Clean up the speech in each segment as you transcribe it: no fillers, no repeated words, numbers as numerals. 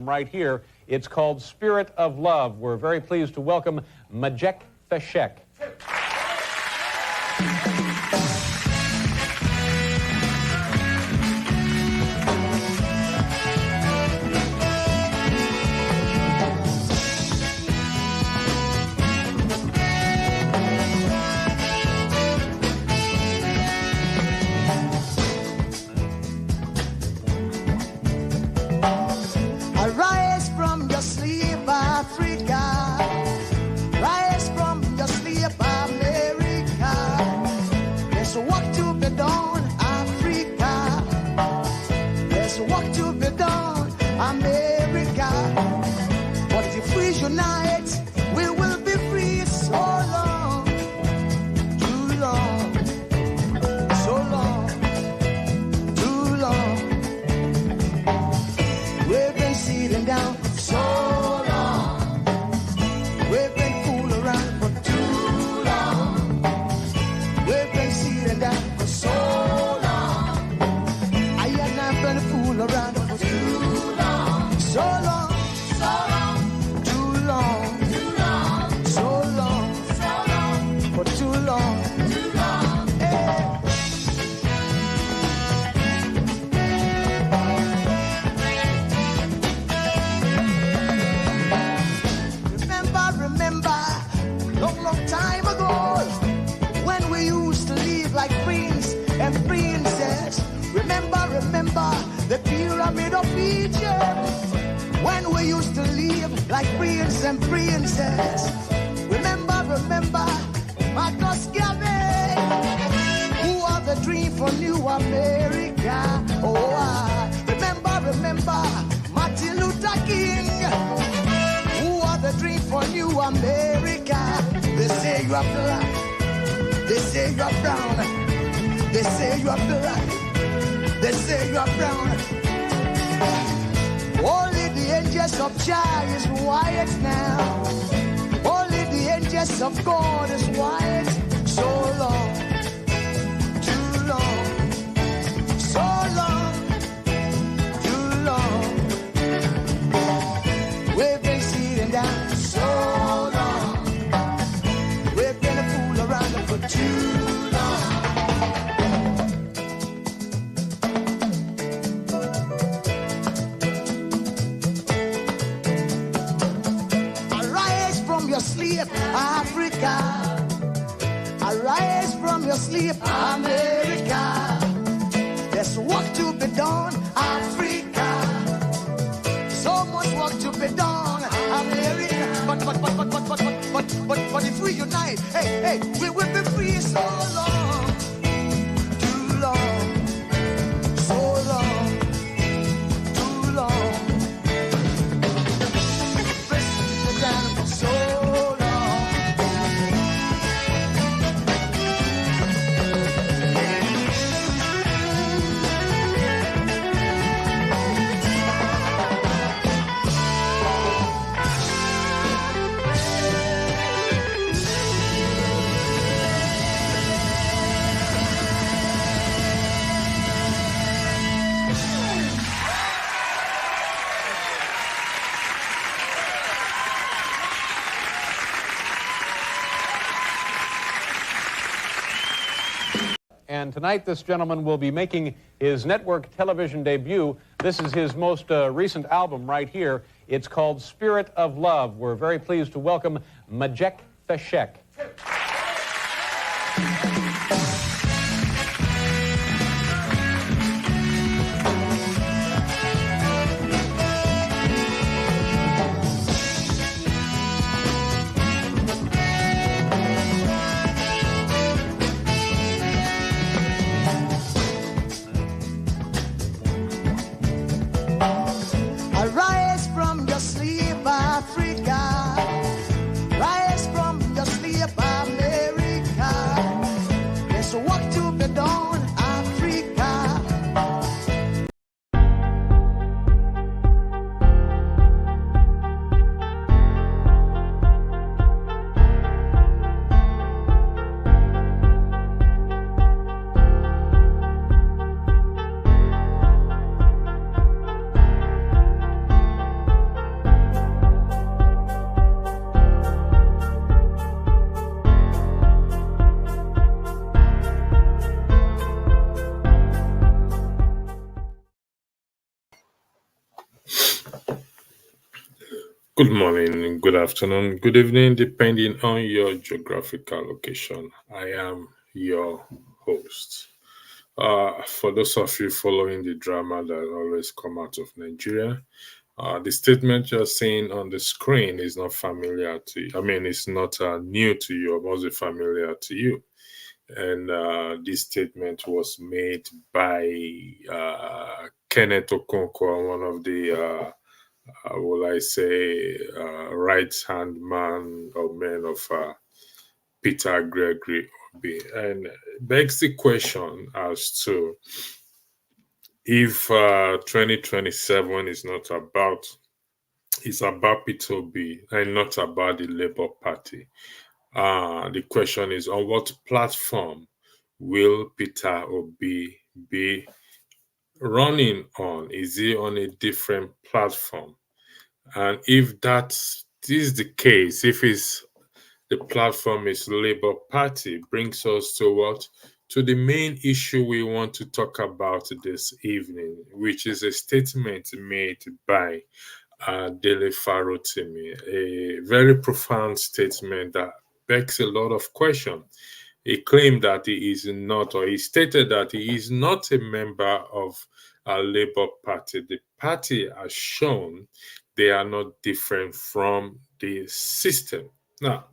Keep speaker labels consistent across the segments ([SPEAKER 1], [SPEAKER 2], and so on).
[SPEAKER 1] Right here, it's called Spirit of Love. We're very pleased to welcome Majek Feshek.
[SPEAKER 2] Rise from your sleep, Africa. Rise from your sleep, America. There's work to be done, Africa. There's work to be done, America. But if we unite, we will be free. So long, too long, so long, too long. We've been sitting down for so long. We've been fooling around for too long. We've been sitting down for so long. I have not been fooling around for too long. So long, so long, too long, too long, so long, for too long, too long. Hey. Remember, long time ago, when we used to live like prince and princess. Remember, the pyramid of Egypt, when we used to live like prince and princess. Remember, Marcus Garvey, who are the dream for New America. Oh, remember, Martin Luther King, the dream for New America. They say you are black, they say you are brown, they say you are black, they say you are brown. Only the angels of Jah is white now. Only the angels of God is white. So long, too long, so long, too long. We've been sitting down so long. We've been a fool around for too long. Arise from your sleep, Africa. Arise from your sleep, America. There's work to be done, Africa. So much work to be done, America. But if we unite, hey, we will be free. So long, too long, so long, too long. Pressing down for so long.
[SPEAKER 1] And tonight, this gentleman will be making his network television debut. This is his most recent album right here. It's called Spirit of Love. We're very pleased to welcome Majek Feshek.
[SPEAKER 2] Arise from your sleep, Africa. Rise from your sleep, America.
[SPEAKER 3] Good morning, good afternoon, good evening, depending on your geographical location. I am your host. For those of you following the drama that always come out of Nigeria, the statement you're seeing on the screen is not familiar to you. I mean, it's not new to you, or must be familiar to you. And this statement was made by Kenneth Okonkwo, one of the will I say, right hand man or man of Peter Gregory Obi, and begs the question as to if 2027 is not about, it's about Peter Obi and not about the Labour Party. The question is, on what platform will Peter Obi be running on? Is he on a different platform? And if that is the case, if the platform is Labour Party, brings us to what? To the main issue we want to talk about this evening, which is a statement made by Dele Farotimi, a very profound statement that begs a lot of questions. He claimed that he is not, or he stated that he is not a member of a Labour Party. The party has shown they are not different from the system. Now,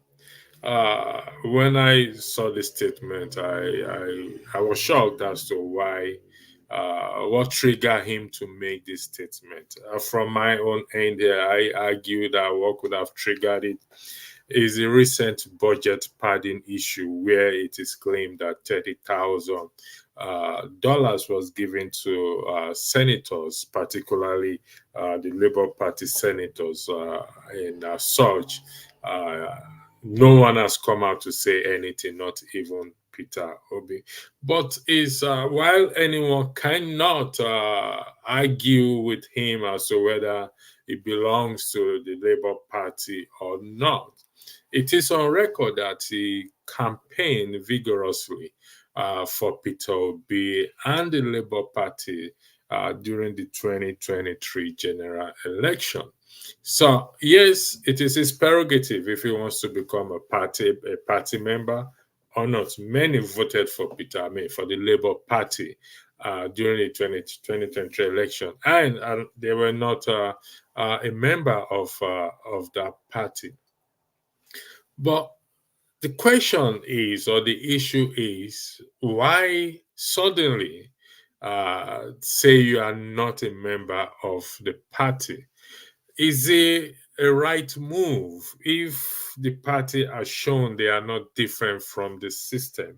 [SPEAKER 3] when I saw this statement, I was shocked as to why, what triggered him to make this statement. From my own end here, I argue that what could have triggered it is a recent budget padding issue where it is claimed that $30,000 dollars was given to senators, particularly the Labour Party senators, and as such, no one has come out to say anything, not even Peter Obi. But is while anyone cannot argue with him as to whether it belongs to the Labour Party or not, it is on record that he campaigned vigorously for Peter Obi and the Labour Party during the 2023 general election. So yes, it is his prerogative if he wants to become a party member or not. Many voted for for the Labour Party during the 2023 election, and they were not a member of that party. But the question is, or the issue is, why suddenly say you are not a member of the party? Is it a right move if the party has shown they are not different from the system?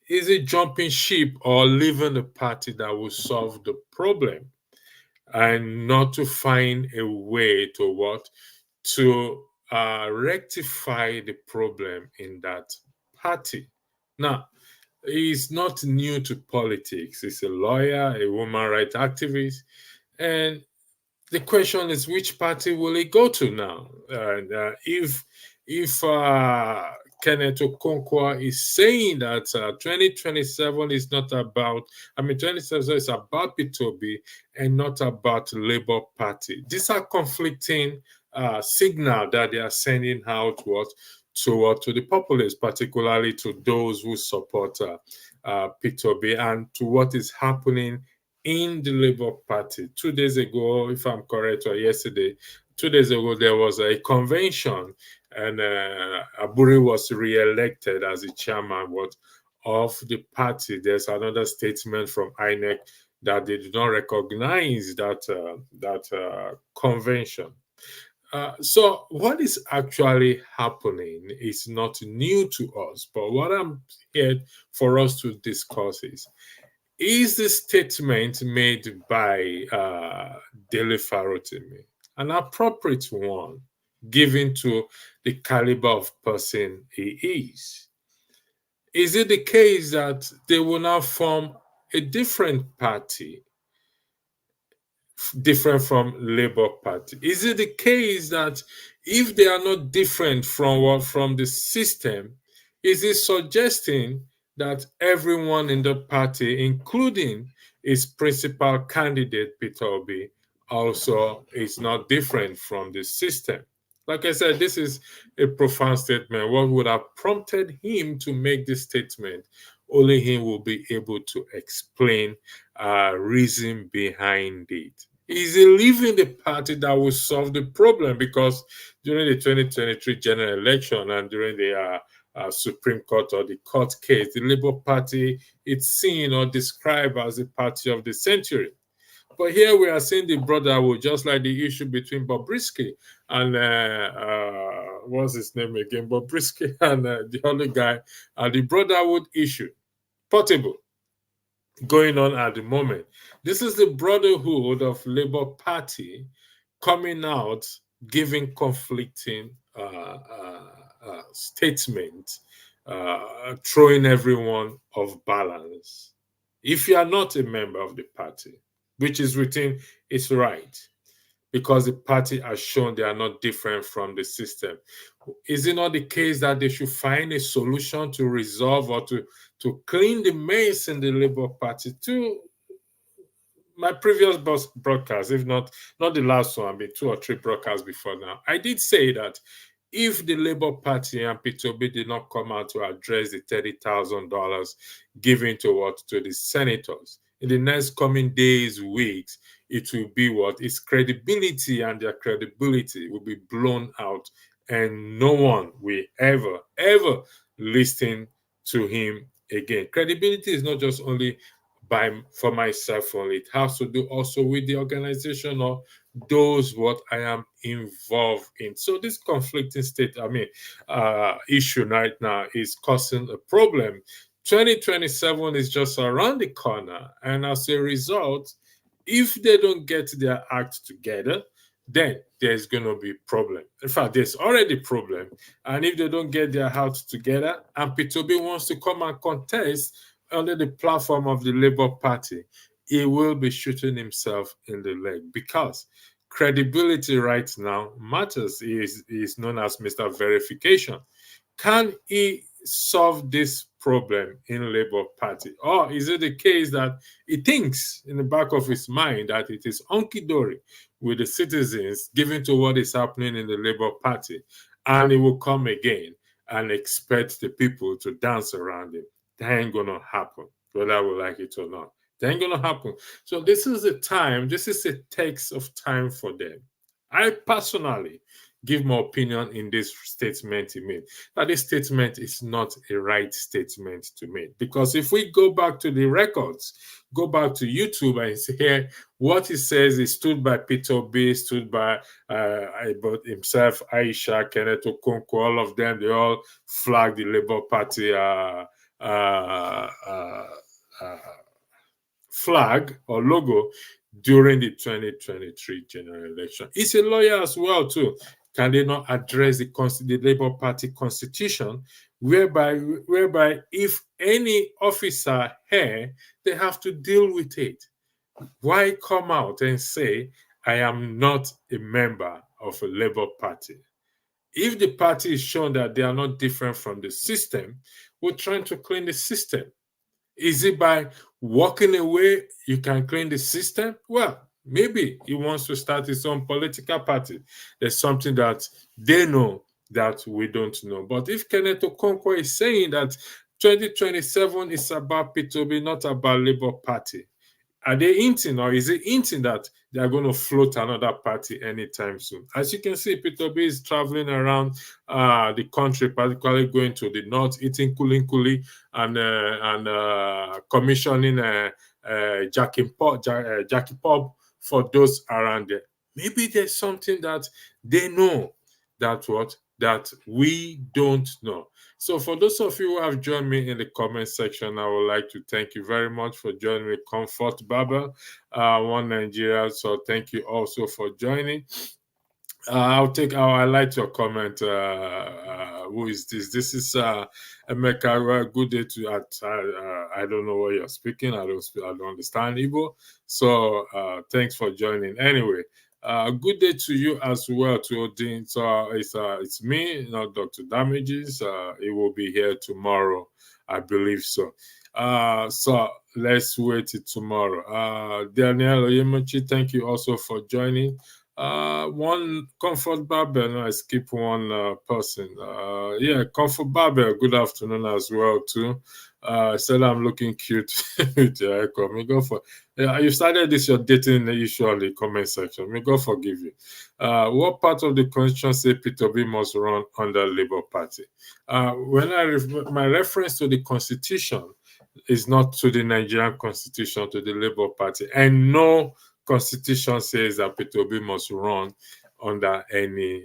[SPEAKER 3] Is it jumping ship or leaving the party that will solve the problem and not to find a way to what? To rectify the problem in that party. Now, he's not new to politics. He's a lawyer, a woman rights activist, and the question is, which party will he go to now? And if Kenneth Okonkwo is saying that 2027 is not about, 2027 is about Peter Obi and not about Labour Party. These are conflicting signal that they are sending out to the populace, particularly to those who support Peter Obi, and to what is happening in the Labour Party. 2 days ago, if I'm correct, or yesterday, 2 days ago, there was a convention, and Aburi was re-elected as the chairman of the party. There's another statement from INEC that they do not recognize that convention. So what is actually happening is not new to us, but what I'm here for us to discuss is the statement made by Dele Farotimi an appropriate one, given to the caliber of person he is? Is it the case that they will now form a different party, different from Labour Party? Is it the case that if they are not different from the system, is it suggesting that everyone in the party, including its principal candidate Peter Obi, also is not different from the system? Like I said, this is a profound statement. What would have prompted him to make this statement? Only him will be able to explain reason behind it. Is he leaving the party that will solve the problem? Because during the 2023 general election and during the Supreme Court or the court case, the Labour Party is seen or described as the party of the century. But here we are seeing the brotherhood, just like the issue between Bobrisky and what's his name again? Bobrisky and the other guy, the brotherhood issue, Portable, going on at the moment. This is the brotherhood of Labour Party coming out, giving conflicting statements, throwing everyone off balance. If you are not a member of the party, which is within its right, because the party has shown they are not different from the system. Is it not the case that they should find a solution to resolve or to clean the mess in the Labour Party? To my previous broadcast, if not the last one, I mean 2 or 3 broadcasts before now, I did say that if the Labour Party and Peter Obi did not come out to address the $30,000 given to the senators, in the next coming days, weeks, it will be what? Its credibility and their credibility will be blown out, and no one will ever listen to him again. Credibility is not just only for myself only. It has to do also with the organization or those what I am involved in. So this conflicting issue right now is causing a problem. 2027 is just around the corner, and as a result, if they don't get their act together, then there's going to be a problem. In fact, there's already a problem. And if they don't get their act together, and Peter Obi wants to come and contest under the platform of the Labour Party, he will be shooting himself in the leg, because credibility right now matters. He is known as Mr. Verification. Can he solve this problem in Labour Party? Or is it the case that he thinks in the back of his mind that it is hunky-dory with the citizens given to what is happening in the Labour Party, and he will come again and expect the people to dance around him? That ain't gonna happen, whether we like it or not. That ain't gonna happen. So this is a text of time for them. I personally give my opinion in this statement he made. That this statement is not a right statement to make. Because if we go back to the records, go back to YouTube and hear what he says, he stood by Peter Obi, stood by about himself, Aisha, Kenneth Okonkwo, all of them, they all flagged the Labour Party flag or logo during the 2023 general election. He's a lawyer as well too. Can they not address the Labour Party constitution, whereby if any officer here, they have to deal with it? Why come out and say, I am not a member of a Labour Party? If the party is shown that they are not different from the system, we're trying to clean the system. Is it by walking away you can clean the system? Well, maybe he wants to start his own political party. There's something that they know that we don't know. But if Kenneth Okonkwo is saying that 2027 is about Peter Obi, not about Labour Party, are they hinting, or is it hinting that they are going to float another party anytime soon? As you can see, Peter Obi is traveling around the country, particularly going to the north, eating kuli and commissioning Jackie Pub for those around there. Maybe there's something that they know that we don't know. So for those of you who have joined me in the comment section, I would like to thank you very much for joining me. Comfort Babel, One Nigeria. So thank you also for joining. I like your comment. Who is this? This is Emeka. Good day to you. I don't know what you're speaking. I don't understand Igbo. So thanks for joining. Anyway, good day to you as well, to Odin. So it's me, not Dr. Damages. It will be here tomorrow, I believe so. So let's wait till tomorrow. Daniel Oyemochi, thank you also for joining. One Comfort Babel, no, I skip one person. Yeah, Comfort Babel, good afternoon as well too. Said I'm looking cute with your haircut. May God for you started this your dating issue on the comment section. May God forgive you. What part of the constitution say Peter Obi must run under Labour Party? When my reference to the constitution is not to the Nigerian constitution, to the Labour Party, and no constitution says that Peter Obi must run under any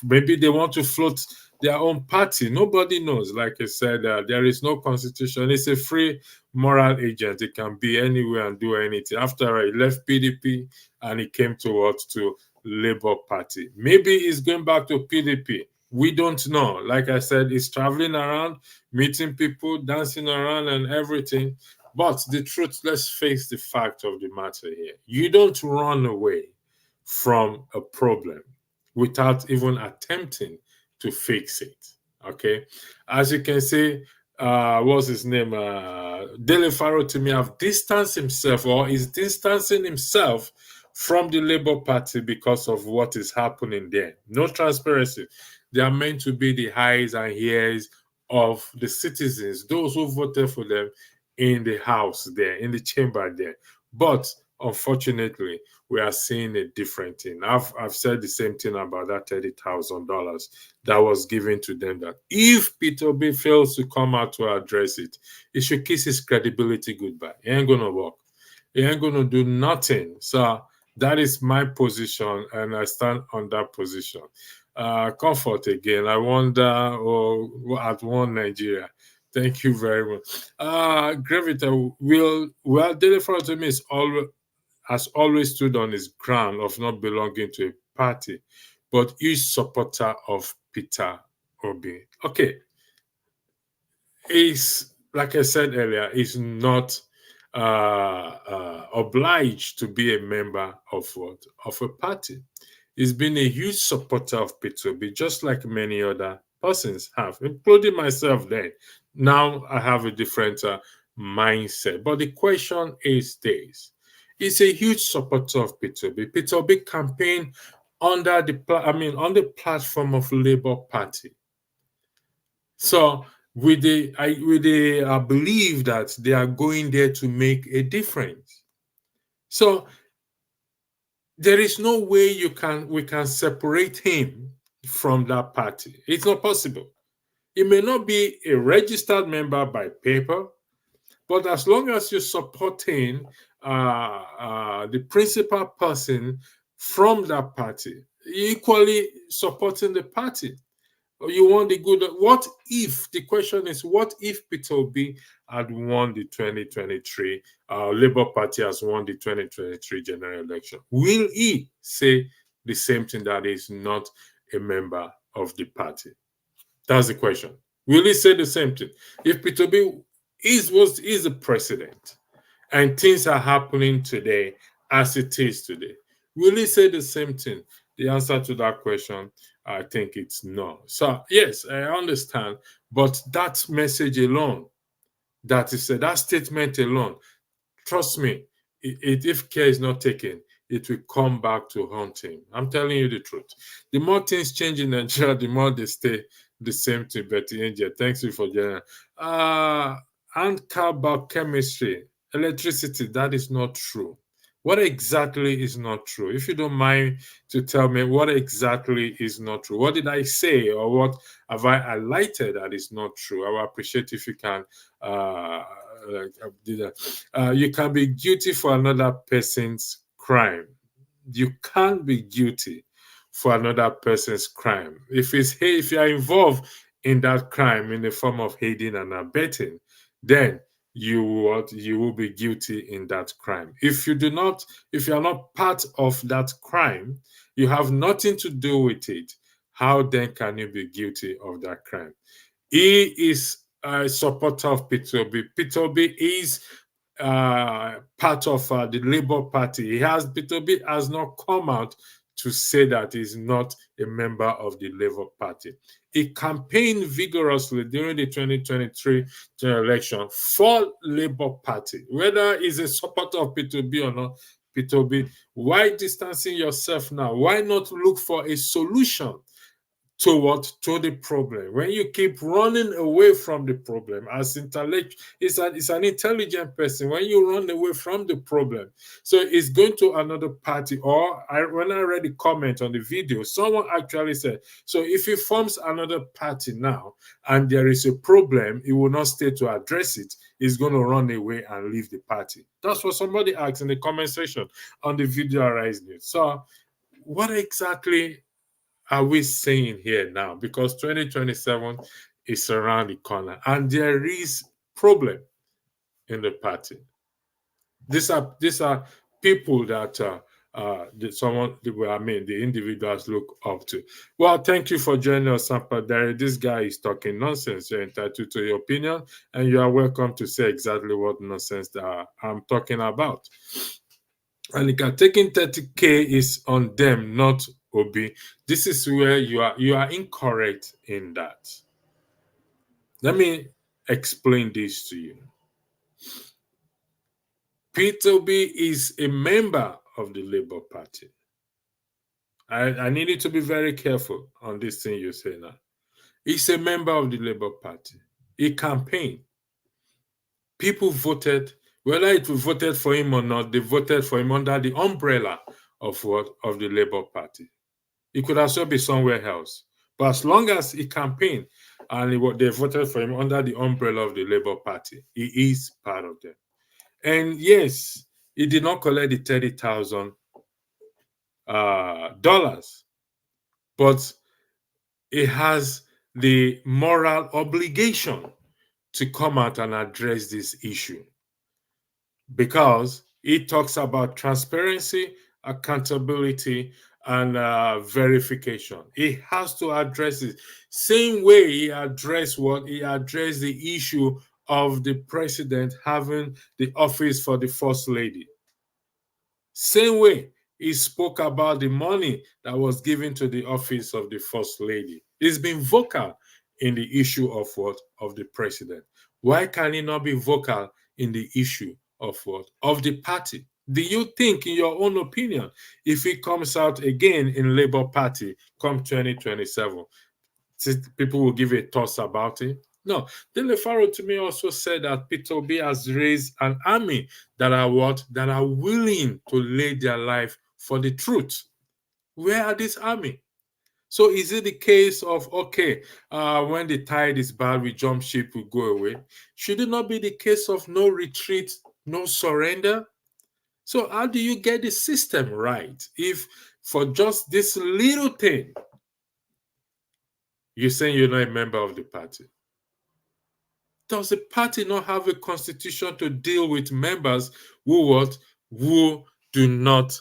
[SPEAKER 3] maybe they want to float their own party. Nobody knows. Like I said, there is no constitution. It's a free moral agent. It can be anywhere and do anything. After he left PDP and he came to Labour Party. Maybe he's going back to PDP. We don't know. Like I said, he's traveling around, meeting people, dancing around and everything. But the truth, let's face the fact of the matter here. You don't run away from a problem without even attempting to fix it. Okay? As you can see, what's his name? Dele Farotimi have distanced himself or is distancing himself from the Labour Party because of what is happening there. No transparency. They are meant to be the eyes and ears of the citizens, those who voted for them in the house there, in the chamber there. But unfortunately, we are seeing a different thing. I've said the same thing about that $30,000 that was given to them, that if Peter Obi fails to come out to address it, he should kiss his credibility goodbye. It ain't going to work. It ain't going to do nothing. So that is my position, and I stand on that position. Comfort again. I wonder, at one Nigeria. Thank you very much. Gravita, Dele Farotimi has always stood on his ground of not belonging to a party, but is supporter of Peter Obi. Okay. Is, like I said earlier, is not obliged to be a member of what? Of a party. He's been a huge supporter of Peter Obi, just like many other persons have, including myself then. Now I have a different mindset. But the question is this. He's a huge supporter of Peter Obi. Peter Obi campaigned on the platform of Labour Party. So I believe that they are going there to make a difference. So there is no way we can separate him from that party. It's not possible. He may not be a registered member by paper, but as long as you're supporting the principal person from that party, you're equally supporting the party. You want the good. What if, the question is, what if Peter Obi had won the 2023, Labour Party has won the 2023 general election? Will he say the same thing, that he's not a member of the party? That's the question. Will he say the same thing? If Peter Obi is the president and things are happening today as it is today, will he say the same thing? The answer to that question, I think it's no. So yes, I understand, but that message alone, that statement alone, trust me, if care is not taken, it will come back to haunt him. I'm telling you the truth. The more things change in Nigeria, the more they stay the same thing. Betty Angel, thanks you for joining. And about chemistry, electricity, that is not true. What exactly is not true? If you don't mind to tell me what exactly is not true. What did I say, or what have I highlighted that is not true? I will appreciate if you can you can be guilty for another person's crime. You can't be guilty for another person's crime. If you are involved in that crime in the form of aiding and abetting, then you will be guilty in that crime. If you are not part of that crime, you have nothing to do with it, how then can you be guilty of that crime? He is a supporter of Peter Obi. Peter Obi is part of the Labour Party. Peter Obi has not come out to say that he's not a member of the Labour Party. He campaigned vigorously during the 2023 general election for Labour Party. Whether he's a supporter of Peter Obi or not, Peter Obi, why distancing yourself now? Why not look for a solution to what? To the problem. When you keep running away from the problem, as intellect, it's an intelligent person. When you run away from the problem, so it's going to another party. Or when I read the comment on the video, someone actually said, so if he forms another party now and there is a problem, he will not stay to address it. He's going to run away and leave the party. That's what somebody asked in the comment section on the Video Arise News. So what exactly are we saying here now? Because 2027 is around the corner and there is problem in the party. These are people that the individuals look up to. Well, thank you for joining us, Sampadari. This guy is talking nonsense. You're entitled to your opinion, and you are welcome to say exactly what nonsense that I'm talking about. And taking 30K is on them, not Obi. This is where you are incorrect in that. Let me explain this to you. Peter Obi is a member of the Labour Party. I need you to be very careful on this thing you say now. He's a member of the Labour Party. He campaigned. People voted, whether it voted for him or not, they voted for him under the umbrella of what? Of the Labour Party. He could also be somewhere else. But as long as he campaigned and they voted for him under the umbrella of the Labour Party, he is part of them. And yes, he did not collect the $30,000, but he has the moral obligation to come out and address this issue, because he talks about transparency, accountability, and verification. He has to address it. Same way he addressed the issue of the president having the office for the first lady. Same way he spoke about the money that was given to the office of the first lady. He's been vocal in the issue of what? Of the president. Why can he not be vocal in the issue of what? Of the party? Do you think, in your own opinion, if he comes out again in Labour Party come 2027, people will give a toss about it? No. Dele Farotimi also said that Peter Obi has raised an army that are what? That are willing to lay their life for the truth. Where are this army? So is it the case of, okay, when the tide is bad, we jump ship, we go away? Should it not be the case of no retreat, no surrender? So how do you get the system right if for just this little thing, you're saying you're not a member of the party? Does the party not have a constitution to deal with members who do not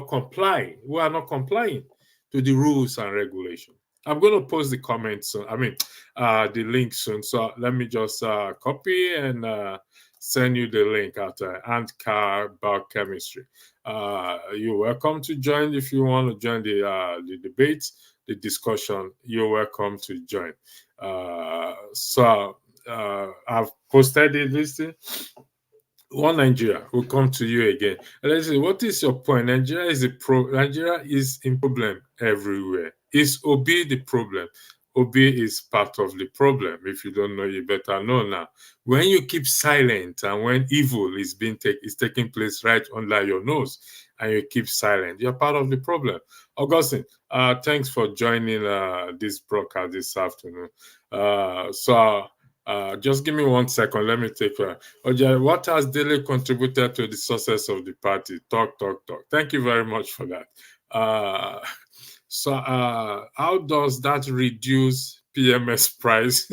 [SPEAKER 3] comply, who are not complying to the rules and regulations? I'm going to post the comments soon. The link soon. So let me just copy and send you the link at Ant-Car Biochemistry. You're welcome to join if you want to join the debate, the discussion. You're welcome to join. I've posted it listing. One Nigeria will come to you again. And let's say, what is your point? Nigeria is in problem everywhere. Is Obi the problem? Obi is part of the problem. If you don't know, you better know now. When you keep silent and when evil is taking place right under your nose and you keep silent, you're part of the problem. Augustine, thanks for joining this broadcast this afternoon. Just give me 1 second. Let me take what has Dele contributed to the success of the party? Talk. Thank you very much for that. How does that reduce PMS price?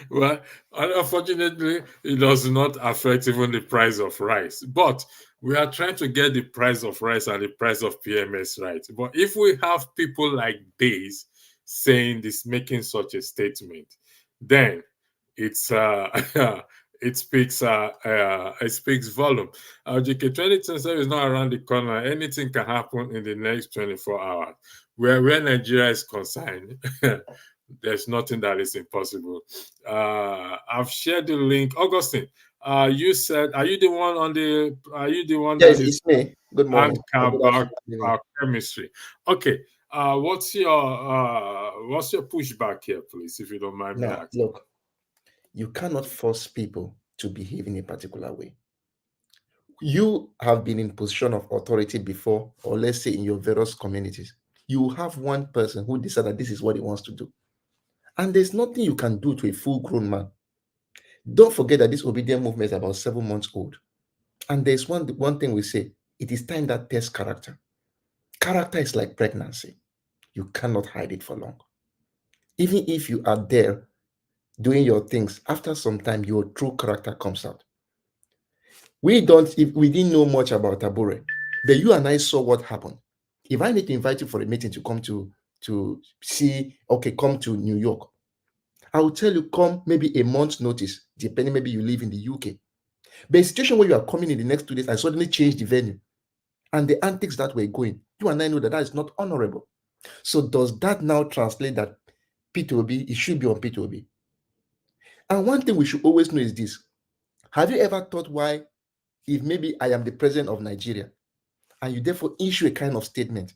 [SPEAKER 3] Well, unfortunately, it does not affect even the price of rice. But we are trying to get the price of rice and the price of PMS right. But if we have people like Days saying this, making such a statement, then it's it speaks volume. JK 2027 is not around the corner. Anything can happen in the next 24 hours. Where Nigeria is concerned, there's nothing that is impossible. I've shared the link. Augustine, You said, are you the one on the? Are you the one
[SPEAKER 4] Yes,
[SPEAKER 3] that is
[SPEAKER 4] it's me. Good morning. Good
[SPEAKER 3] about
[SPEAKER 4] afternoon.
[SPEAKER 3] chemistry? Okay. What's your pushback here, please, if you don't mind me
[SPEAKER 4] Now,
[SPEAKER 3] asking?
[SPEAKER 4] look, you cannot force people to behave in a particular way. You have been in position of authority before, or let's say in your various communities. You have one person who decided this is what he wants to do. And there's nothing you can do to a full-grown man. Don't forget that this obedient movement is about 7 months old. And there's one thing we say, it is time that tests character. Character is like pregnancy. You cannot hide it for long. Even if you are there doing your things, after some time, your true character comes out. We didn't know much about Tabure, but you and I saw what happened. If I need to invite you for a meeting to come to see, okay, come to New York, I will tell you, come maybe a month's notice, depending, maybe you live in the UK. But a situation where you are coming in the next 2 days, I suddenly change the venue. And the antics that were going, you and I know that that is not honorable. So does that now translate that Peter Obi, it should be on Peter Obi? And one thing we should always know is this. Have you ever thought why, if maybe I am the president of Nigeria, and you therefore issue a kind of statement,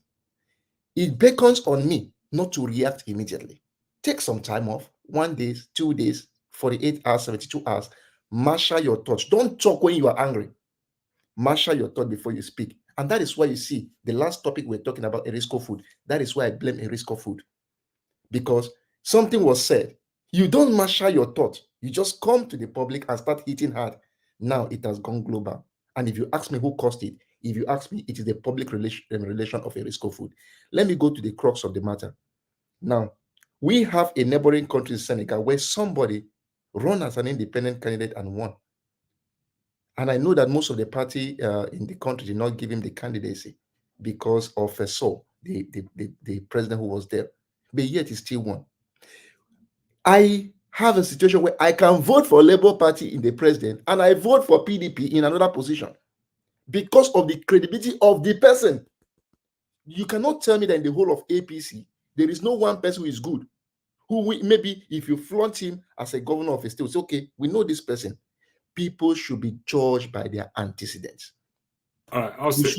[SPEAKER 4] it beckons on me not to react immediately. Take some time off, 1 day, 2 days, 48 hours, 72 hours. Marshal your thoughts. Don't talk when you are angry. Marshal your thought before you speak. And that is why you see the last topic we're talking about, Erisco food. That is why I blame Erisco food. Because something was said. You don't marshal your thought. You just come to the public and start hitting hard. Now it has gone global. And if you ask me who caused it, if you ask me, it is the public relation of Erisco food. Let me go to the crux of the matter. Now, we have a neighboring country, Senegal, where somebody ran as an independent candidate and won. And I know that most of the party in the country did not give him the candidacy because of the president who was there. But yet he still won. I have a situation where I can vote for Labour Party in the president and I vote for PDP in another position because of the credibility of the person. You cannot tell me that in the whole of APC, there is no one person who is good. Maybe if you flaunt him as a governor of a state, say, okay, we know this person. People should be judged by their antecedents.
[SPEAKER 3] All right, I'll say,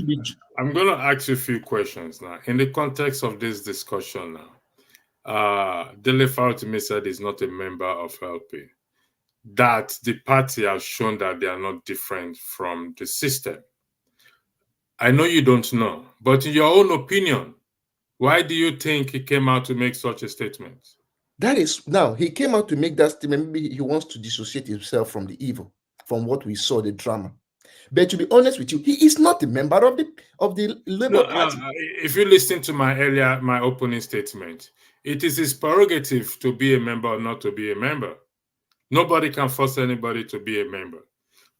[SPEAKER 3] I'm going to ask you a few questions now. In the context of this discussion now, Dele Farotimi said he's not a member of LP. That the party has shown that they are not different from the system. I know you don't know, but in your own opinion, why do you think he came out to make such a statement?
[SPEAKER 4] That is, now, he came out to make that statement. Maybe he wants to dissociate himself from the evil, from what we saw, the drama. But to be honest with you, he is not a member of the Labour Party.
[SPEAKER 3] If you listen to my opening statement, it is his prerogative to be a member or not to be a member. Nobody can force anybody to be a member.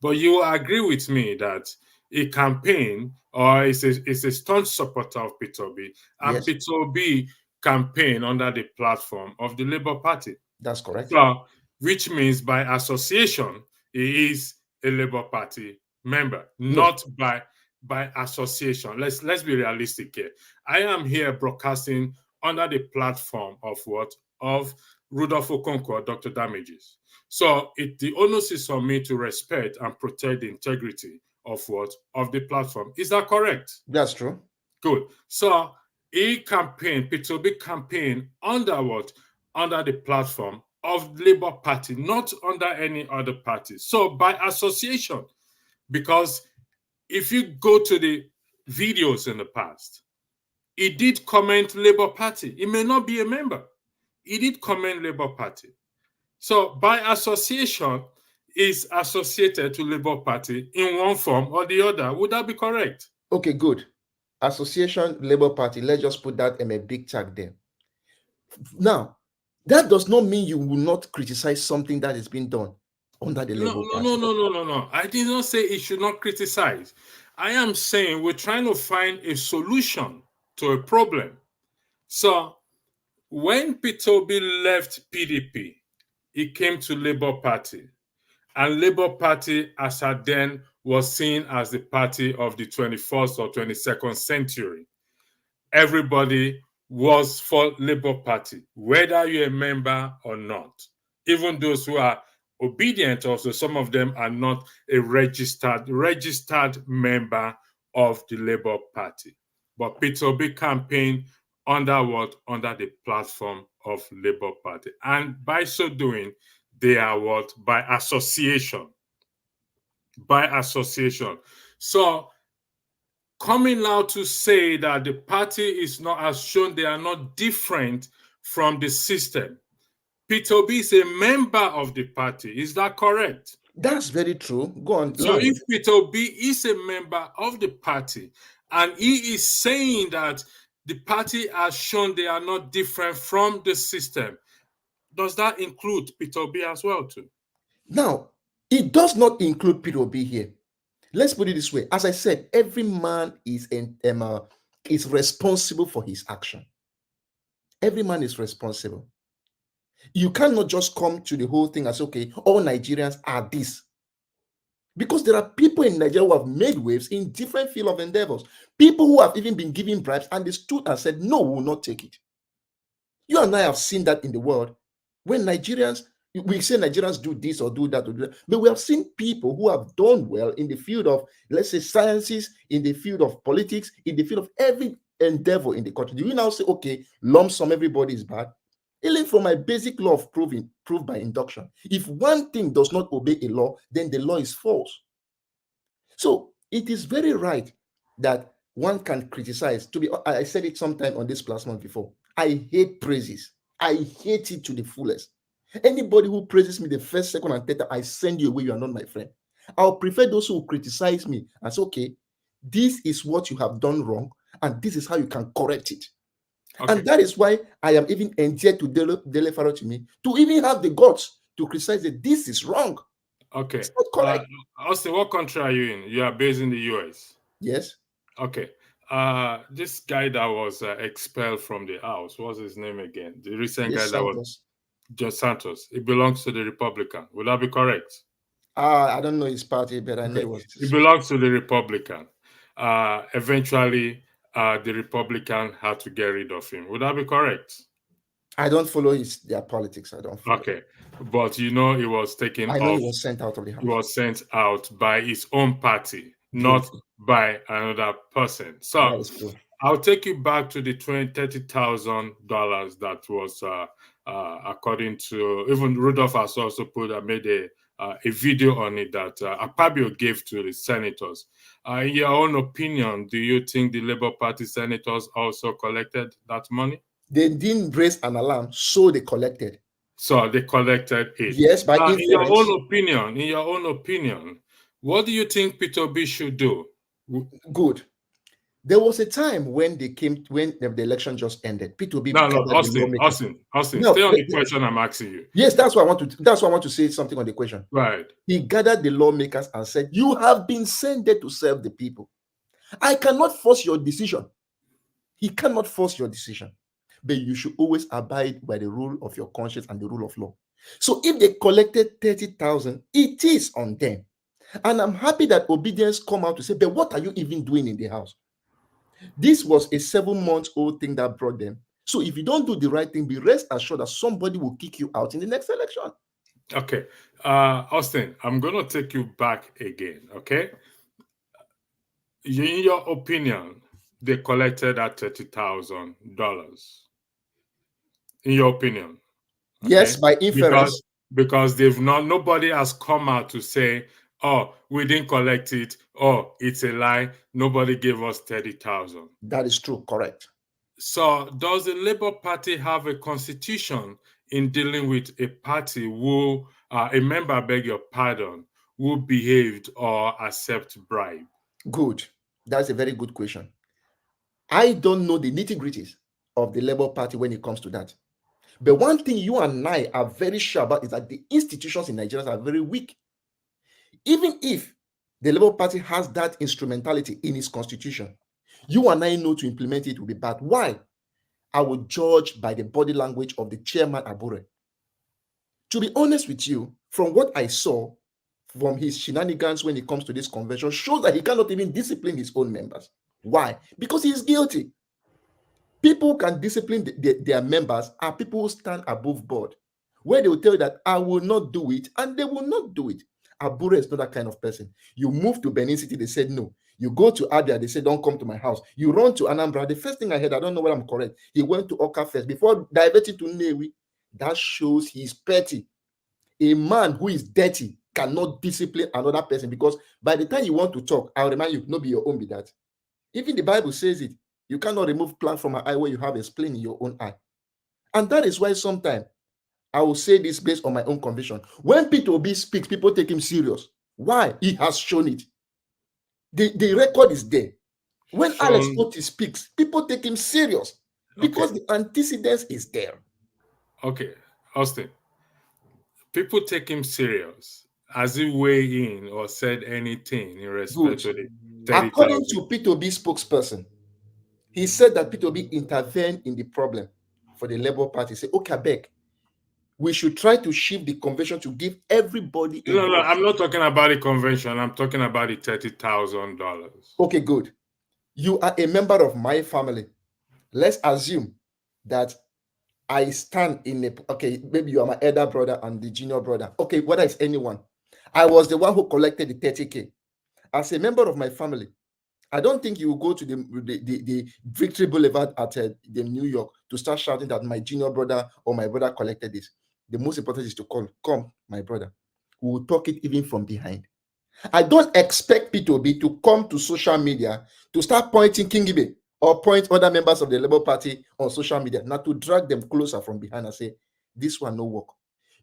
[SPEAKER 3] But you agree with me that a campaign or is a staunch supporter of Peter Obi, and yes, Peter Obi campaign under the platform of the Labour Party.
[SPEAKER 4] That's correct.
[SPEAKER 3] So, which means by association, he is a Labour Party member, not by association. Let's be realistic here. I am here broadcasting under the platform of what? Of Rudolph Okonkwo, Dr. Damages. So the onus is on me to respect and protect the integrity of what? Of the platform. Is that correct?
[SPEAKER 4] That's true.
[SPEAKER 3] Good. So Peter Obi campaign under what? Under the platform of Labour Party, not under any other party. So by association, because if you go to the videos in the past, he did comment Labour Party. He may not be a member. He did comment Labour Party. So by association, is associated to Labour Party in one form or the other. Would that be correct?
[SPEAKER 4] Okay, good. Association, Labour Party, let's just put that in a big tag there. Now, that does not mean you will not criticize something that is being done under the Labour Party.
[SPEAKER 3] No. I did not say it should not criticize. I am saying we're trying to find a solution to a problem. So when Peter Obi left PDP, he came to Labour Party. And Labour Party, as at then, was seen as the party of the 21st or 22nd century. Everybody was for Labour Party, whether you're a member or not. Even those who are obedient also. Some of them are not a registered member of the Labour Party. But Peter Obi campaigned under what? Under the platform of Labour Party. And by so doing, they are what? By association. By association. So coming out to say that the party is not, as shown, they are not different from the system. Peter Obi is a member of the party. Is that correct?
[SPEAKER 4] That's very true. Go on.
[SPEAKER 3] So if Peter Obi is a member of the party and he is saying that the party has shown they are not different from the system, does that include Peter Obi as well too?
[SPEAKER 4] Now, it does not include Peter Obi here. Let's put it this way. As I said, every man is responsible for his action. Every man is responsible. You cannot just come to the whole thing as, okay, all Nigerians are this. Because there are people in Nigeria who have made waves in different field of endeavors. People who have even been given bribes and they stood and said, no, we will not take it. You and I have seen that in the world. When Nigerians, we say Nigerians do this or do that, but we have seen people who have done well in the field of, let's say, sciences, in the field of politics, in the field of every endeavor in the country. Do you now say, okay, lump sum, everybody is bad? Even from my basic law of proof by induction, if one thing does not obey a law, then the law is false. So it is very right that one can criticize. I said it sometime on this platform before. I hate praises. I hate it to the fullest. Anybody who praises me the first, second, and third, I send you away. You are not my friend. I'll prefer those who criticize me and say, okay, this is what you have done wrong, and this is how you can correct it. Okay. And that is why I am even endeared to Dele Farotimi to even have the guts to criticize that this is wrong.
[SPEAKER 3] Okay. It's not correct. Austin, what country are you in? You are based in the US.
[SPEAKER 4] Yes.
[SPEAKER 3] Okay. This guy that was expelled from the house, what's his name again? The recent guy that was Just Santos. He belongs to the Republican. Would that be correct?
[SPEAKER 4] I don't know his party, but I know it was.
[SPEAKER 3] He belongs to the Republican. Eventually, the Republican had to get rid of him. Would that be correct?
[SPEAKER 4] I don't follow their politics. I don't follow.
[SPEAKER 3] Okay. But he was taken off.
[SPEAKER 4] I know he was sent out of the house.
[SPEAKER 3] He was sent out by his own party, not by another person. So I'll take you back to the $30,000 that was, according to, even Rudolph has also made a video on it that Akpabio gave to the senators. In your own opinion, do you think the Labour Party senators also collected that money?
[SPEAKER 4] They didn't raise an alarm, so they collected.
[SPEAKER 3] So they collected it.
[SPEAKER 4] Yes, by
[SPEAKER 3] in your own opinion, what do you think Peter Obi should do?
[SPEAKER 4] Good. There was a time when the election just ended. Peter Obi.
[SPEAKER 3] Austin, stay on the question I'm asking you.
[SPEAKER 4] Yes, that's why I want to say something on the question.
[SPEAKER 3] Right.
[SPEAKER 4] He gathered the lawmakers and said, "You have been sent there to serve the people. I cannot force your decision." He cannot force your decision, but you should always abide by the rule of your conscience and the rule of law. So if they collected 30,000, it is on them. And I'm happy that Obidients come out to say, but what are you even doing in the house? This was a 7-month-old thing that brought them. So if you don't do the right thing, be rest assured that somebody will kick you out in the next election.
[SPEAKER 3] Okay. Austin, I'm going to take you back again, okay? In your opinion, they collected that $30,000. In your opinion?
[SPEAKER 4] Okay? Yes, by inference.
[SPEAKER 3] Because nobody has come out to say, oh, we didn't collect it. Oh, it's a lie. Nobody gave us 30,000.
[SPEAKER 4] That is true. Correct.
[SPEAKER 3] So does the Labour Party have a constitution in dealing with a party who, a member, beg your pardon, who behaved or accept bribe?
[SPEAKER 4] Good. That's a very good question. I don't know the nitty-gritties of the Labour Party when it comes to that. But one thing you and I are very sure about is that the institutions in Nigeria are very weak. Even if the Labour Party has that instrumentality in its constitution, you and I know to implement it will be bad. Why? I will judge by the body language of the chairman, Abure. To be honest with you, from what I saw from his shenanigans when it comes to this convention, shows that he cannot even discipline his own members. Why? Because he is guilty. People who can discipline their members are people who stand above board. where they will tell you that I will not do it, and they will not do it. Abure is not that kind of person. You move to Benin City, they said no. You go to Abia, they said don't come to my house. You run to Anambra. The first thing I heard, I don't know whether I'm correct, he went to Oka first before diverting to Newi. That shows he's petty. A man who is dirty cannot discipline another person, because by the time you want to talk, I'll remind you, not be your own be that. Even the Bible says it. You cannot remove plank from an eye where you have a spleen in your own eye. And that is why sometimes I will say this based on my own conviction. When Peter Obi speaks, people take him serious. Why? He has shown it. The record is there. When Alex Otti speaks, people take him serious because the antecedents is there.
[SPEAKER 3] Okay, Austin. People take him serious. Has he weighed in or said anything in respect to the 30,000?
[SPEAKER 4] According to Peter Obi spokesperson, he said that Peter Obi intervened in the problem for the Labour Party. Say, okay, Beck, we should try to shift the convention to give everybody.
[SPEAKER 3] No, I'm not talking about the convention. I'm talking about the $30,000.
[SPEAKER 4] Okay, good. You are a member of my family. Let's assume that I stand in a, okay, maybe you are my elder brother and the junior brother. Okay, whether it's anyone. I was the one who collected the 30K. As a member of my family, I don't think you will go to the Victory Boulevard at the New York to start shouting that my junior brother or my brother collected this. The most important is to come, my brother. We will talk it even from behind. I don't expect Peter Obi to come to social media to start pointing Kingibe or point other members of the Labour Party on social media, not to drag them closer from behind and say, this one no work.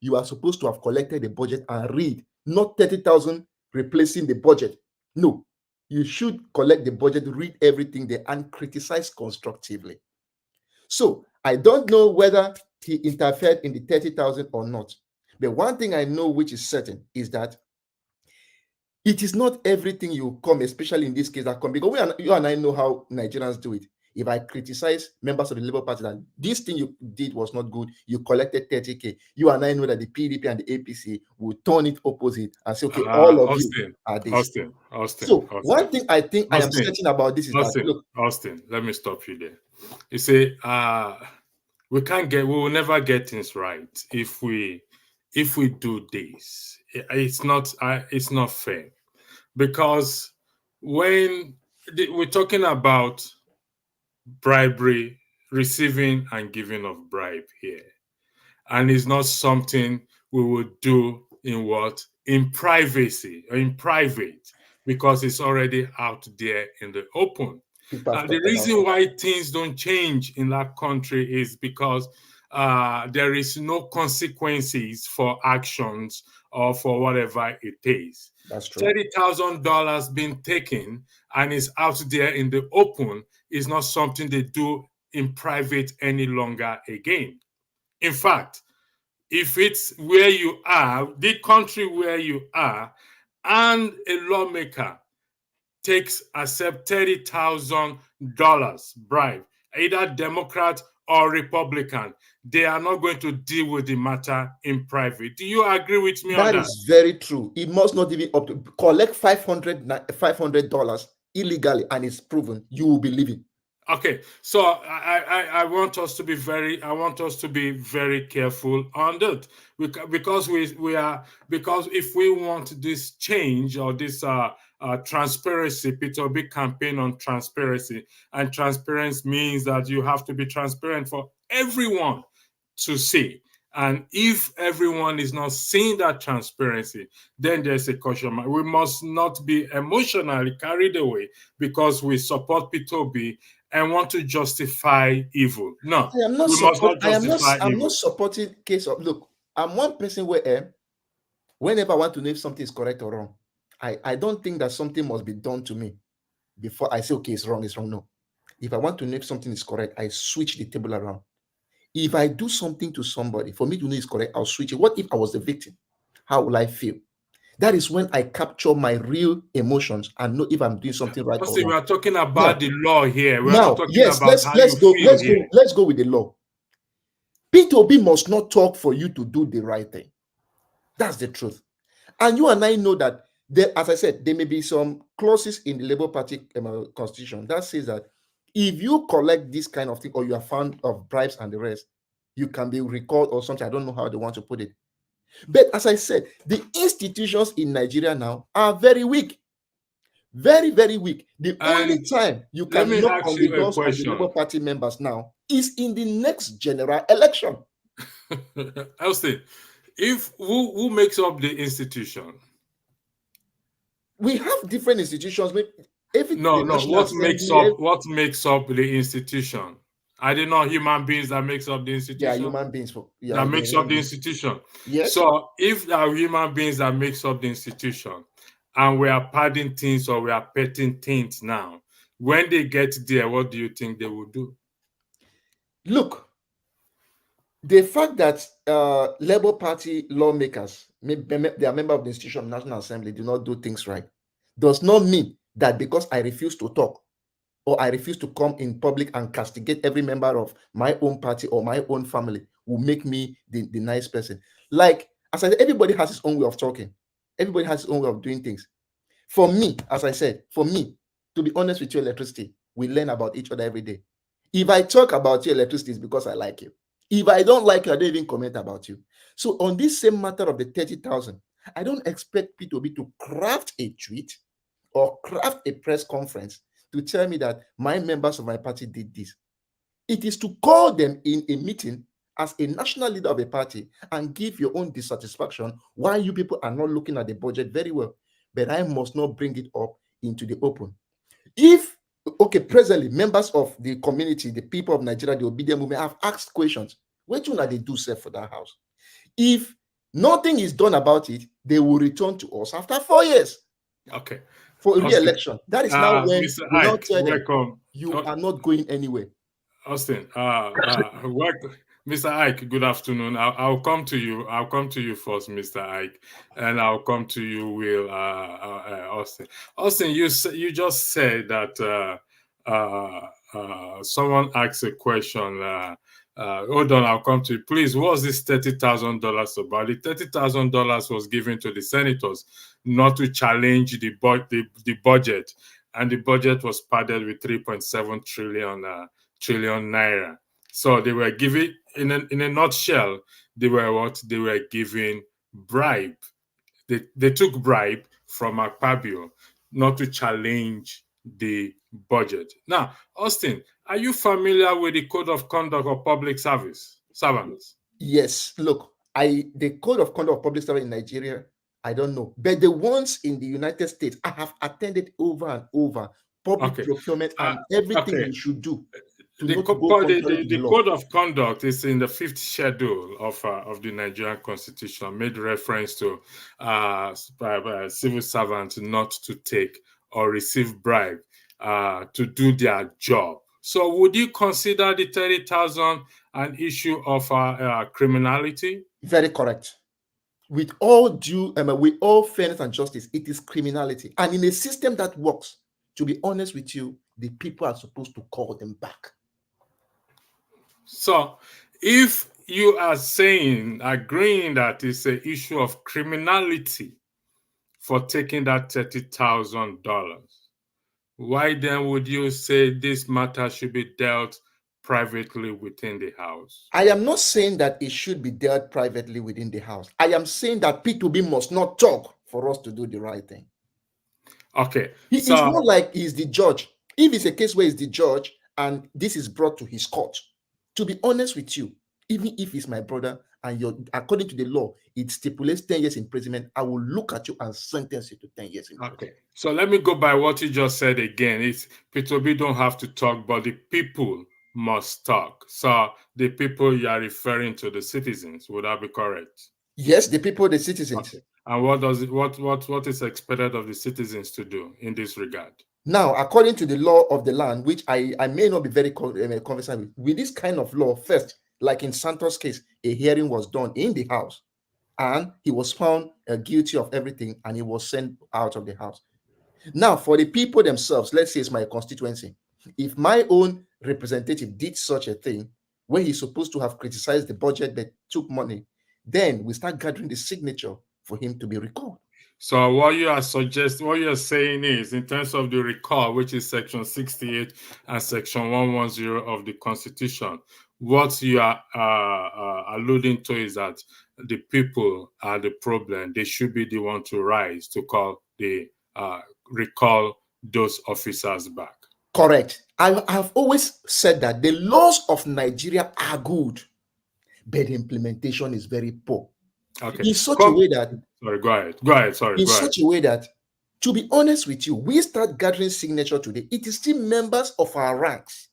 [SPEAKER 4] You are supposed to have collected the budget and read, not 30,000 replacing the budget. No, you should collect the budget, read everything there, and criticize constructively. So I don't know whether he interfered in the 30,000 or not. But one thing I know which is certain is that it is not everything you come, especially in this case, that come, because you and I know how Nigerians do it. If I criticize members of the Labour Party that this thing you did was not good, you collected 30K, you and I know that the PDP and the APC will turn it opposite and say, okay, all of
[SPEAKER 3] Austin,
[SPEAKER 4] you are this.
[SPEAKER 3] Austin.
[SPEAKER 4] So one thing I think I am certain about this is
[SPEAKER 3] Austin,
[SPEAKER 4] that, look,
[SPEAKER 3] Austin, let me stop you there. You say, we will never get things right if we do this. It's not fair. Because when we're talking about bribery, receiving and giving of bribe here, and it's not something we would do in privacy or in private, because it's already out there in the open. The reason why things don't change in that country is because there is no consequences for actions or for whatever it is.
[SPEAKER 4] That's true.
[SPEAKER 3] $30,000 being taken and is out there in the open is not something they do in private any longer again. In fact, if it's where you are, the country where you are, and a lawmaker accept $30,000 bribe, either Democrat or Republican, they are not going to deal with the matter in private. Do you agree with me on that?
[SPEAKER 4] That is very true. It must not even up to collect $500 illegally, and it's proven, you will be leaving.
[SPEAKER 3] Okay, so I want us to be very careful on that, because because if we want this change or this transparency, Peter Obi campaign on transparency, and transparency means that you have to be transparent for everyone to see. And if everyone is not seeing that transparency, then there's a question mark. We must not be emotionally carried away because we support Peter Obi and want to justify evil. No,
[SPEAKER 4] I am not supporting case of, look, I'm one person where whenever I want to know if something is correct or wrong, I don't think that something must be done to me before I say, okay, it's wrong. No. If I want to know if something is correct, I switch the table around. If I do something to somebody, for me to know it's correct, I'll switch it. What if I was the victim? How will I feel? That is when I capture my real emotions and know if I'm doing something right or wrong.
[SPEAKER 3] We are talking about the law here.
[SPEAKER 4] Let's go with the law. Peter Obi must not talk for you to do the right thing. That's the truth. And you and I know that, as I said, there may be some clauses in the Labour Party constitution that says that if you collect this kind of thing or you are found of bribes and the rest, you can be recalled or something. I don't know how they want to put it. But as I said, the institutions in Nigeria now are very weak. Very, very weak. The only time you
[SPEAKER 3] let
[SPEAKER 4] can
[SPEAKER 3] me
[SPEAKER 4] knock
[SPEAKER 3] ask
[SPEAKER 4] on the
[SPEAKER 3] you a
[SPEAKER 4] doors of the
[SPEAKER 3] question.
[SPEAKER 4] Labour Party members now is in the next general election.
[SPEAKER 3] Austin, if who makes up the institution?
[SPEAKER 4] We have different institutions.
[SPEAKER 3] No. What makes up the institution? Are they not human beings that makes up the institution?
[SPEAKER 4] Yeah, human beings.
[SPEAKER 3] That makes up the institution.
[SPEAKER 4] Yes.
[SPEAKER 3] So if there are human beings that makes up the institution, and we are padding things or we are petting things now, when they get there, what do you think they will do?
[SPEAKER 4] Look, the fact that Labour Party lawmakers, they are member of the institution, National Assembly, do not do things right, does not mean that because I refuse to talk or I refuse to come in public and castigate every member of my own party or my own family will make me the nice person. Like, as I said, everybody has his own way of talking. Everybody has his own way of doing things. For me, as I said, for me, to be honest with you, electricity, we learn about each other every day. If I talk about your electricity, it's because I like you. If I don't like you, I don't even comment about you. So on this same matter of the 30,000, I don't expect Peter Obi to craft a tweet or craft a press conference to tell me that my members of my party did this. It is to call them in a meeting as a national leader of a party and give your own dissatisfaction why you people are not looking at the budget very well. But I must not bring it up into the open. If, okay, presently, members of the community, the people of Nigeria, the Obidients Movement have asked questions. Which one are they do serve for that house? If nothing is done about it, they will return to us after 4 years.
[SPEAKER 3] Okay.
[SPEAKER 4] For re-election. That is now when
[SPEAKER 3] Mr.
[SPEAKER 4] we now
[SPEAKER 3] Ike,
[SPEAKER 4] tell them,
[SPEAKER 3] welcome.
[SPEAKER 4] you are not going anywhere.
[SPEAKER 3] Austin, welcome. Mr. Ike, good afternoon. I'll come to you. I'll come to you first, Mr. Ike, and I'll come to you, Will. Austin. Austin, you just said that someone asked a question. Hold on, I'll come to you. Please, what's this $30,000 about? The $30,000 was given to the senators not to challenge the budget, and the budget was padded with 3.7 trillion naira. So they were giving, in a nutshell, they were giving bribe. They took bribe from Akpabio not to challenge the budget. Now, Austin, are you familiar with the Code of Conduct of Public Servants?
[SPEAKER 4] Yes. Look, the Code of Conduct of Public Servants in Nigeria, I don't know. But the ones in the United States, I have attended over and over. Public procurement and everything you should do.
[SPEAKER 3] The Code of Conduct is in the 5th schedule of the Nigerian Constitution, made reference to civil servants not to take or receive bribe to do their job. So would you consider the 30,000 an issue of criminality?
[SPEAKER 4] Very correct. With all due, with all fairness and justice, it is criminality. And in a system that works, to be honest with you, the people are supposed to call them back.
[SPEAKER 3] So if you are agreeing that it's an issue of criminality for taking that $30,000, why then would you say this matter should be dealt privately within the house?
[SPEAKER 4] I am not saying that it should be dealt privately within the house. I am saying that P2B must not talk for us to do the right thing.
[SPEAKER 3] Okay.
[SPEAKER 4] It's not like he's the judge. If it's a case where he's the judge and this is brought to his court, to be honest with you, even if he's my brother and according to the law, it stipulates 10 years imprisonment, I will look at you and sentence you to 10 years imprisonment.
[SPEAKER 3] Okay. So let me go by what you just said again. It's Peter Obi don't have to talk, but the people must talk. So the people you are referring to, the citizens, would that be correct?
[SPEAKER 4] Yes, the people, the citizens.
[SPEAKER 3] Okay. And what is expected of the citizens to do in this regard?
[SPEAKER 4] Now, according to the law of the land, which I may not be very conversant with this kind of law, first, like in Santos' case, a hearing was done in the house and he was found guilty of everything and he was sent out of the house. Now, for the people themselves, let's say it's my constituency. If my own representative did such a thing where he's supposed to have criticized the budget that took money, then we start gathering the signature for him to be recalled.
[SPEAKER 3] So what you are saying is, in terms of the recall, which is Section 68 and Section 110 of the Constitution, what you are alluding to is that the people are the problem. They should be the one to rise to recall those officers back.
[SPEAKER 4] Correct. I've always said that the laws of Nigeria are good, but the implementation is very poor.
[SPEAKER 3] Okay.
[SPEAKER 4] In such a way that
[SPEAKER 3] Sorry, go ahead. Go ahead. Sorry,
[SPEAKER 4] in
[SPEAKER 3] go ahead.
[SPEAKER 4] such a way that, to be honest with you, we start gathering signature today. It is still members of our ranks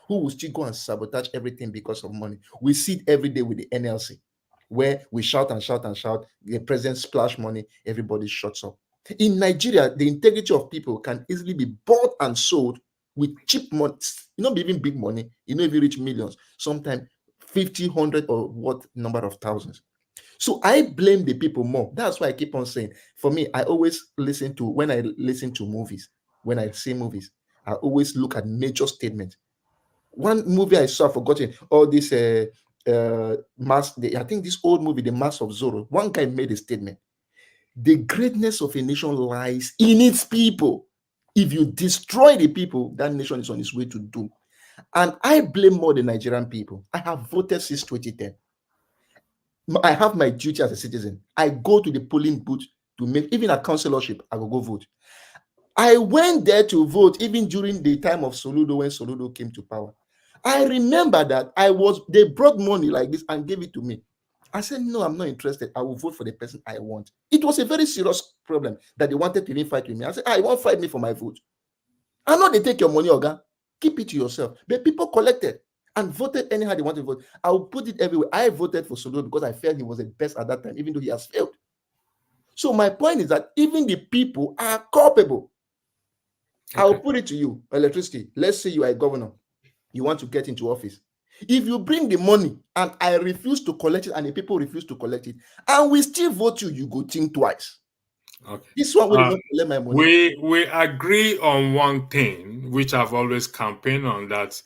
[SPEAKER 4] who will still go and sabotage everything because of money. We see it every day with the NLC, where we shout and shout and shout. The president splash money, everybody shuts up. In Nigeria, the integrity of people can easily be bought and sold with cheap money. Not even big money. If you reach millions, sometimes 50, 100, or what number of thousands. So I blame the people more. That's why I keep on saying, for me, I always when I listen to movies, when I see movies, I always look at major statements. One movie I saw, I've forgotten, all this I think this old movie, The Mask of Zorro, one guy made a statement. The greatness of a nation lies in its people. If you destroy the people, that nation is on its way to doom. And I blame more the Nigerian people. I have voted since 2010. I have my duty as a citizen. I go to the polling booth to make, even a councillorship, I will go vote. I went there to vote even during the time of Soludo, when Soludo came to power. I remember that they brought money like this and gave it to me. I said, no, I'm not interested. I will vote for the person I want. It was a very serious problem that they wanted to even fight with me. I said, I won't fight me for my vote. I know they take your money, Oga. Keep it to yourself. But people collected and voted anyhow they wanted to vote. I will put it everywhere. I voted for Soludo because I felt he was the best at that time, even though he has failed. So my point is that even the people are culpable. Okay. I'll put it to you, electricity. Let's say you are a governor. You want to get into office. If you bring the money and I refuse to collect it and the people refuse to collect it, and we still vote you, you go think twice.
[SPEAKER 3] Okay.
[SPEAKER 4] This one will not collect my money.
[SPEAKER 3] We agree on one thing, which I've always campaigned on, that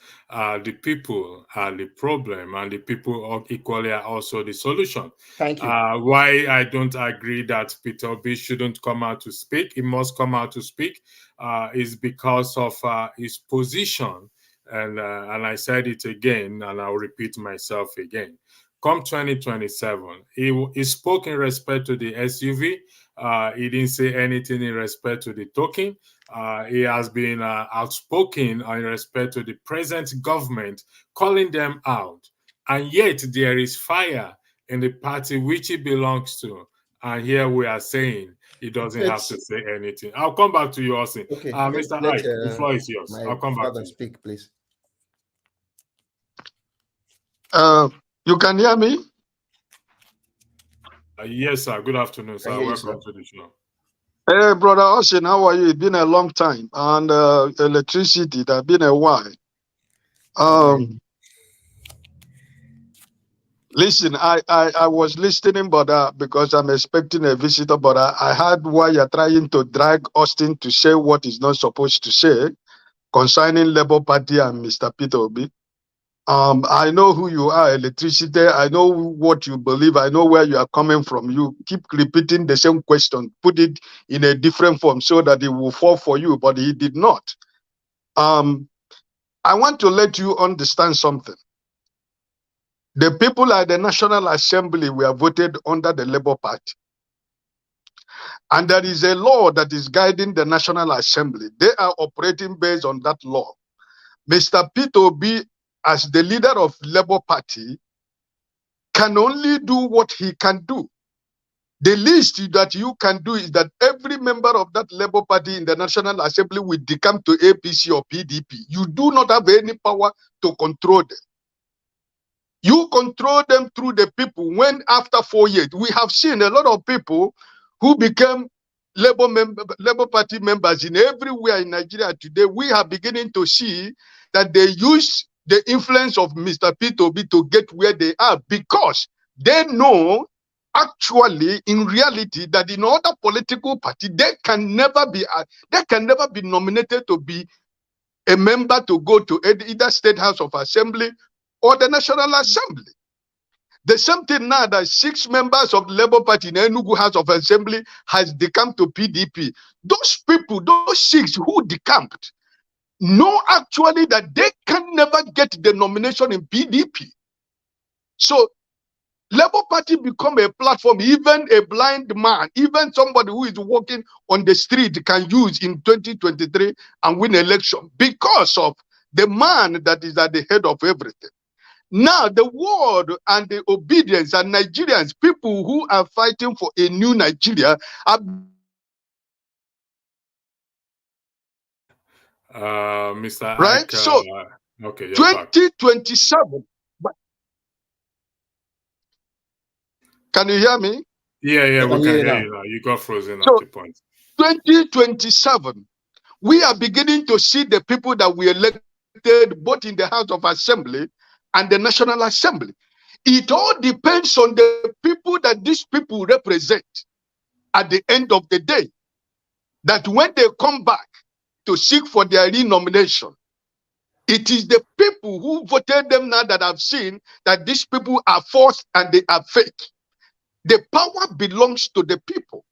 [SPEAKER 3] the people are the problem and the people equally are also the solution.
[SPEAKER 4] Thank you.
[SPEAKER 3] Why I don't agree that Peter Obi shouldn't come out to speak, he must come out to speak, is because of his position. And I said it again, and I'll repeat myself again. Come 2027, he spoke in respect to the SUV. He didn't say anything in respect to the token. He has been outspoken in respect to the present government, calling them out. And yet there is fire in the party which he belongs to. And here we are saying he doesn't have to say anything. I'll come back to you, Austin.
[SPEAKER 4] Okay.
[SPEAKER 3] Mr. Ike, the floor is yours. I'll come back to you.
[SPEAKER 4] Speak, please.
[SPEAKER 5] You can hear me?
[SPEAKER 3] Yes, sir. Good afternoon, sir. Welcome to the show.
[SPEAKER 5] Hey, brother Austin, how are you? It's been a long time. And electricity, that's been a while. Listen, I was listening, but because I'm expecting a visitor, but I heard why you're trying to drag Austin to say what he's not supposed to say concerning Labour Party and Mr. Peter Obi. I know who you are, electricity. I know what you believe. I know where you are coming from. You keep repeating the same question. Put it in a different form so that it will fall for you, but he did not. I want to let you understand something. The people at the National Assembly were voted under the Labour Party. And there is a law that is guiding the National Assembly. They are operating based on that law. Mr. Peter Obi, as the leader of Labour Party, can only do what he can do. The least that you can do is that every member of that Labour Party in the National Assembly will decamp to APC or PDP. You do not have any power to control them. You control them through the people. When after 4 years, we have seen a lot of people who became Labour Party members in everywhere in Nigeria today. We are beginning to see that they use the influence of Mr. Peter Obi to get where they are, because they know actually in reality that in other political party they can never be nominated to be a member to go to either State House of Assembly or the National Assembly. The same thing now that 6 members of the Labour Party in Enugu House of Assembly has decamped to PDP. Those people, those 6 who decamped, know actually that they can never get the nomination in PDP. So Labour Party become a platform even a blind man, even somebody who is walking on the street can use in 2023 and win election because of the man that is at the head of everything. Now, the world and the obedience and Nigerians, people who are fighting for a new Nigeria, are
[SPEAKER 3] Mr.
[SPEAKER 5] right.
[SPEAKER 3] Ike,
[SPEAKER 5] So,
[SPEAKER 3] okay, you're
[SPEAKER 5] 2027. Can you hear me?
[SPEAKER 3] Yeah, we can hear you now. You got frozen at the point.
[SPEAKER 5] 2027, we are beginning to see the people that we elected both in the House of Assembly and the National Assembly. It all depends on the people that these people represent at the end of the day. That when they come back to seek for their renomination, it is the people who voted them now that have seen that these people are false and they are fake. The power belongs to the people.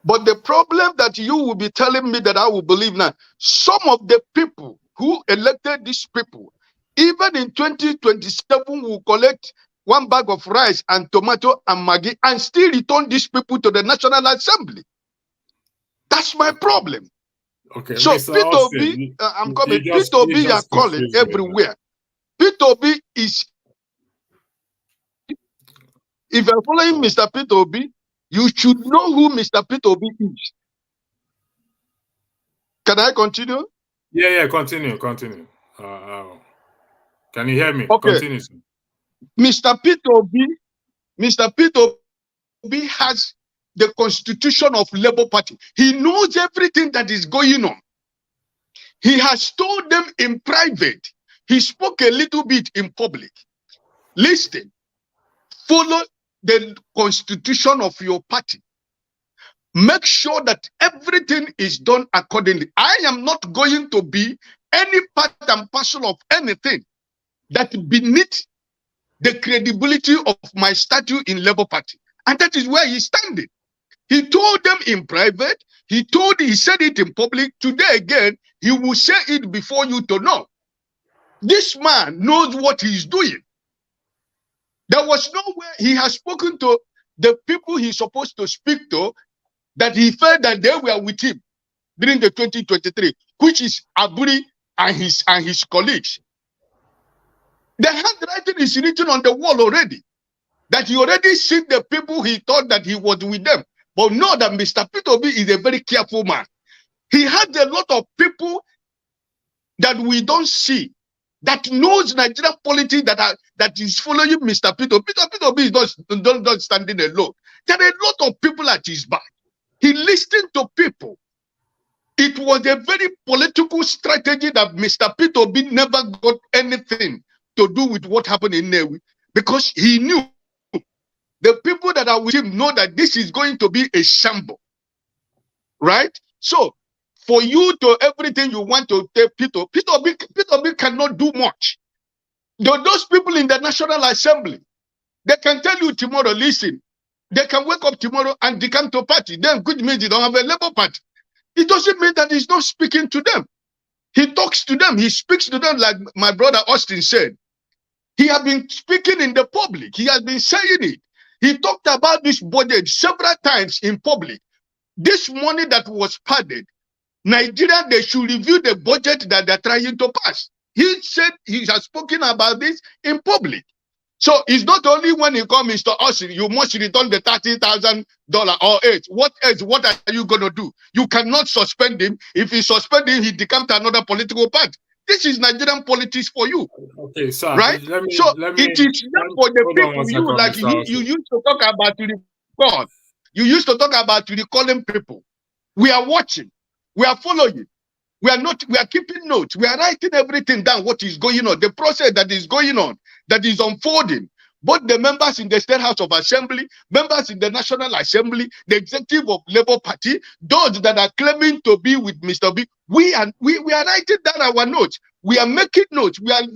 [SPEAKER 5] But the problem that you will be telling me that I will believe now, some of the people who elected these people, even in 2027, will collect one bag of rice and tomato and Maggi and still return these people to the National Assembly. That's my problem.
[SPEAKER 3] Okay,
[SPEAKER 5] so
[SPEAKER 3] Mr.
[SPEAKER 5] Peter
[SPEAKER 3] Austin,
[SPEAKER 5] Obi, I'm coming. Peter Obi, you are calling everywhere. Peter Obi is, if you're following Mr. Peter Obi, you should know who Mr. Peter Obi is. Can I continue?
[SPEAKER 3] Yeah, continue. Can you hear me?
[SPEAKER 5] Okay.
[SPEAKER 3] Continue.
[SPEAKER 5] Mr. Peter Obi has the constitution of Labour Party. He knows everything that is going on. He has told them in private. He spoke a little bit in public. Listen, follow the constitution of your party. Make sure that everything is done accordingly. I am not going to be any part and parcel of anything that beneath the credibility of my statue in Labour Party. And that is where he's standing. He told them in private. He said it in public. Today again, he will say it before you to know. This man knows what he's doing. There was nowhere he has spoken to the people he's supposed to speak to that he felt that they were with him during the 2023, which is Aburi and his colleagues. The handwriting is written on the wall already. That he already seen the people he thought that he was with them. But know that Mr. Peter Obi is a very careful man. He had a lot of people that we don't see, that knows Nigerian politics that is following Mr. Peter. Peter Obi is not standing alone. There are a lot of people at his back. He listened to people. It was a very political strategy that Mr. Peter Obi never got anything to do with what happened in Newi, because he knew the people that are with him know that this is going to be a shamble. Right? So, for you to everything you want to tell Peter Obi cannot do much. Those people in the National Assembly, they can tell you tomorrow, listen, they can wake up tomorrow and decamp to party. Then good means you don't have a Labour Party. It doesn't mean that he's not speaking to them. He talks to them. He speaks to them like my brother Austin said. He has been speaking in the public. He has been saying it. He talked about this budget several times in public. This money that was padded, Nigeria, they should review the budget that they're trying to pass. He said he has spoken about this in public. So it's not only when he comes to us, you must return the $30,000 or $8. What else? What are you going to do? You cannot suspend him. If you suspend him, he becomes another political party. This is Nigerian politics for you.
[SPEAKER 3] Okay, sir.
[SPEAKER 5] Right? It is not for the people. You like you used to talk about to record. You used to talk about recalling people. We are watching. We are following. We are keeping notes. We are writing everything down, what is going on, the process that is going on, that is unfolding. Both the members in the State House of Assembly, members in the National Assembly, the executive of Labour Party, those that are claiming to be with Mr. B, we are writing down our notes. We are making notes. We are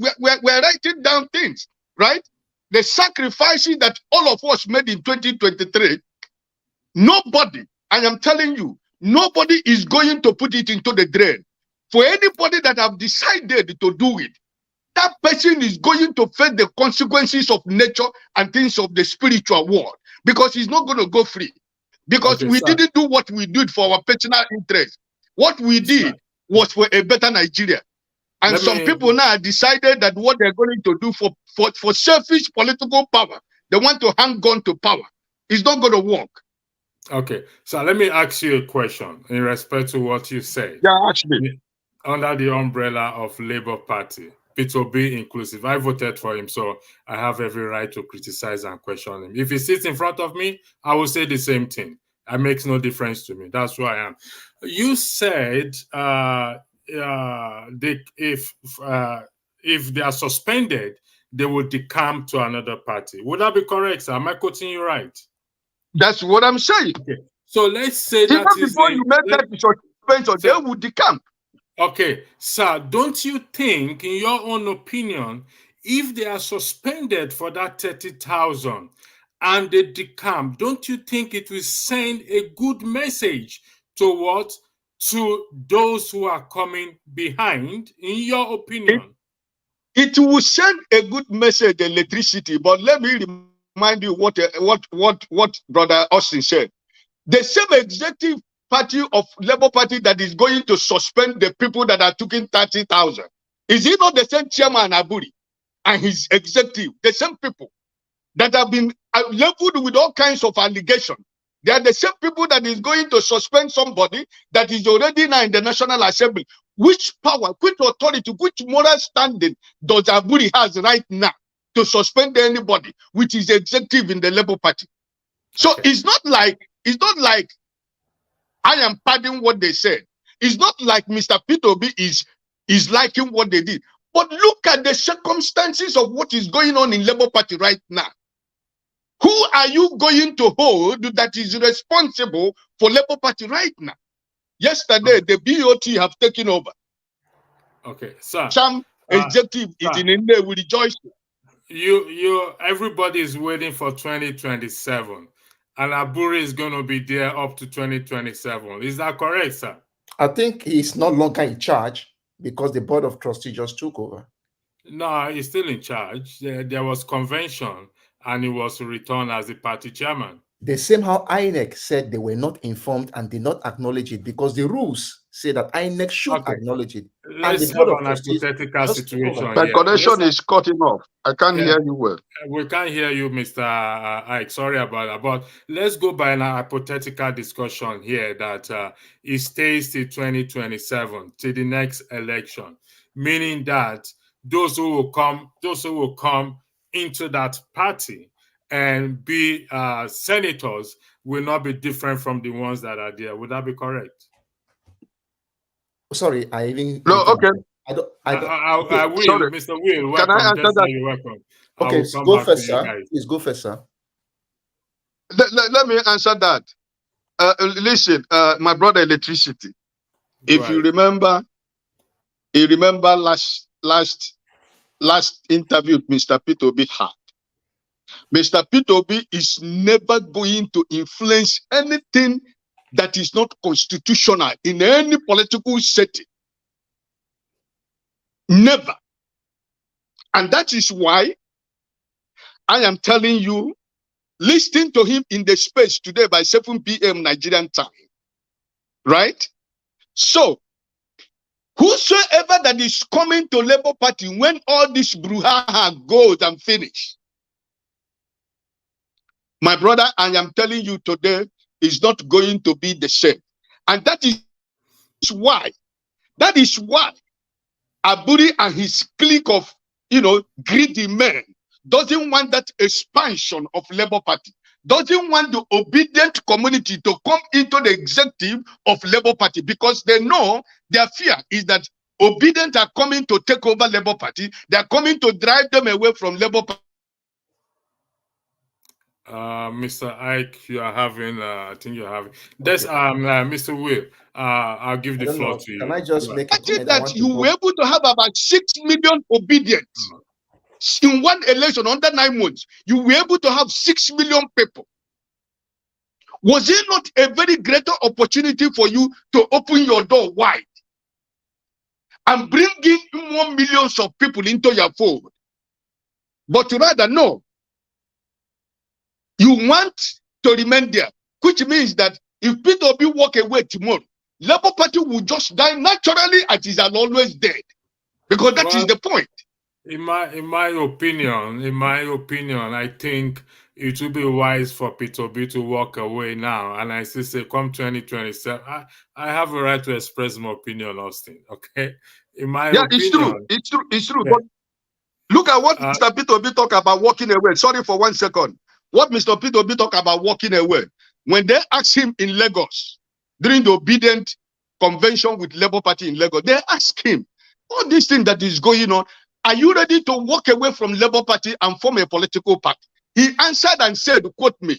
[SPEAKER 5] writing down things, right? The sacrifices that all of us made in 2023, nobody, I am telling you, nobody is going to put it into the drain. for anybody that have decided to do it, that person is going to face the consequences of nature and things of the spiritual world, because he's not going to go free. Because we didn't do what we did for our personal interest. What we did was for a better Nigeria. And some people now decided that what they're going to do for selfish political power, they want to hang on to power. It's not going to work.
[SPEAKER 3] Okay, so let me ask you a question in respect to what you said.
[SPEAKER 5] Yeah, actually.
[SPEAKER 3] Under the umbrella of Labour Party, Peter Obi inclusive, I voted for him, so I have every right to criticize and question him. If he sits in front of me, I will say the same thing. It makes no difference to me. That's who I am. You said if they are suspended, they will decamp to another party. Would that be correct, sir? Am I quoting you right?
[SPEAKER 5] That's what I'm saying.
[SPEAKER 3] Okay. So let's say
[SPEAKER 5] even before you make that suspension, they would decamp.
[SPEAKER 3] Okay, sir, don't you think, in your own opinion, if they are suspended for that 30,000 and they decamp, don't you think it will send a good message to those who are coming behind, in your opinion?
[SPEAKER 5] It will send a good message, electricity, but let me remind you what Brother Austin said. The same executive party of Labour Party that is going to suspend the people that are taking 30,000. Is he not the same chairman Aburi and his executive? The same people that have been leveled with all kinds of allegations. They are the same people that is going to suspend somebody that is already now in the National Assembly. Which power, which authority, which moral standing does Aburi has right now to suspend anybody which is executive in the Labour Party? So it's not like I am pardoning what they said. It's not like Mr. Peter Obi is liking what they did. But look at the circumstances of what is going on in Labour Party right now. Who are you going to hold that is responsible for Labour Party right now? Yesterday, the BOT have taken over.
[SPEAKER 3] Okay, sir.
[SPEAKER 5] Some executive is in India, we rejoice.
[SPEAKER 3] Everybody is waiting for 2027. And Aburi is going to be there up to 2027. Is that correct, sir?
[SPEAKER 4] I think he's no longer in charge because the Board of Trustees just took over.
[SPEAKER 3] No, he's still in charge. There was convention and he was returned as the party chairman.
[SPEAKER 4] The same how INEC said they were not informed and did not acknowledge it because the rules say that INEC should acknowledge it.
[SPEAKER 3] Let's have an hypothetical situation.
[SPEAKER 5] The connection is cutting off. I can't hear you well.
[SPEAKER 3] We can't hear you, Mr. Ike. Sorry about that. But let's go by a hypothetical discussion here that it stays till 2027, till the next election, meaning that those who will come into that party and be senators will not be different from the ones that are there. Would that be correct?
[SPEAKER 4] Sorry, I even
[SPEAKER 5] no. Okay,
[SPEAKER 3] I will, sorry. Mr. Will.
[SPEAKER 5] Can I answer that?
[SPEAKER 3] You're welcome.
[SPEAKER 4] Okay, go first, sir. Please go first, sir.
[SPEAKER 5] Let me answer that. Listen, my brother, electricity. If you remember, last interview Mr. Peter Obi had. Mr. Peter Obi is never going to influence anything that is not constitutional in any political setting. Never. And that is why I am telling you, listen to him in the space today by 7 p.m. Nigerian time. Right? So, whosoever that is coming to Labour Party when all this brouhaha goes and finish, my brother, I am telling you today, is not going to be the same. And that is why Aburi and his clique of, greedy men doesn't want that expansion of Labour Party, doesn't want the obedient community to come into the executive of Labour Party, because they know their fear is that obedient are coming to take over Labour Party. They are coming to drive them away from Labour Party.
[SPEAKER 3] Mr. Ike, you are having, I think you're having, that's, Mr. Will, I'll give the floor to you.
[SPEAKER 4] Can I just make a comment?
[SPEAKER 5] That you were able to have about 6 million obedients in one election under 9 months. You were able to have 6 million people. Was it not a very greater opportunity for you to open your door wide? and bringing more millions of people into your fold. But rather, no. You want to remain there, which means that if Peter Obi walk away tomorrow, Labour Party will just die naturally as it has always dead. Because that is the point.
[SPEAKER 3] In my opinion, I think it would be wise for Peter Obi to walk away now. And I still say, come 2027, I have a right to express my opinion, Austin. Okay, in my opinion,
[SPEAKER 5] it's true.
[SPEAKER 3] Yeah.
[SPEAKER 5] But look at what Mr. Peter Obi talk about walking away. Sorry for 1 second. What Mr. Peter Obi talk about walking away when they asked him in Lagos during the Obidients convention with Labour Party in Lagos, they asked him, all these things that is going on, are you ready to walk away from Labour Party and form a political party? He answered and said, quote me,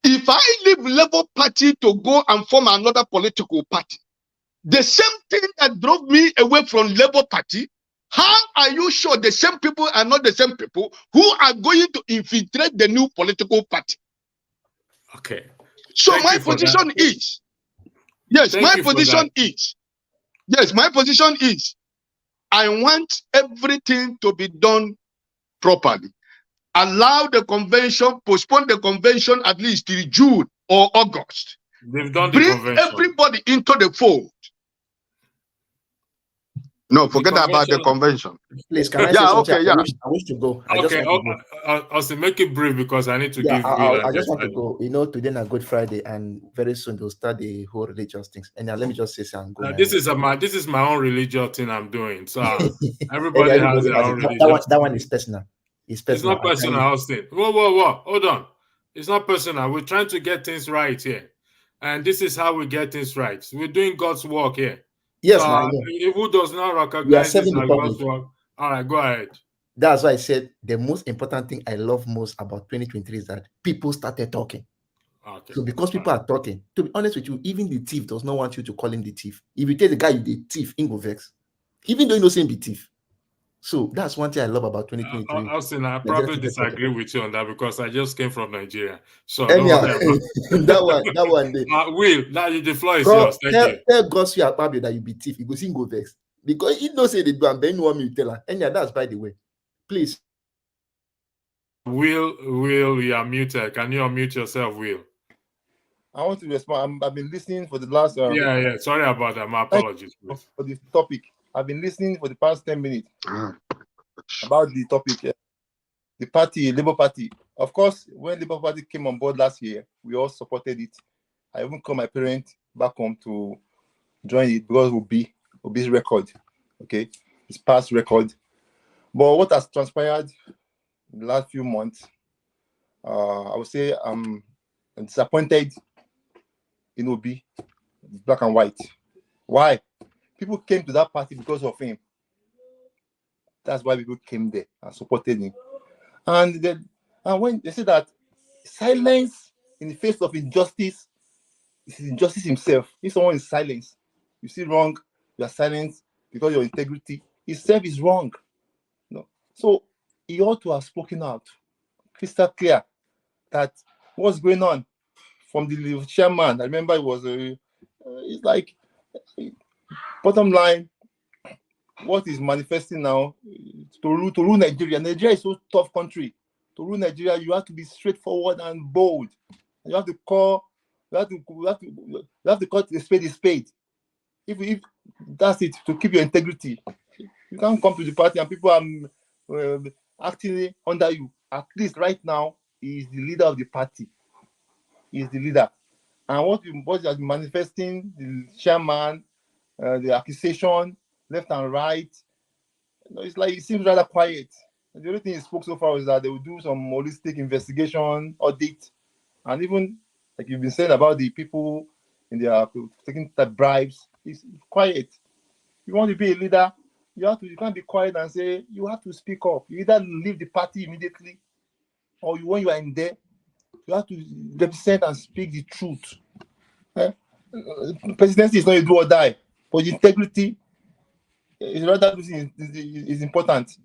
[SPEAKER 5] if I leave Labour Party to go and form another political party, the same thing that drove me away from Labour Party, how are you sure the same people are not the same people who are going to infiltrate the new political party?
[SPEAKER 3] Okay.
[SPEAKER 5] So my position is, my position is, I want everything to be done properly. Allow the convention, postpone the convention at least till June or August.
[SPEAKER 3] They've done
[SPEAKER 5] Bring
[SPEAKER 3] the convention.
[SPEAKER 5] everybody into the fold. No, forget about the convention.
[SPEAKER 4] Please, can I say something? I wish to go.
[SPEAKER 3] Also make it brief because I need to give.
[SPEAKER 4] I just want to go. You know, today is Good Friday, and very soon they'll start the whole religious things. And now let me just say something.
[SPEAKER 3] This is my own religious thing I'm doing. So everybody has their own religion.
[SPEAKER 4] That one is personal. It's personal.
[SPEAKER 3] It's not personal, Austin. Whoa. Hold on. It's not personal. We're trying to get things right here, and this is how we get things right. We're doing God's work here.
[SPEAKER 4] Yes,
[SPEAKER 3] who does not recognize this as God's work? All right, go ahead.
[SPEAKER 4] That's why I said the most important thing I love most about 2023 is that people started talking. Okay. So because people are talking, to be honest with you, even the thief does not want you to call him the thief. If you tell the guy you the thief, he go vex. Even though you know saying be thief. So that's one thing I love about 2023.
[SPEAKER 3] Austin, I probably disagree with you on that because I just came from Nigeria. So
[SPEAKER 4] that one day.
[SPEAKER 3] Will, now the floor is yours.
[SPEAKER 4] Tell Gospel Akpabio that you be thief. He go sing go vex. Because he don't say they do and then you want me to tell her. And that's by the way. Please.
[SPEAKER 3] Will, you are muted. Can you unmute yourself, Will?
[SPEAKER 6] I want to respond. I've been listening for the last.
[SPEAKER 3] Sorry about that. My apologies.
[SPEAKER 6] For this topic. I've been listening for the past 10 minutes about the topic, the party, Labour Party. Of course, when Labour Party came on board last year, we all supported it. I even called my parents back home to join it because Obi's record, okay, his past record. But what has transpired in the last few months, I would say I'm disappointed in Obi, black and white. Why? People came to that party because of him. That's why people came there and supported him. And when they say that silence in the face of injustice is injustice himself. If someone is silent, you see wrong, you are silent because your integrity itself is wrong. No. So he ought to have spoken out, crystal clear, that what's going on from the chairman. I remember it was it's like. Bottom line, what is manifesting now to rule Nigeria? Nigeria is so tough country. To rule Nigeria, you have to be straightforward and bold. You have to call. You have to cut the spade. If that's it, to keep your integrity, you can't come to the party and people are acting under you. At least right now, he is the leader of the party. He is the leader, and what is manifesting, the chairman. The accusation, left and right, it's like it seems rather quiet. The only thing he spoke so far is that they will do some holistic investigation, audit, and even like you've been saying about the people in their taking bribes. It's quiet. You want to be a leader, you can't be quiet and say you have to speak up. You either leave the party immediately, or when you are in there, you have to represent and speak the truth. Presidency is not a do or die. But integrity is rather is important.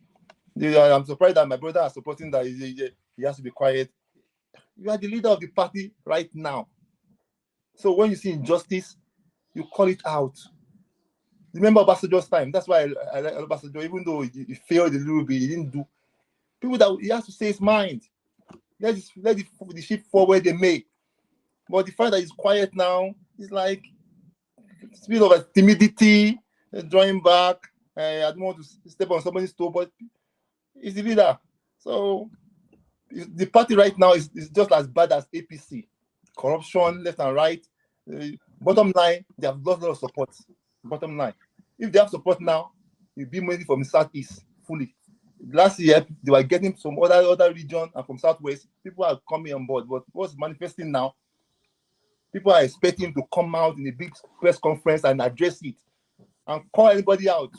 [SPEAKER 6] I'm surprised that my brother is supporting that he has to be quiet. You are the leader of the party right now. So when you see injustice, you call it out. Remember Obasanjo's time. That's why I like Obasanjo, even though he failed a little bit, he didn't do. People that he has to say his mind. Let the ship fall where they may. But the fact that he's quiet now, it's like a bit of a timidity, drawing back. I don't want to step on somebody's toe, but he's the leader. So the party right now is just as bad as APC. Corruption left and right. Bottom line, they have lost a lot of support. Bottom line, if they have support now, it'll be mainly from the southeast fully. Last year, they were getting some other region and from southwest. People are coming on board, but what's manifesting now? People are expecting him to come out in a big press conference and address it and call anybody out.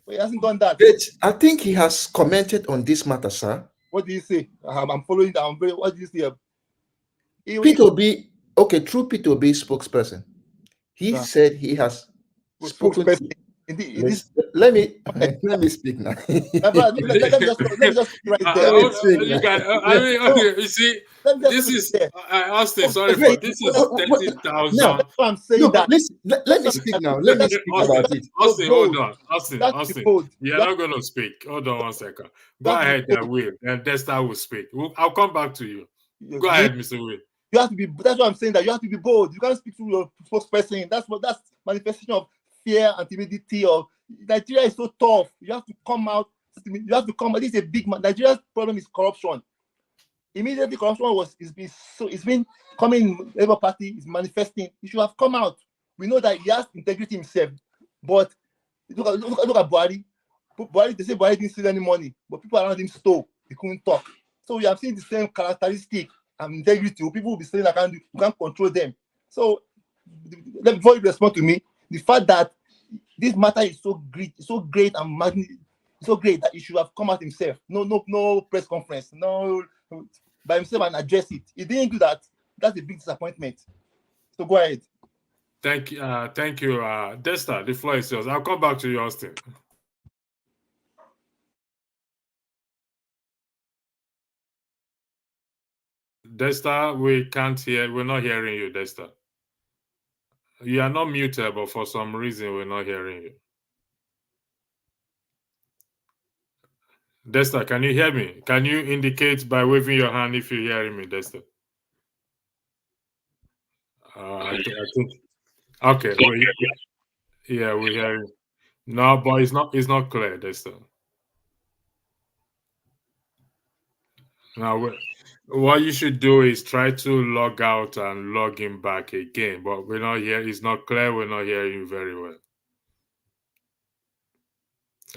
[SPEAKER 6] But he hasn't done that.
[SPEAKER 4] But I think he has commented on this matter, sir.
[SPEAKER 6] What did he say? I'm following that. What did he say?
[SPEAKER 4] Peter Obi, okay, through Peter Obi spokesperson, he said he has spoken to, let me speak now.
[SPEAKER 6] let me just right there.
[SPEAKER 3] You see, this is Austin. Sorry, but this is 30,000.
[SPEAKER 6] No, that's what I'm saying.
[SPEAKER 4] No, let me speak now. Let me speak about it.
[SPEAKER 3] Austin, hold on. Austin, you're not going to speak. Hold on 1 second. Go ahead, Will, and Desta will speak. I'll come back to you. Go ahead, Mr. Will.
[SPEAKER 6] You have to be. That's what I'm saying. That you have to be bold. You can't speak to your spokesperson. That's manifestation of fear and timidity. Or Nigeria is so tough. You have to come out. You have to come out. This is a big man. Nigeria's problem is corruption. Immediately, corruption it's been coming in Labour Party. Is manifesting. He should have come out. We know that he has integrity himself, but look at Buhari. Buhari, they say Buhari didn't steal any money, but people around him stole. He couldn't talk. So we have seen the same characteristic and integrity. People will be saying you can't control them. So before you respond to me, the fact that this matter is so great and so great that he should have come out himself. No press conference, no by himself and address it. He didn't do that. That's a big disappointment. So go ahead.
[SPEAKER 3] Thank you, Desta. The floor is yours. I'll come back to you, Austin. Desta, we can't hear. We're not hearing you, Desta. You are not muted, but for some reason, we're not hearing you. Desta, can you hear me? Can you indicate by waving your hand if you're hearing me, Desta? I think. Okay. Yeah, we hear you. No, but it's not clear, Desta. Now, what you should do is try to log out and log in back again. But we're not here. It's not clear. We're not hearing you very well.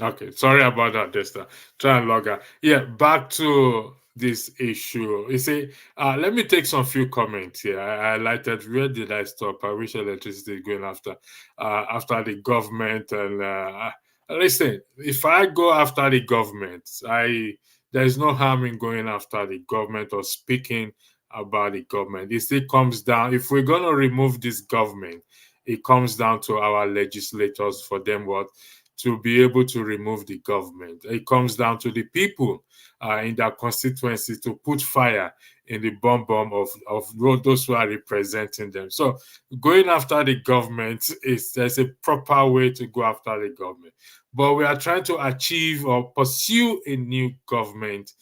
[SPEAKER 3] Okay, sorry about that, Desta. Try and log out. Yeah, back to this issue. You see, let me take some few comments here. I highlighted where did I stop? I wish electricity is going after the government. And listen, if I go after the government, there's no harm in going after the government or speaking about the government. It still comes down, if we're going to remove this government, it comes down to our legislators for them to be able to remove the government. It comes down to the people in their constituency to put fire in the bomb of those who are representing them. So going after the government, there's a proper way to go after the government. But we are trying to achieve or pursue a new government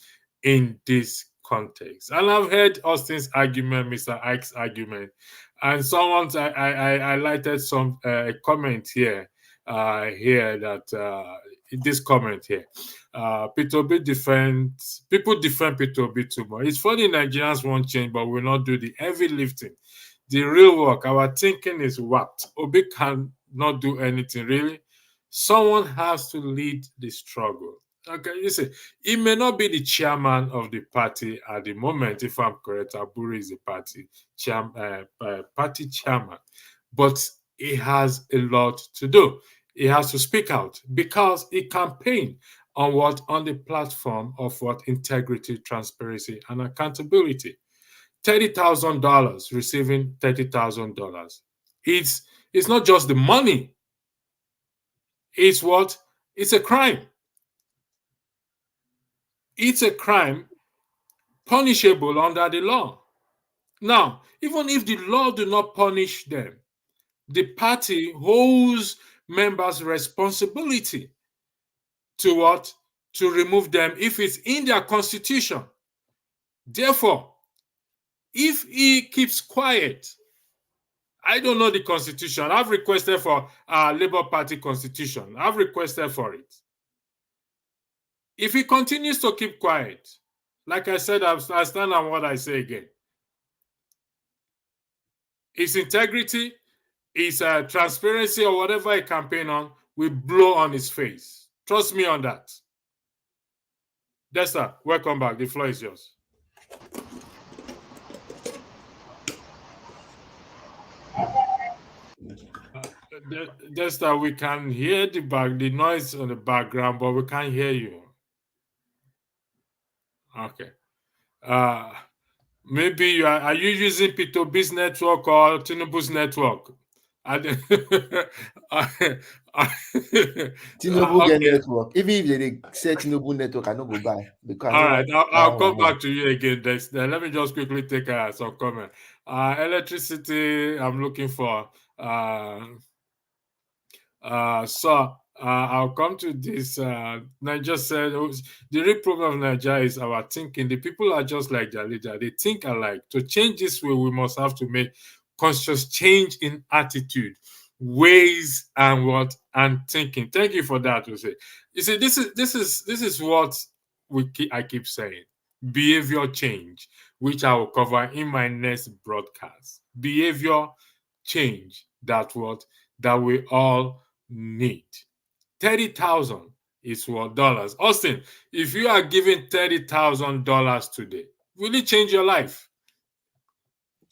[SPEAKER 3] in this context. And I've heard Austin's argument, Mr. Ike's argument, and someone's I highlighted some a comment here that this comment here. Peter Obi people defend Peter Obi too much. It's funny Nigerians won't change, but will not do the heavy lifting. The real work, our thinking is warped. Obi cannot do anything really. Someone has to lead the struggle. Okay, you see, he may not be the chairman of the party at the moment. If I'm correct, Aburi is the party chairman, but he has a lot to do. He has to speak out because he campaigned on the platform of integrity, transparency, and accountability. $30,000, receiving $30,000. It's not just the money. It's a crime. It's a crime punishable under the law. Now, even if the law do not punish them, the party holds members' responsibility to what? To remove them if it's in their constitution. Therefore, if he keeps quiet, I don't know the constitution. I've requested for Labour Party constitution. I've requested for it. If he continues to keep quiet, like I said, I stand on what I say again. His integrity, his transparency, or whatever he campaign on, will blow on his face. Trust me on that. Desta, welcome back. The floor is yours. Desta, we can hear the noise on the background, but we can't hear you. Okay. Maybe you are you using Peter Obi's network or Tinubu's network?
[SPEAKER 4] Tinubu get network. Even if they say Tinubu network, I don't go buy. Because
[SPEAKER 3] all right, I'll come back to you again. Let me just quickly take some comment. Electricity, I'm looking for. So I'll come to this. Niger said the real problem of Nigeria is our thinking. The people are just like their leader. They think alike. To change this way, we must have to make conscious change in attitude, ways, and thinking. Thank you for that, Jose. You see, this is what I keep saying. Behavior change, which I will cover in my next broadcast. Behavior change, that we all need. 30,000 is what dollars. Austin, if you are given $30,000 today, will it change your life?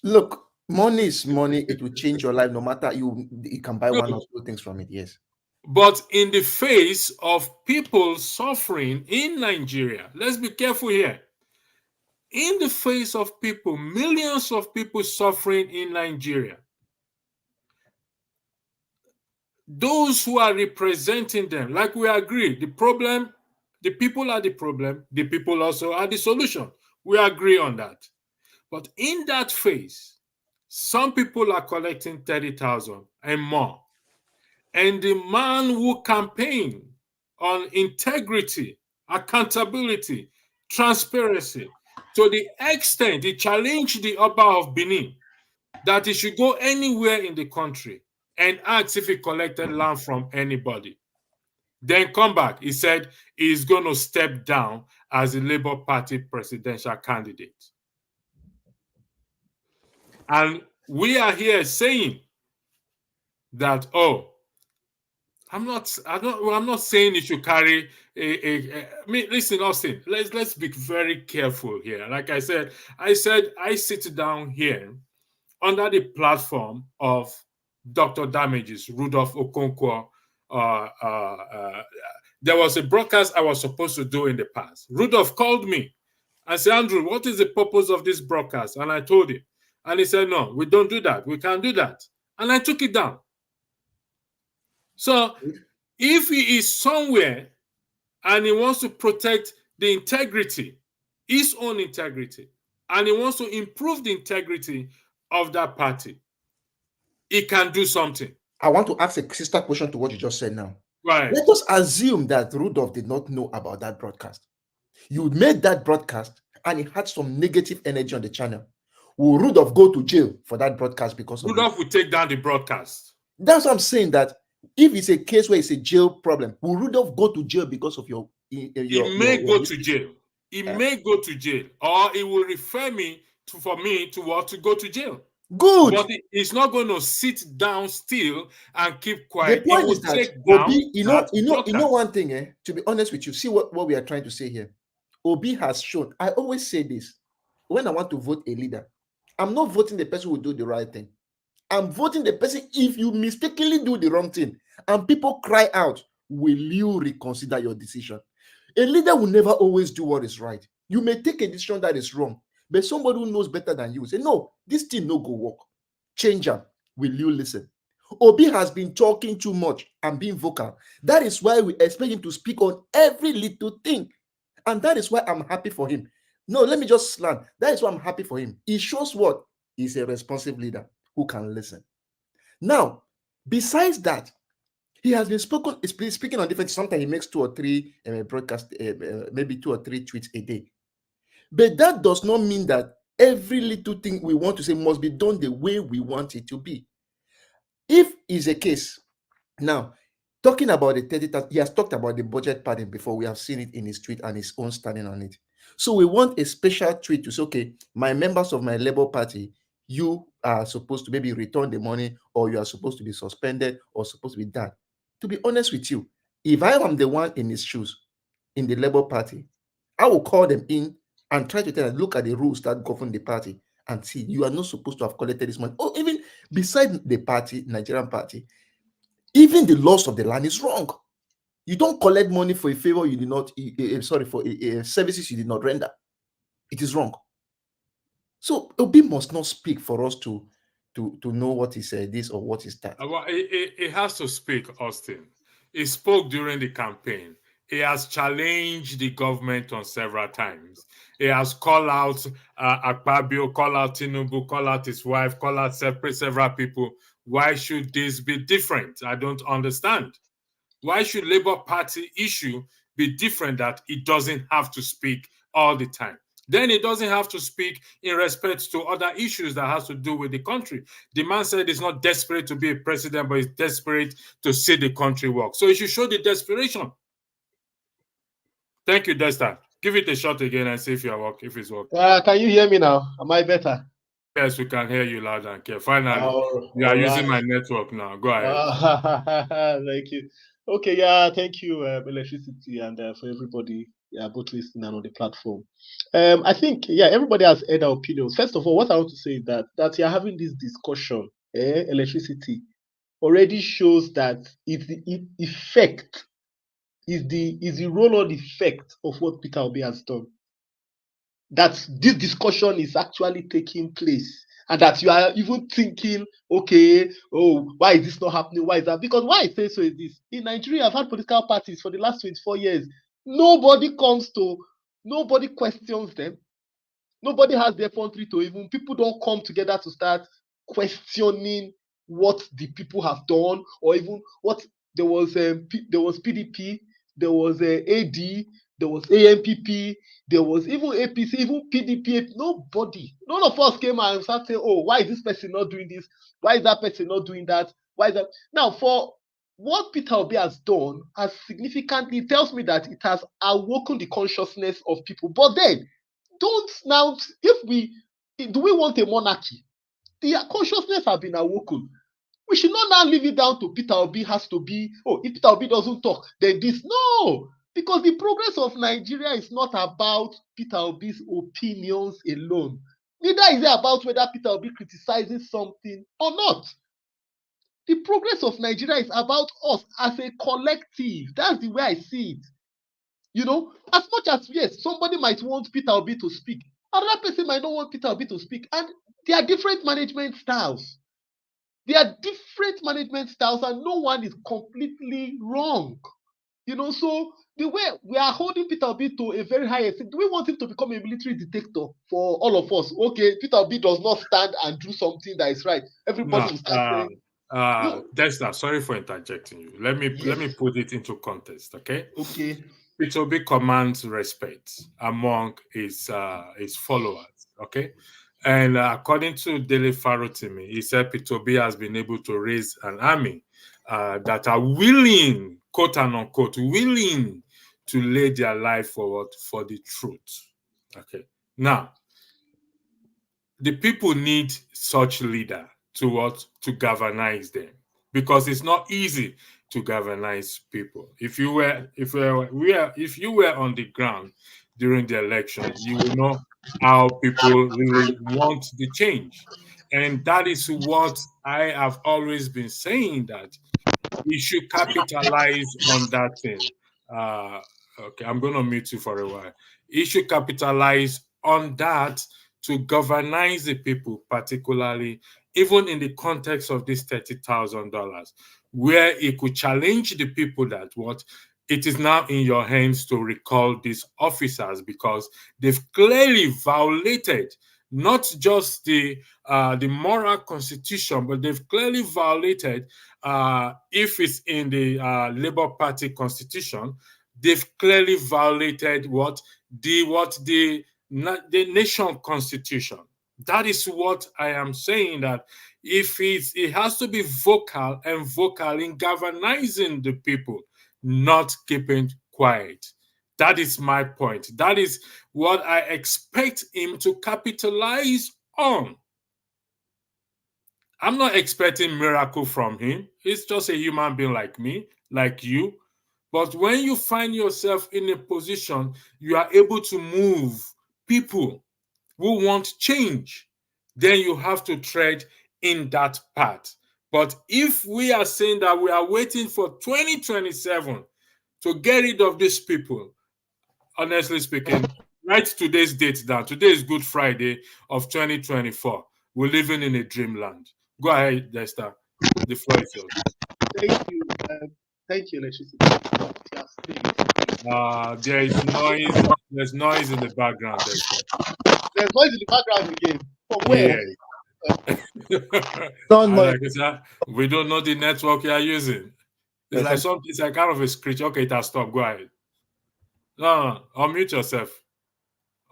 [SPEAKER 4] Look, money is money. It will change your life no matter you can buy one or two things from it. Yes.
[SPEAKER 3] But in the face of people suffering in Nigeria, let's be careful here. In the face of people, millions of people suffering in Nigeria, those who are representing them, like we agree, the people are the problem, the people also are the solution. We agree on that. But in that phase, some people are collecting 30,000 and more. And the man who campaign on integrity, accountability, transparency, to the extent he challenged the Oba of Benin that he should go anywhere in the country and ask if he collected land from anybody. Then come back. He said he's going to step down as a Labour Party presidential candidate. And we are here saying that, I'm not saying you should carry listen, Austin, let's be very careful here. Like I said I sit down here under the platform of Dr. Damages, Rudolph Okonkwo. There was a broadcast I was supposed to do in the past. Rudolph called me and said, Andrew, what is the purpose of this broadcast? And I told him. And he said, no, we don't do that. We can't do that. And I took it down. So if he is somewhere and he wants to protect the integrity, his own integrity, and he wants to improve the integrity of that party, he can do something.
[SPEAKER 4] I want to ask a sister question to what you just said now.
[SPEAKER 3] Right.
[SPEAKER 4] Let us assume that Rudolph did not know about that broadcast. You made that broadcast and it had some negative energy on the channel. Will Rudolph go to jail for that broadcast because of
[SPEAKER 3] Rudolph will take down the broadcast?
[SPEAKER 4] That's what I'm saying, that if it's a case where it's a jail problem, will Rudolph go to jail because of your
[SPEAKER 3] he may go to jail. He may go to jail, or he will refer me to go to jail.
[SPEAKER 4] Good.
[SPEAKER 3] But he's not going to sit down still and keep quiet.
[SPEAKER 4] The point is that Obi, you know one thing, to be honest with you, see what we are trying to say here. Obi has shown, I always say this, when I want to vote a leader, I'm not voting the person who will do the right thing. I'm voting the person, if you mistakenly do the wrong thing and people cry out, will you reconsider your decision? A leader will never always do what is right. You may take a decision that is wrong, but somebody who knows better than you say, no, this thing no go work. Change them. Will you listen? Obi has been talking too much and being vocal. That is why we expect him to speak on every little thing. And that is why I'm happy for him. No, let me just slant. That is why I'm happy for him. He shows what? He's a responsive leader who can listen. Now, besides that, He has been speaking on different. Sometimes he makes 2 or 3 broadcast, maybe 2 or 3 tweets a day. But that does not mean that every little thing we want to say must be done the way we want it to be. If is a case, now talking about the 30,000, he has talked about the budget padding before. We have seen it in his tweet and his own standing on it. So we want a special tweet to say, okay, my members of my Labour Party, you are supposed to maybe return the money, or you are supposed to be suspended, or supposed to be done. To be honest with you, if I am the one in his shoes in the Labour Party, I will call them in and try to tell them, look at the rules that govern the party and see, you are not supposed to have collected this money. Or even beside the party, Nigerian party, even the laws of the land is wrong. You don't collect money for a favor you did not, for services you did not render. It is wrong. So Obi must not speak for us to know what is this or what is that.
[SPEAKER 3] Well, it has to speak, Austin. He spoke during the campaign. He has challenged the government on several times. He has called out Akpabio, called out Tinubu, called out his wife, called out several people. Why should this be different? I don't understand. Why should Labour Party issue be different that it doesn't have to speak all the time? Then it doesn't have to speak in respect to other issues that has to do with the country. The man said he's not desperate to be a president, but he's desperate to see the country work. So he should show the desperation. Thank you, Desta. Give it a shot again and see if it's working.
[SPEAKER 7] Can you hear me now? Am I better?
[SPEAKER 3] Yes, we can hear you loud and clear. Finally, you are using my network now. Go ahead.
[SPEAKER 7] Thank you. Okay, yeah, thank you, Electricity, and for everybody, both listening and on the platform. I think, everybody has heard our opinions. First of all, what I want to say is that you're having this discussion, Electricity, already shows that it's the effect, is the roll-on effect of what Peter Obi has done. That this discussion is actually taking place, and that you are even thinking, okay, why is this not happening? Why is that? Because why I say so is this: in Nigeria, I've had political parties for the last 24 years. Nobody questions them. Nobody has the effrontery to even, people don't come together to start questioning what the people have done, or even what there was PDP, there was AD, there was AMPP, there was even APC, even PDP. None of us came and started saying, oh, why is this person not doing this? Why is that person not doing that? Why is that? Now, for what Peter Obi has done has significantly tells me that it has awoken the consciousness of people. But then, do we want a monarchy? The consciousness has been awoken. We should not now leave it down to Peter Obi has to be, if Peter Obi doesn't talk, then this. No, because the progress of Nigeria is not about Peter Obi's opinions alone. Neither is it about whether Peter Obi criticizes something or not. The progress of Nigeria is about us as a collective. That's the way I see it. As much as, yes, somebody might want Peter Obi to speak, another person might not want Peter Obi to speak, and there are different management styles. And no one is completely wrong. So the way we are holding Peter Obi to a very high estate, do we want him to become a military dictator for all of us? Okay, Peter Obi does not stand and do something that is right. Everybody will start saying,
[SPEAKER 3] Desta, sorry for interjecting you. Let me put it into context, okay?
[SPEAKER 7] Okay.
[SPEAKER 3] Peter Obi commands respect among his followers, okay? And according to Dele Farotimi, he said Peter Obi has been able to raise an army that are willing, quote and unquote, willing to lay their life forward for the truth. Okay. Now, the people need such leader to galvanize them, because it's not easy to galvanize people. If you were on the ground during the election, you will know how people really want the change. And that is what I have always been saying, that we should capitalize on that thing. Okay, I'm going to mute you for a while. He should capitalize on that to galvanize the people, particularly even in the context of this $30,000, where he could challenge the people that it is now in your hands to recall these officers, because they've clearly violated not just the moral constitution, but they've clearly violated, if it's in the Labour Party constitution, they've clearly violated the nation constitution. That is what I am saying, that if it has to be vocal in galvanizing the people, not keeping quiet. That is my point. That is what I expect him to capitalize on. I'm not expecting miracle from him. He's just a human being like me, like you. But when you find yourself in a position, you are able to move people who want change, then you have to tread in that path. But if we are saying that we are waiting for 2027 to get rid of these people, honestly speaking, write today's date down. Today is Good Friday of 2024. We're living in a dreamland. Go ahead, Dexter. The floor is yours.
[SPEAKER 7] Thank you. Thank you, Electricity.
[SPEAKER 3] There is noise. There's noise in the background, Dexter.
[SPEAKER 7] There's noise in the background again. From where?
[SPEAKER 3] Yeah. We don't know the network you are using. It's like kind of a screech. Okay, it has stopped. Go ahead. No. Unmute yourself.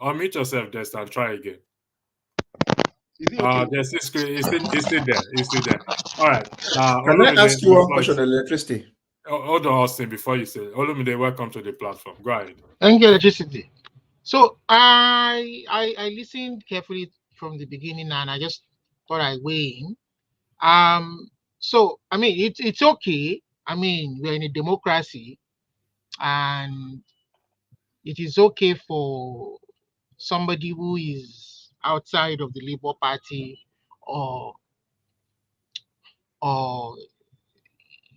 [SPEAKER 3] Unmute yourself, Dexter, and try again.
[SPEAKER 7] Is it okay?
[SPEAKER 3] There's this screen. It's still there. It's still there. All right.
[SPEAKER 4] Can I ask you one question on Electricity?
[SPEAKER 3] Hold on, Austin, before you say it. Olumide, welcome to the platform. Go ahead.
[SPEAKER 8] Thank you, Electricity. So I listened carefully from the beginning, and I just thought I'd weigh in. So I mean, it's okay. I mean, we're in a democracy, and it is okay for somebody who is outside of the Labour Party or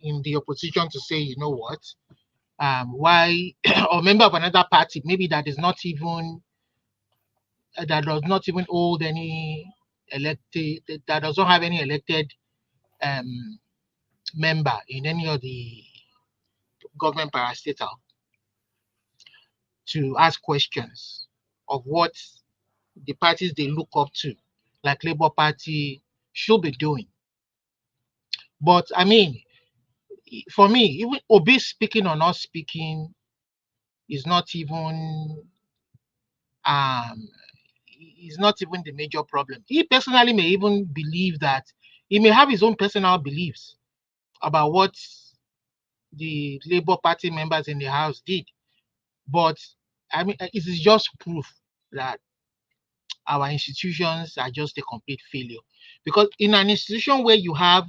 [SPEAKER 8] in the opposition to say, you know what, why, or member of another party, maybe that does not even hold any elected, that does not have any elected member in any of the government parastatal, to ask questions of what the parties they look up to, like Labour Party, should be doing. But I mean, for me, even Obi speaking or not speaking is not even the major problem. He personally may even believe that he may have his own personal beliefs about what the Labour Party members in the House did. But I mean, it is just proof that our institutions are just a complete failure. Because in an institution where you have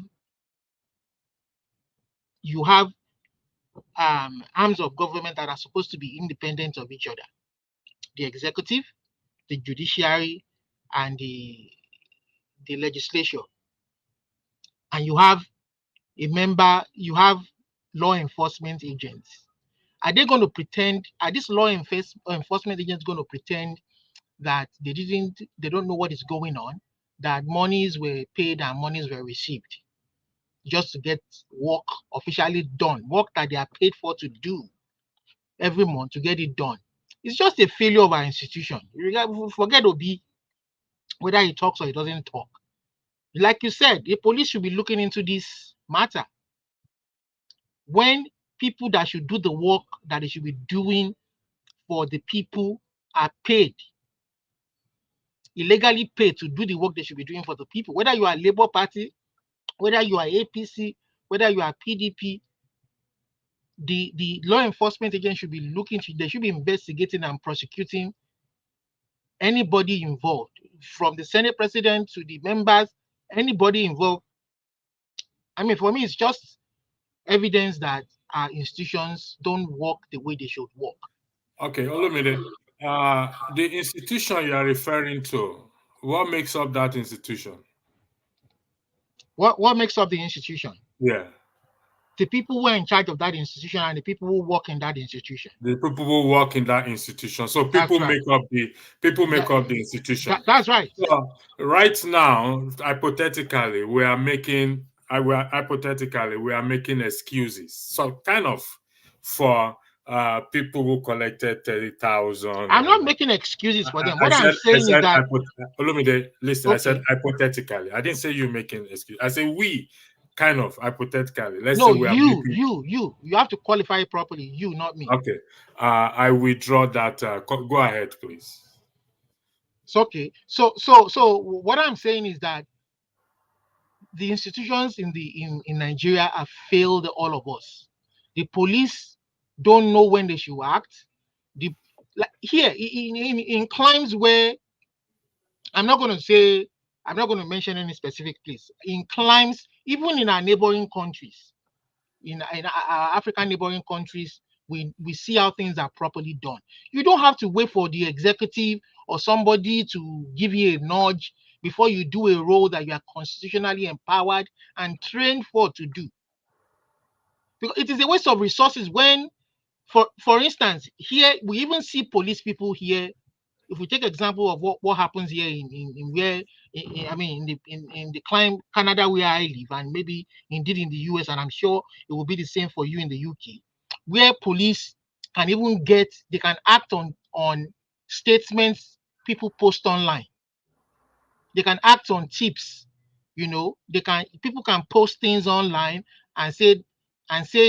[SPEAKER 8] arms of government that are supposed to be independent of each other, the executive, the judiciary, and the legislature, and you have law enforcement agents, are they going to pretend, are these law enforcement agents going to pretend that they don't know what is going on, that monies were paid and monies were received just to get work officially done, work that they are paid for to do every month, to get it done? It's just a failure of our institution. Forget Obi, whether he talks or he doesn't talk. Like you said, the police should be looking into this matter. When people that should do the work that they should be doing for the people are paid, illegally paid to do the work they should be doing for the people, whether you are Labour Party, whether you are APC, whether you are PDP, the law enforcement agents should be they should be investigating and prosecuting anybody involved, from the Senate president to the members, anybody involved. I mean, for me, it's just evidence that our institutions don't work the way they should work.
[SPEAKER 3] Okay, Olumide, the institution you are referring to, what makes up that institution?
[SPEAKER 8] What makes up the institution?
[SPEAKER 3] Yeah.
[SPEAKER 8] The people who are in charge of that institution and the people who work in that institution.
[SPEAKER 3] The people who work in that institution. So people make up the institution.
[SPEAKER 8] That's right.
[SPEAKER 3] So right now, hypothetically, we are making excuses. So kind of for people who collected 30,000.
[SPEAKER 8] I'm not making excuses for them. What
[SPEAKER 3] I
[SPEAKER 8] I'm saying is that
[SPEAKER 3] listen, I said hypothetically. I didn't say you making excuse. I said we kind of hypothetically. Let's say we are
[SPEAKER 8] you have to qualify it properly. You, not me.
[SPEAKER 3] Okay. I withdraw that. Go ahead, please.
[SPEAKER 8] It's okay. So what I'm saying is that the institutions in Nigeria have failed all of us. The police don't know when they should act. Here in climes where I'm not going to mention any specific place. In climes, even in our neighboring countries, in our African neighboring countries, we see how things are properly done. You don't have to wait for the executive or somebody to give you a nudge before you do a role that you are constitutionally empowered and trained for to do. Because it is a waste of resources when, for instance, here we even see police people here. If we take example of what happens here in the Canada where I live, and maybe indeed in the US, and I'm sure it will be the same for you in the UK, where police can even they can act on statements people post online. They can act on tips, people can post things online and say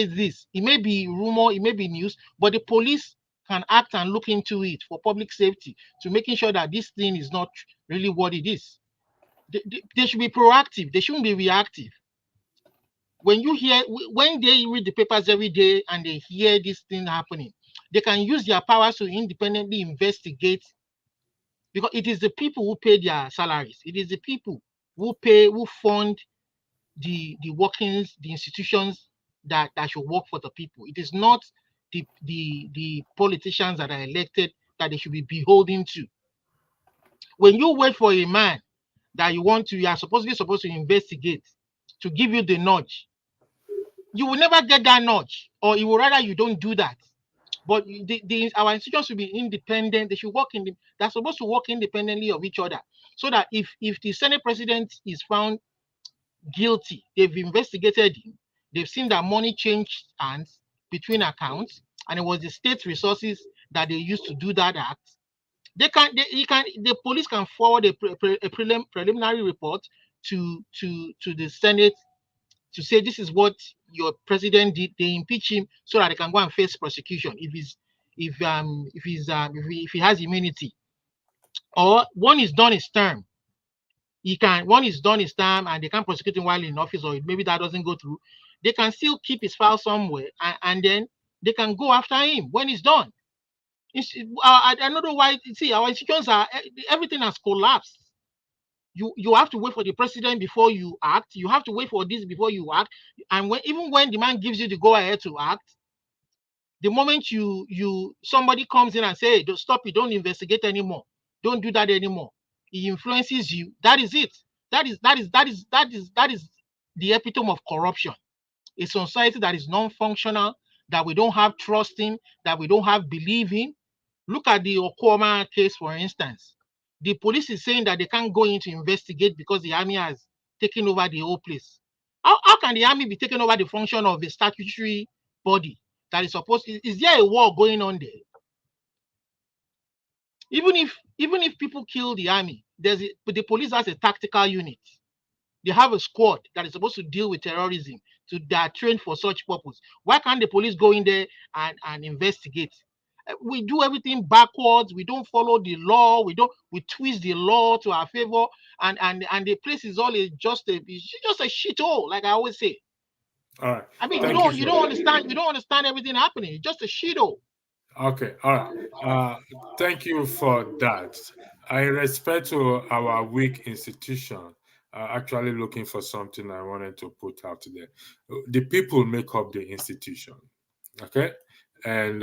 [SPEAKER 8] this. It may be rumor, it may be news, but the police can act and look into it for public safety, to making sure that this thing is not really what it is. They should be proactive. They shouldn't be reactive. When they read the papers every day and they hear this thing happening, they can use their powers to independently investigate, because it is the people who pay their salaries. It is the people who fund the workings, the institutions that should work for the people. It is not the politicians that are elected that they should be beholden to. When you wait for a man that you are supposed to investigate, to give you the nudge, you will never get that nudge, or you will rather you don't do that. But our institutions should be independent. They should they're supposed to work independently of each other, so that if the Senate president is found guilty, they've investigated him, they've seen that money changed hands between accounts, and it was the state resources that they used to do that act. The police can forward a preliminary report to the Senate to say this is what your president did. They impeach him so that they can go and face prosecution if he has immunity, or one is done his term. One is done his term and they can't prosecute him while in office, or maybe that doesn't go through. They can still keep his file somewhere, and then they can go after him when he's done. I don't know why. See, our institutions everything has collapsed. You have to wait for the president before you act. You have to wait for this before you act. And even when the man gives you the go ahead to act, the moment somebody comes in and say, "Don't stop it, don't investigate anymore, don't do that anymore," he influences you. That is it. That is the epitome of corruption. A society that is non-functional, that we don't have trust in, that we don't have belief in. Look at the Okwama case, for instance. The police is saying that they can't go in to investigate because the army has taken over the whole place. How can the army be taking over the function of a statutory body that is supposed to? Is there a war going on there? Even if people kill the army, but the police has a tactical unit. They have a squad that is supposed to deal with terrorism. They are trained for such purpose. Why can't the police go in there and investigate? We do everything backwards. We don't follow the law. We twist the law to our favor, and the place is just a shithole, like I always say.
[SPEAKER 3] All right.
[SPEAKER 8] I mean, you don't understand everything happening. It's just a shithole.
[SPEAKER 3] Okay. All right. Thank you for that. In respect to our weak institution, actually looking for something I wanted to put out there. The people make up the institution. Okay. And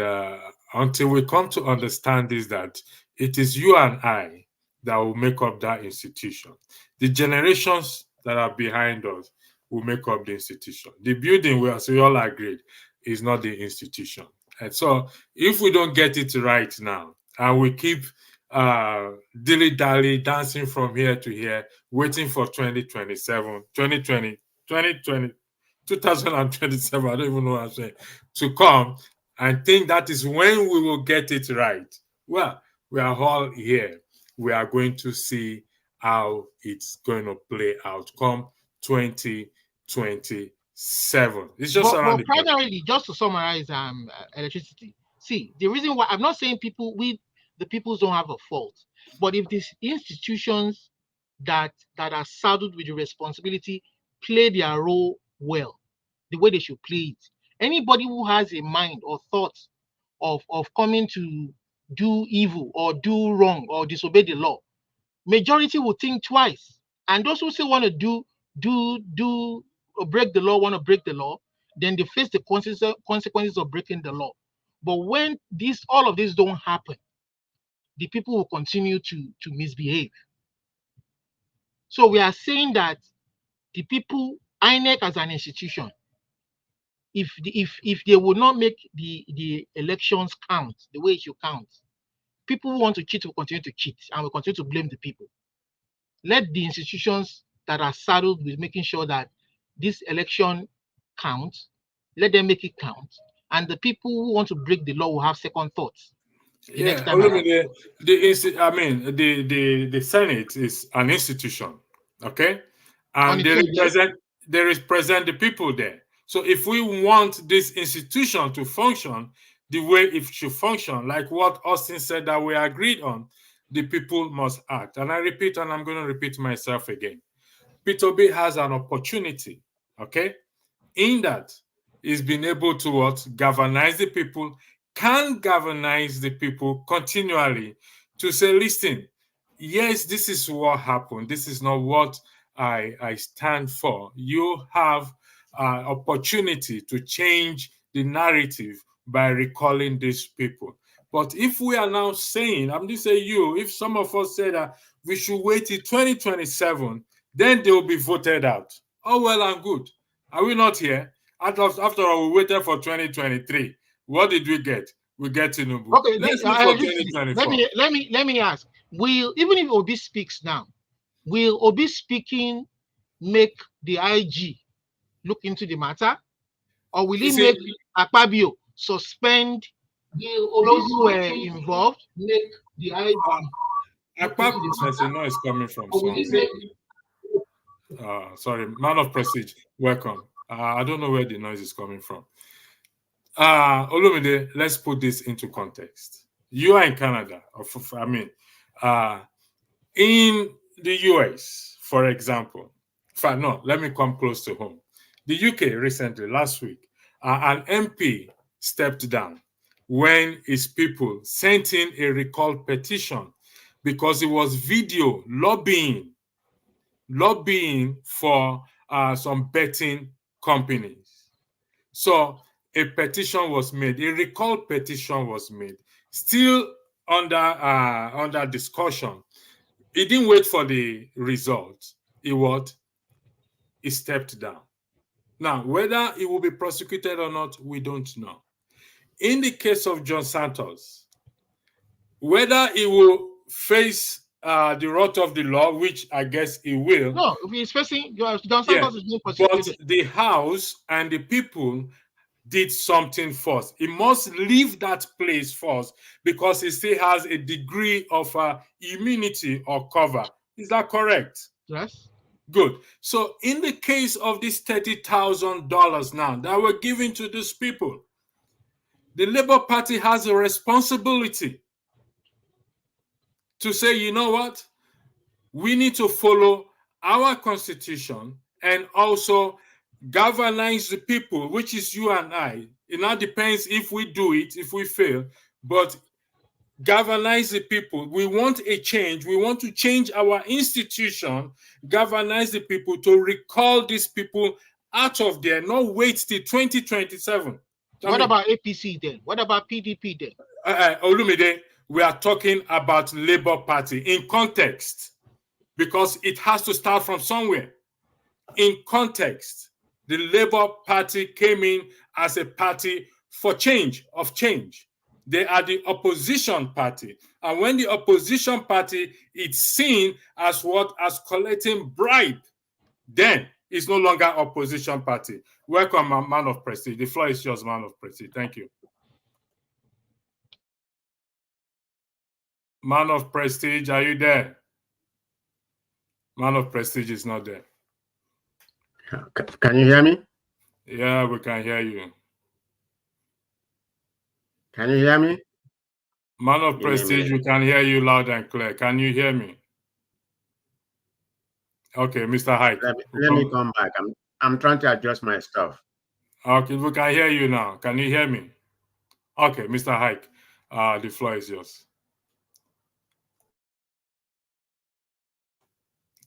[SPEAKER 3] until we come to understand this, that it is you and I that will make up that institution. The generations that are behind us will make up the institution. The building, we all agreed, is not the institution. And so if we don't get it right now, and we keep dilly-dally, dancing from here to here, waiting for 2027, 2027, I don't even know what I'm saying, to come, and think that is when we will get it right. Well, we are all here. We are going to see how it's going to play out come 2027. It's just around
[SPEAKER 8] but
[SPEAKER 3] the corner.
[SPEAKER 8] primarily, just to summarize, electricity. See, the reason why I'm not saying the peoples don't have a fault, but if these institutions that are saddled with the responsibility play their role well, the way they should play it, anybody who has a mind or thoughts of coming to do evil or do wrong or disobey the law, majority will think twice. And those who say want to do or break the law, want to break the law, then they face the consequences of breaking the law. But when all of this don't happen, the people will continue to misbehave. So we are saying that the people, INEC as an institution, if they would not make the elections count the way it should count, people who want to cheat will continue to cheat and will continue to blame the people. Let the institutions that are saddled with making sure that this election counts, let them make it count, and the people who want to break the law will have second thoughts.
[SPEAKER 3] The Senate is an institution, okay, and they represent the people there. So if we want this institution to function the way it should function, like what Austin said that we agreed on, the people must act. And I repeat, and I'm going to repeat myself again. Peter Obi has an opportunity, okay, in that he's been able to galvanize the people, can galvanize the people continually to say, listen, yes, this is what happened. This is not what I stand for. You have opportunity to change the narrative by recalling these people. But if we are now saying, I'm just saying if some of us say that we should wait till 2027, then they will be voted out. Oh, well and good. Are we not here? After all, we waited for 2023. What did we get? We get Tinubu.
[SPEAKER 8] Okay,
[SPEAKER 3] let's look for 2024.
[SPEAKER 8] Let me ask. Even if Obi speaks now, will Obi speaking make the IG look into the matter, or will he make Akpabio suspend those who were involved? Make the IG.
[SPEAKER 3] There's a noise coming from somewhere. Sorry, man of prestige, welcome. I don't know where the noise is coming from. Olumide, let's put this into context. You are in Canada, in the US, for example. Let me come close to home. The UK recently, last week, an MP stepped down when his people sent in a recall petition because it was video lobbying for some betting companies. So a petition was made, a recall petition was made, still under discussion. He didn't wait for the result. He stepped down. Now, whether he will be prosecuted or not, we don't know. In the case of John Santos, whether he will face the wrath of the law, which I guess he will.
[SPEAKER 8] No, if he's facing John Santos is being prosecuted.
[SPEAKER 3] But the House and the people did something first. He must leave that place first because he still has a degree of immunity or cover. Is that correct?
[SPEAKER 8] Yes.
[SPEAKER 3] Good. So in the case of this $30,000 now that were given to these people, the Labour Party has a responsibility to say, you know what? We need to follow our constitution and also galvanize the people, which is you and I. It now depends if we do it, if we fail, but galvanize the people. We want a change. We want to change our institution, galvanize the people to recall these people out of there, not wait till 2027.
[SPEAKER 8] What about APC then? What about PDP then?
[SPEAKER 3] Olumide, we are talking about Labour Party in context because it has to start from somewhere. In context, the Labour Party came in as a party for change. They are the opposition party. And when the opposition party is seen as as collecting bribe, then it's no longer opposition party. Welcome, man of prestige. The floor is yours, man of prestige. Thank you. Man of Prestige, are you there? Man of Prestige is not there.
[SPEAKER 9] Can you hear me?
[SPEAKER 3] Yeah, we can hear you.
[SPEAKER 9] Can you hear me?
[SPEAKER 3] Man of Prestige, we can hear you loud and clear. Can you hear me? Okay, Mr. Hike.
[SPEAKER 9] Let me come back. I'm trying to adjust my stuff.
[SPEAKER 3] Okay, we can hear you now. Can you hear me? Okay, Mr. Hike, the floor is yours.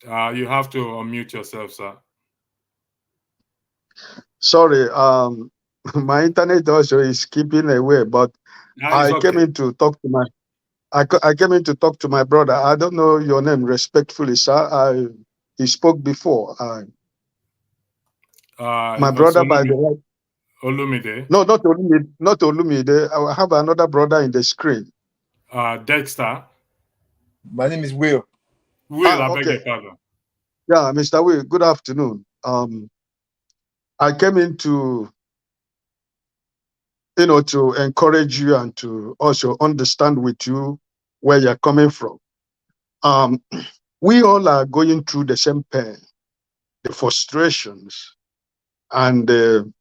[SPEAKER 3] You have to unmute yourself, sir.
[SPEAKER 5] Sorry, my internet also is keeping away, but I came in to talk to my I came in to talk to my brother. I don't know your name respectfully, sir. He spoke before. My brother by the way.
[SPEAKER 3] Olumide.
[SPEAKER 5] No, not Olumide. Not Olumide. I have another brother in the screen.
[SPEAKER 3] Dexter.
[SPEAKER 6] My name is Will.
[SPEAKER 3] Will, I beg your pardon.
[SPEAKER 5] Yeah, Mr. Will, good afternoon. I came in to encourage you and to also understand with you where you're coming from. We all are going through the same pain, the frustrations, and the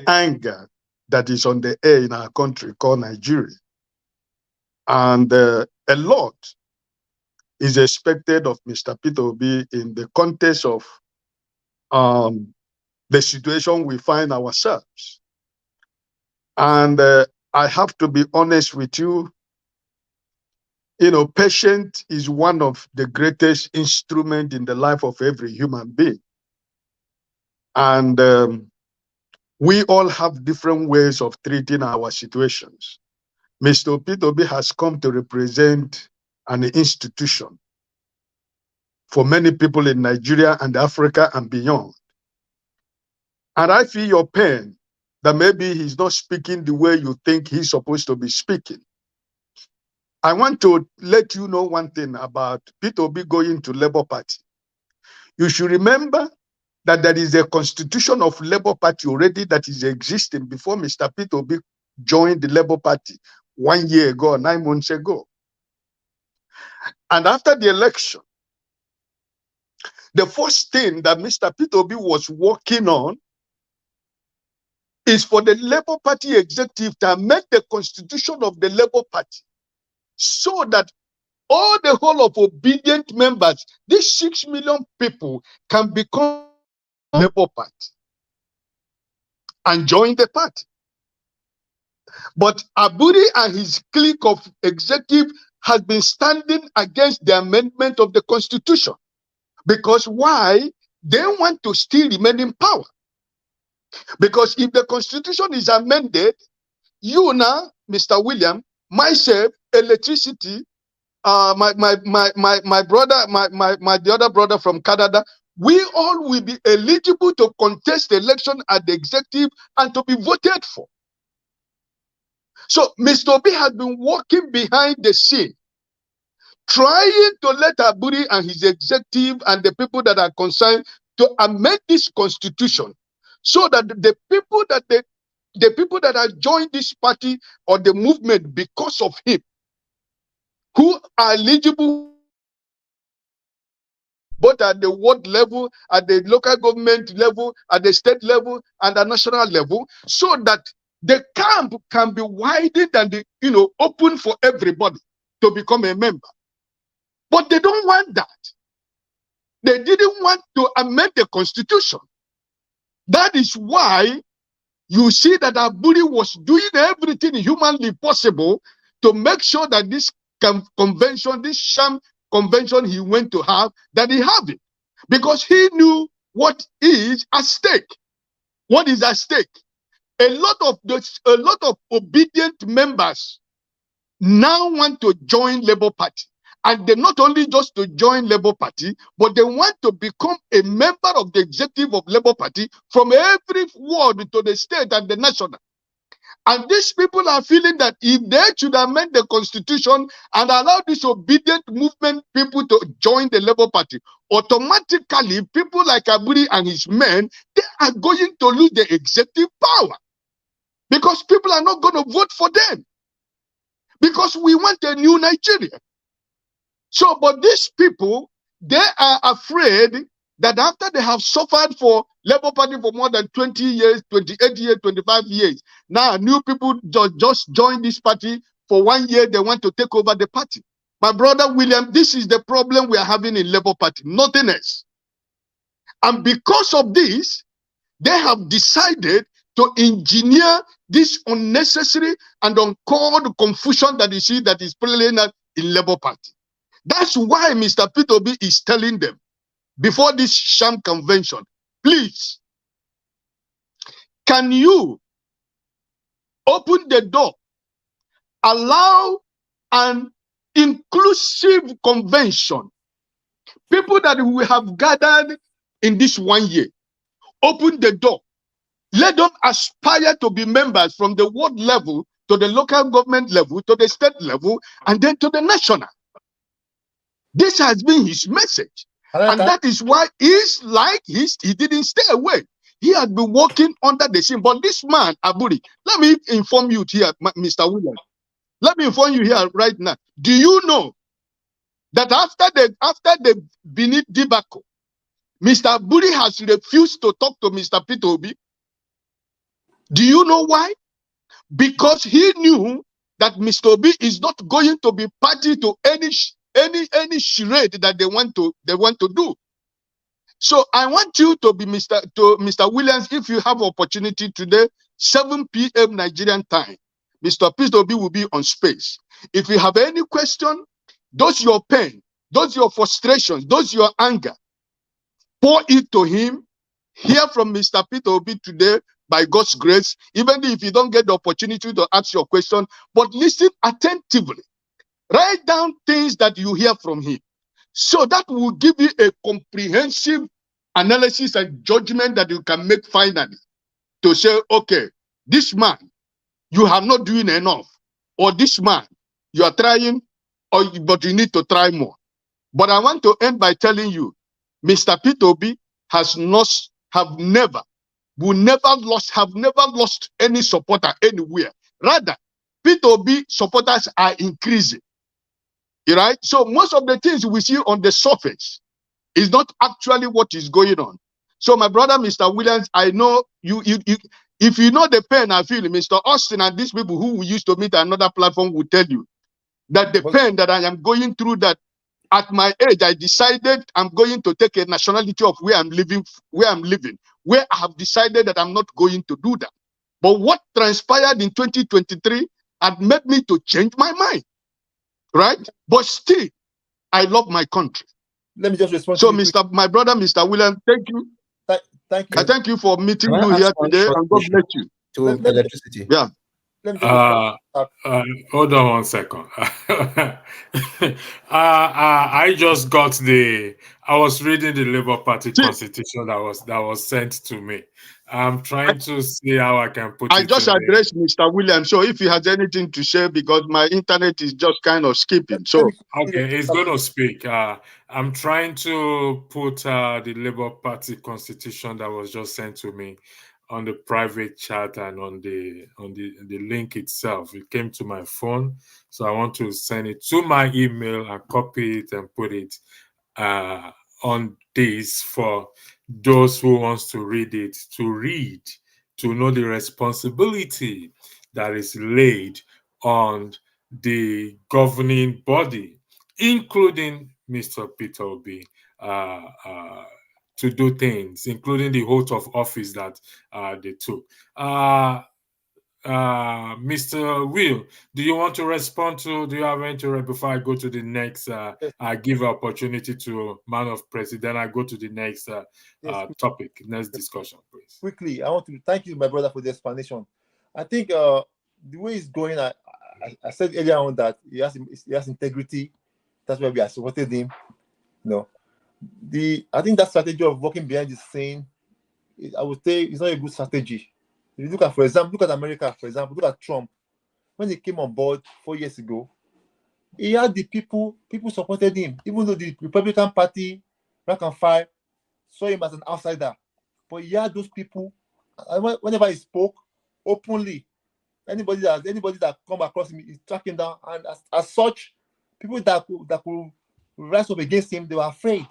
[SPEAKER 5] anger that is on the air in our country called Nigeria. And a lot is expected of Mr. Peter Obi in the context of the situation we find ourselves. And I have to be honest with you, patience is one of the greatest instruments in the life of every human being. And we all have different ways of treating our situations. Mr. Peter Obi has come to represent an institution for many people in Nigeria and Africa and beyond. And I feel your pain that maybe he's not speaking the way you think he's supposed to be speaking. I want to let you know one thing about Peter Obi going to Labour Party. You should remember that there is a constitution of Labour Party already that is existing before Mr. Peter Obi joined the Labour Party 1 year ago, 9 months ago. And after the election, the first thing that Mr. Peter Obi was working on is for the Labour Party executive to amend the constitution of the Labour Party so that all the whole of obedient members, these 6 million people, can become Labour Party and join the party. But Aburi and his clique of executive has been standing against the amendment of the constitution. Because why? They want to still remain in power. Because if the constitution is amended, you now, Mr. William, myself, electricity, my brother, the other brother from Canada, we all will be eligible to contest the election at the executive and to be voted for. So Mr. Obi has been working behind the scene, trying to let Aburi and his executive and the people that are concerned to amend this constitution so that the people that have joined this party or the movement because of him, who are eligible both at the world level, at the local government level, at the state level, and the national level, so that the camp can be widened and open for everybody to become a member. But they don't want that. They didn't want to amend the constitution. That is why you see that Aburi was doing everything humanly possible to make sure that this convention, this sham convention he went to have, that he have it. Because he knew what is at stake. What is at stake? A lot of obedient members now want to join Labour Party. And they not only just to join Labour Party, but they want to become a member of the executive of Labour Party from every ward to the state and the national. And these people are feeling that if they should amend the constitution and allow this obedient movement people to join the Labour Party, automatically people like Aburi and his men, they are going to lose the executive power. Because people are not going to vote for them. because we want a new Nigeria. So, but these people, they are afraid that after they have suffered for Labour Party for more than 20 years, 28 years, 25 years, now new people just join this party for 1 year, they want to take over the party. My brother William, this is the problem we are having in Labour Party, nothing else. And because of this, they have decided to engineer this unnecessary and uncalled confusion that you see that is playing out in Labour Party. That's why Mr. Peter Obi is telling them before this sham convention, please, can you open the door, allow an inclusive convention, people that we have gathered in this 1 year, open the door, let them aspire to be members from the world level to the local government level to the state level and then to the national. This has been his message. And that is why he's like, he didn't stay away. He had been working under the scene. But this man, Aburi, let me inform you here, Mr. William. Let me inform you here right now. Do you know that after the Benin debacle, Mr. Aburi has refused to talk to Mr. Peter Obi? Do you know why? Because he knew that Mr. Obi is not going to be party to any charade that they want to do. So I want you to be Mr. Williams. If you have opportunity today, 7 p.m. Nigerian time, Mr. Peter Obi will be on space. If you have any question, those your pain, those your frustrations, those your anger, pour it to him. Hear from Mr. Peter Obi today by God's grace, even if you don't get the opportunity to ask your question, but listen attentively. Write down things that you hear from him. So that will give you a comprehensive analysis and judgment that you can make finally to say, okay, this man, you are not doing enough. Or this man, you are trying, but you need to try more. But I want to end by telling you, Mr. Peter Obi have never lost any supporter anywhere. Rather, Peter Obi supporters are increasing. Right? So most of the things we see on the surface is not actually what is going on. So my brother, Mr. Williams, I know you if you know the pain I feel, Mr. Austin and these people who we used to meet at another platform will tell you that the pain that I am going through, that at my age, I decided I'm going to take a nationality of where I'm living, where I have decided that I'm not going to do that. But what transpired in 2023 had made me to change my mind. Right? But still, I love my country.
[SPEAKER 6] Let me just respond.
[SPEAKER 5] So, my brother, Mr. William, thank you.
[SPEAKER 6] Thank you.
[SPEAKER 5] I thank you for meeting you here today, and God bless you.
[SPEAKER 4] To electricity.
[SPEAKER 5] Yeah.
[SPEAKER 3] Hold on 1 second. I just got I was reading the Labour Party constitution that was sent to me. I'm trying to see how I can put it.
[SPEAKER 5] I just addressed Mr. Williams, so if he has anything to say, because my internet is just kind of skipping. So
[SPEAKER 3] okay, he's going to speak. I'm trying to put the Labour Party constitution that was just sent to me on the private chat and on the link itself. It came to my phone, so I want to send it to my email and copy it and put it on this for those who wants to read it, to know the responsibility that is laid on the governing body, including Mr. Peter Obi, to do things, including the oath of office that they took. Mr. Will, do you want to respond to, do you have any, before I go to the next, I give opportunity to Man of President, then I go to the next topic, next discussion, please.
[SPEAKER 6] Quickly, I want to thank you, my brother, for the explanation. I think the way it's going, I said earlier on that he has integrity. That's why we are supported him. No. I think that strategy of working behind the scene, I would say, it's not a good strategy. If you look at, for example, look at America, for example, look at Trump. When he came on board 4 years ago, he had the people supported him, even though the Republican Party, rank and file, saw him as an outsider. But he had those people, whenever he spoke openly, Anybody that come across him is tracking down, and as such, people that could rise up against him, they were afraid.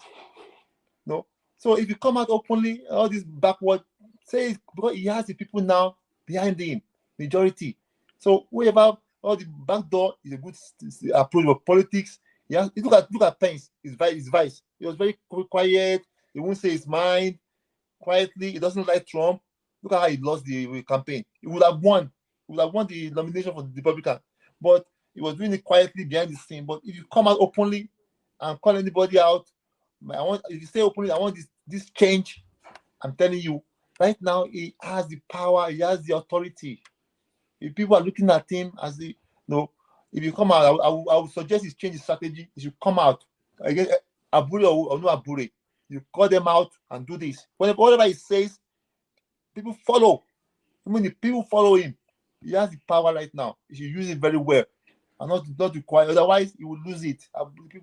[SPEAKER 6] No, so if you come out openly, all this backward, say it's because he has the people now behind him, majority. So whoever all the back door is a good approach of politics. Yeah, look at Pence, his vice. He was very quiet. He won't say his mind quietly. He doesn't like Trump. Look at how he lost the campaign. He would have won. He would have won the nomination for the Republican, but he was doing it quietly behind the scene. But if you come out openly and call anybody out, if you say openly, I want this change. I'm telling you, right now he has the power, he has the authority. If people are looking at him as the if you come out, I would suggest he change his strategy. He should come out again, Abure or no Abure. You call them out and do this. Whatever he says, people follow. I mean, if people follow him, he has the power right now. He should use it very well and not require. Otherwise, he will lose it.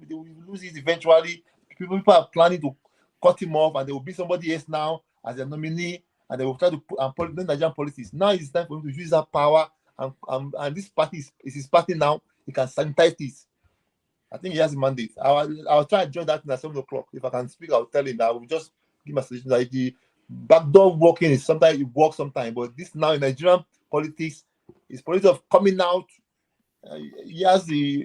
[SPEAKER 6] They will lose it eventually. People are planning to cut him off, and there will be somebody else now as a nominee, and they will try to put Nigerian politics. Now it's time for him to use that power, and this party is his party now. He can sanitize this. I think he has a mandate. I'll try to join that at 7 o'clock. If I can speak, I'll tell him that I will just give my suggestion that the backdoor working is sometimes it works sometimes, but this now in Nigerian politics is politics of coming out. He has the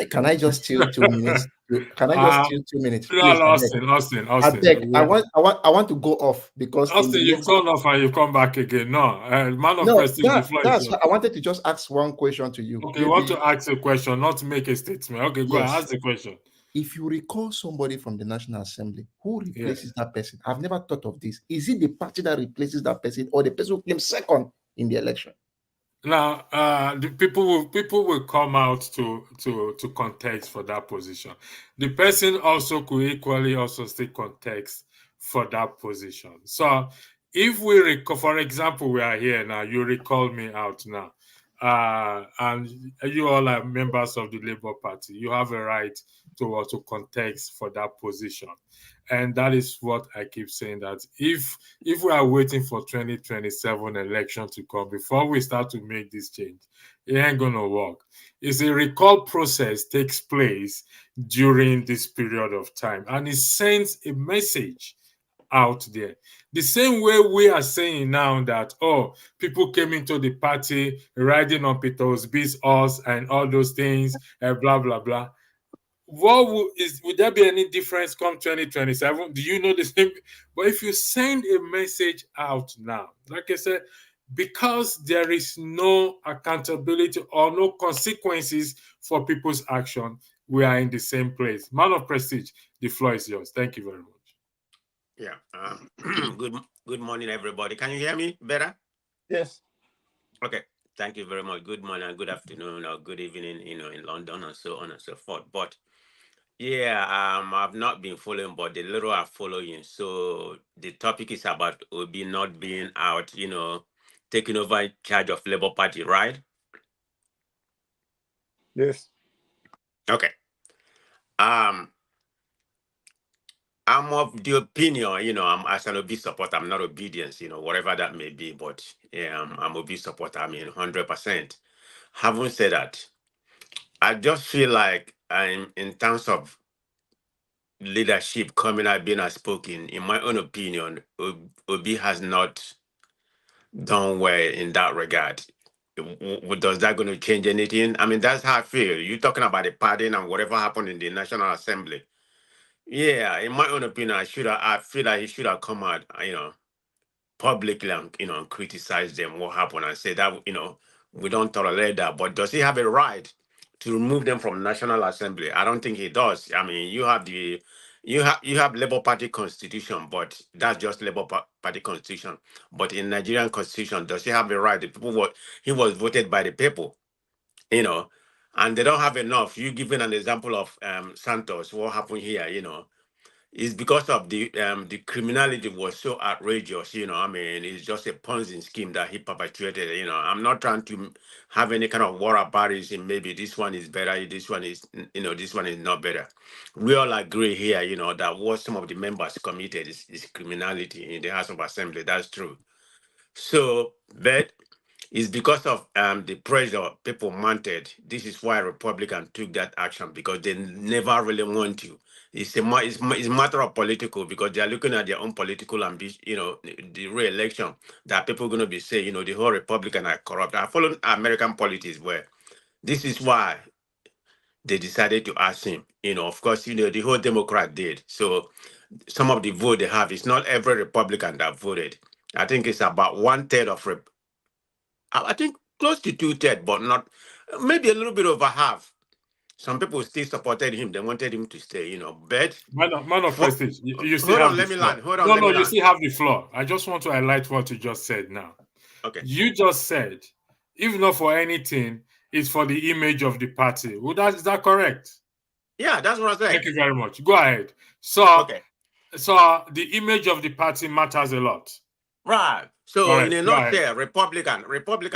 [SPEAKER 4] Can I just steal 2 minutes? Can I just steal 2 minutes?
[SPEAKER 3] No,
[SPEAKER 4] Please,
[SPEAKER 3] Austin.
[SPEAKER 4] I beg. I want to go off because
[SPEAKER 3] Austin, you've gone off and you come back again. No, man of prestige.
[SPEAKER 4] I wanted to just ask one question to you.
[SPEAKER 3] Okay, you want to ask a question, not to make a statement. Okay, go ahead, ask the question.
[SPEAKER 4] If you recall somebody from the National Assembly, who replaces that person? I've never thought of this. Is it the party that replaces that person, or the person who came second in the election?
[SPEAKER 3] Now, the people will come out to contest for that position. The person also could equally also still contest for that position. So, if we for example, we are here now. You recall me out now, and you all are members of the Labour Party. You have a right to contest for that position. And that is what I keep saying, that if we are waiting for 2027 election to come before we start to make this change, it ain't gonna work. It's a recall process takes place during this period of time, and it sends a message out there. The same way we are saying now that, people came into the party riding on Peter Obi's horse and all those things, blah, blah, blah. Would there be any difference come 2027? Do you know the same? But if you send a message out now, like I said, because there is no accountability or no consequences for people's action, we are in the same place. Man of prestige, the floor is yours. Thank you very much.
[SPEAKER 9] Yeah. Good morning, everybody. Can you hear me better?
[SPEAKER 6] Yes.
[SPEAKER 9] Okay. Thank you very much. Good morning, good afternoon, or good evening, in London and so on and so forth. But yeah, I've not been following, but the little are following. So the topic is about Obi not being out, taking over charge of Labour Party, right?
[SPEAKER 6] Yes.
[SPEAKER 9] Okay. I'm of the opinion, I'm as an Obi supporter, I'm not Obidients, whatever that may be, but yeah, I'm Obi supporter, 100%. Having said that, I just feel like in terms of leadership coming out being outspoken, in my own opinion, Obi has not done well in that regard. Does that going to change anything? That's how I feel. You're talking about the pardon and whatever happened in the National Assembly. Yeah, in my own opinion, I feel like he should have come out, publicly and criticize them what happened and say that, we don't tolerate that. But does he have a right to remove them from National Assembly? I don't think he does. You have Labour Party constitution, but that's just Labour Party constitution. But in Nigerian constitution, does he have a right? He was voted by the people, and they don't have enough. You giving an example of Santos, what happened here, is because of the criminality was so outrageous. I mean, it's just a Ponzi scheme that he perpetuated. I'm not trying to have any kind of whataboutism. Maybe this one is better, this one is, this one is not better. We all agree here, that what some of the members committed is criminality in the House of Assembly. That's true. So, but it's because of the pressure people mounted. This is why Republicans took that action, because they never really want to. It's a matter of political, because they are looking at their own political ambition. The re-election that people are going to be saying, the whole Republican are corrupt. I follow American politics where this is why they decided to ask him. Of course, the whole Democrat did. So some of the vote they have, it's not every Republican that voted. I think it's about 1/3 of I think close to 2/3, but not, maybe a little bit over half. Some people still supported him. They wanted him to stay, But
[SPEAKER 3] man of prestige, you still
[SPEAKER 9] hold
[SPEAKER 3] have
[SPEAKER 9] on,
[SPEAKER 3] the
[SPEAKER 9] let me
[SPEAKER 3] floor.
[SPEAKER 9] land. Hold on,
[SPEAKER 3] No,
[SPEAKER 9] let me
[SPEAKER 3] you
[SPEAKER 9] land.
[SPEAKER 3] still have the floor. I just want to highlight what you just said now.
[SPEAKER 9] Okay.
[SPEAKER 3] You just said, if not for anything, it's for the image of the party. Is that correct?
[SPEAKER 9] Yeah, that's what I said.
[SPEAKER 3] Thank you very much. Go ahead. So,
[SPEAKER 9] okay.
[SPEAKER 3] So the image of the party matters a lot.
[SPEAKER 9] Right. So in a nutshell, Republican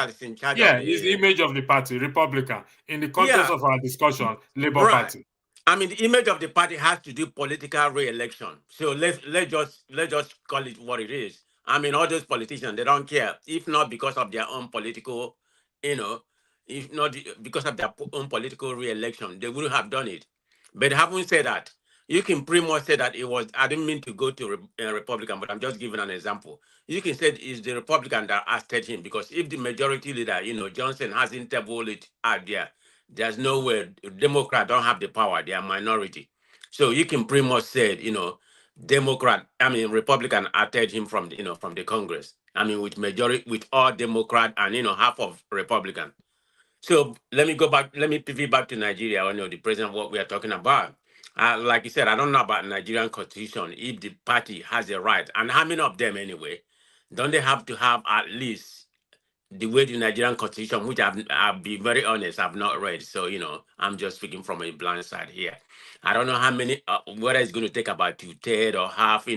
[SPEAKER 9] is in charge of
[SPEAKER 3] it's the image of the party, Republican. In the context of our discussion, Labour Party.
[SPEAKER 9] I mean, the image of the party has to do political re-election. So let's just call it what it is. I mean, all those politicians, they don't care. If not because of their own political, if not because of their own political re-election, they wouldn't have done it. But having said that, you can pretty much say that it was, I didn't mean to go to Republican, but I'm just giving an example. You can say it's the Republican that asked him, because if the majority leader, Johnson hasn't tabled it out there, there's no way Democrats don't have the power, they are minority. So you can pretty much say, Republican attacked him from the Congress. I mean, with all Democrat and half of Republican. So let me pivot back to Nigeria, the president, what we are talking about. Like you said, I don't know about Nigerian constitution, if the party has a right, and how many of them anyway, don't they have to have at least the way the Nigerian constitution, which I'll be very honest, I've not read. So, I'm just speaking from a blind side here. I don't know how many, whether it's going to take about 2/3 or half,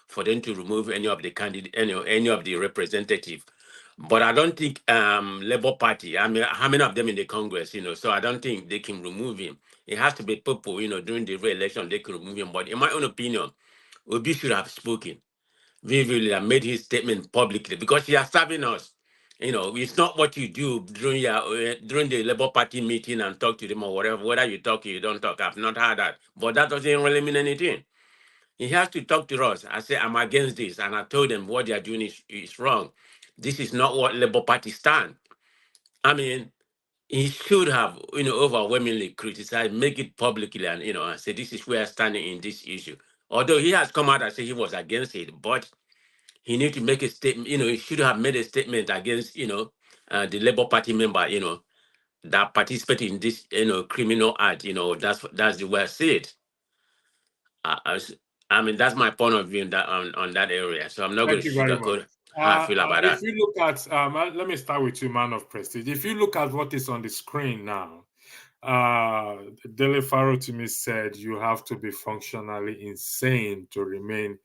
[SPEAKER 9] for them to remove any of the candidate, any of the representative. But I don't think Labour Party, I mean, how many of them in the Congress, so I don't think they can remove him. It has to be people, during the re-election, they can remove him. But in my own opinion, Obi should have spoken. Vividly and made his statement publicly, because he is serving us. It's not what you do during the Labour Party meeting and talk to them or whatever. Whether you talk or you don't talk, I've not heard that. But that doesn't really mean anything. He has to talk to us. I say, I'm against this. And I told them what they are doing is wrong. This is not what Labour Party stand. I mean, he should have, overwhelmingly criticized, make it publicly, and, and say, this is where I'm standing in this issue. Although he has come out and said he was against it, but he need to make a statement. He should have made a statement against, the Labour Party member, that participated in this, criminal act. That's the way I see it. I mean, that's my point of view on that area. So I'm not going to sugarcoat how I feel about that.
[SPEAKER 3] If you look at, let me start with you, man of prestige. If you look at what is on the screen now, Dele Farotimi said you have to be functionally insane to remain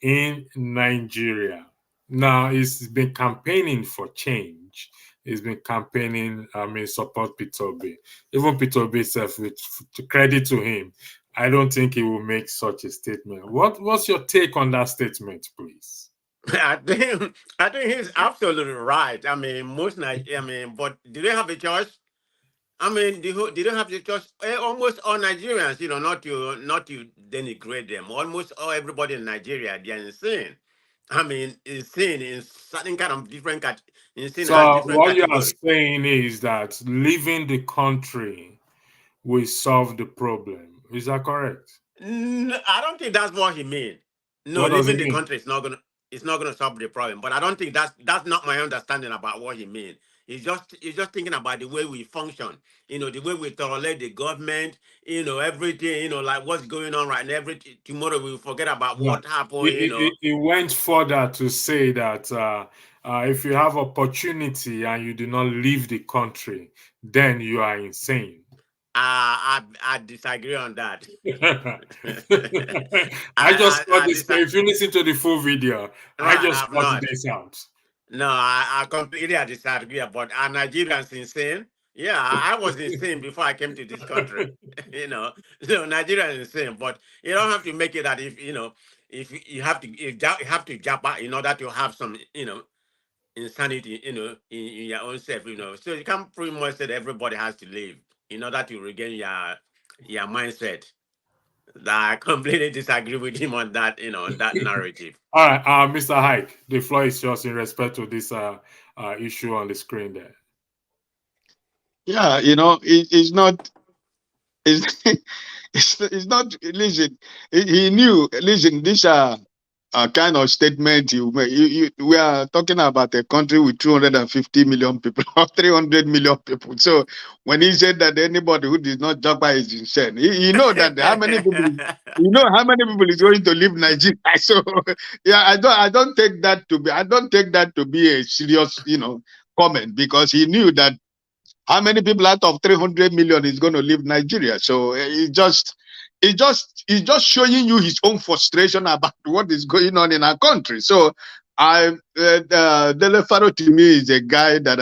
[SPEAKER 3] in Nigeria. Now, he's been campaigning for change. He's been campaigning, support Peter Obi. Even Peter Obi himself, to credit to him, I don't think he will make such a statement. What's your take on that statement, please?
[SPEAKER 9] I think he's absolutely right. I mean, but do they have a choice? I mean, they don't have the choice. Almost all Nigerians, not to denigrate them. Almost everybody in Nigeria, they are insane. I mean, insane in certain kind of different insane.
[SPEAKER 3] So what you are saying is that leaving the country will solve the problem. Is that correct?
[SPEAKER 9] I don't think that's what he means. No, leaving the country is not gonna solve the problem. But I don't think that's not my understanding about what he means. He's just thinking about the way we function, the way we tolerate the government, everything, like what's going on right now. Tomorrow we'll forget about what happened.
[SPEAKER 3] He went further to say that if you have opportunity and you do not leave the country, then you are insane.
[SPEAKER 9] I disagree on that.
[SPEAKER 3] I just got this.
[SPEAKER 9] disagree.
[SPEAKER 3] If you listen to the full video,
[SPEAKER 9] No,
[SPEAKER 3] I
[SPEAKER 9] I
[SPEAKER 3] just
[SPEAKER 9] have
[SPEAKER 3] got
[SPEAKER 9] not.
[SPEAKER 3] this out.
[SPEAKER 9] No, I completely disagree. But are Nigerians insane? Yeah, I was insane before I came to this country. So Nigeria is insane. But you don't have to make it that if you have to jump out in order to have some insanity in your own self. So you can't pretty much say that everybody has to live in order to regain your mindset. I completely disagree with him on that. On that narrative.
[SPEAKER 3] All right, Mr. Hike, the floor is yours in respect to this issue on the screen there.
[SPEAKER 5] Yeah, it's not. It's not. Listen, he knew. Listen, these are kind of statement you make. We are talking about a country with 250 million people or 300 million people. So when he said that anybody who did not jump by is insane, you know that how many people is going to leave Nigeria. So yeah, I don't take that to be a serious comment, because he knew that how many people out of 300 million is going to leave Nigeria. So it's just showing you his own frustration about what is going on in our country. So Dele Farotimi is a guy that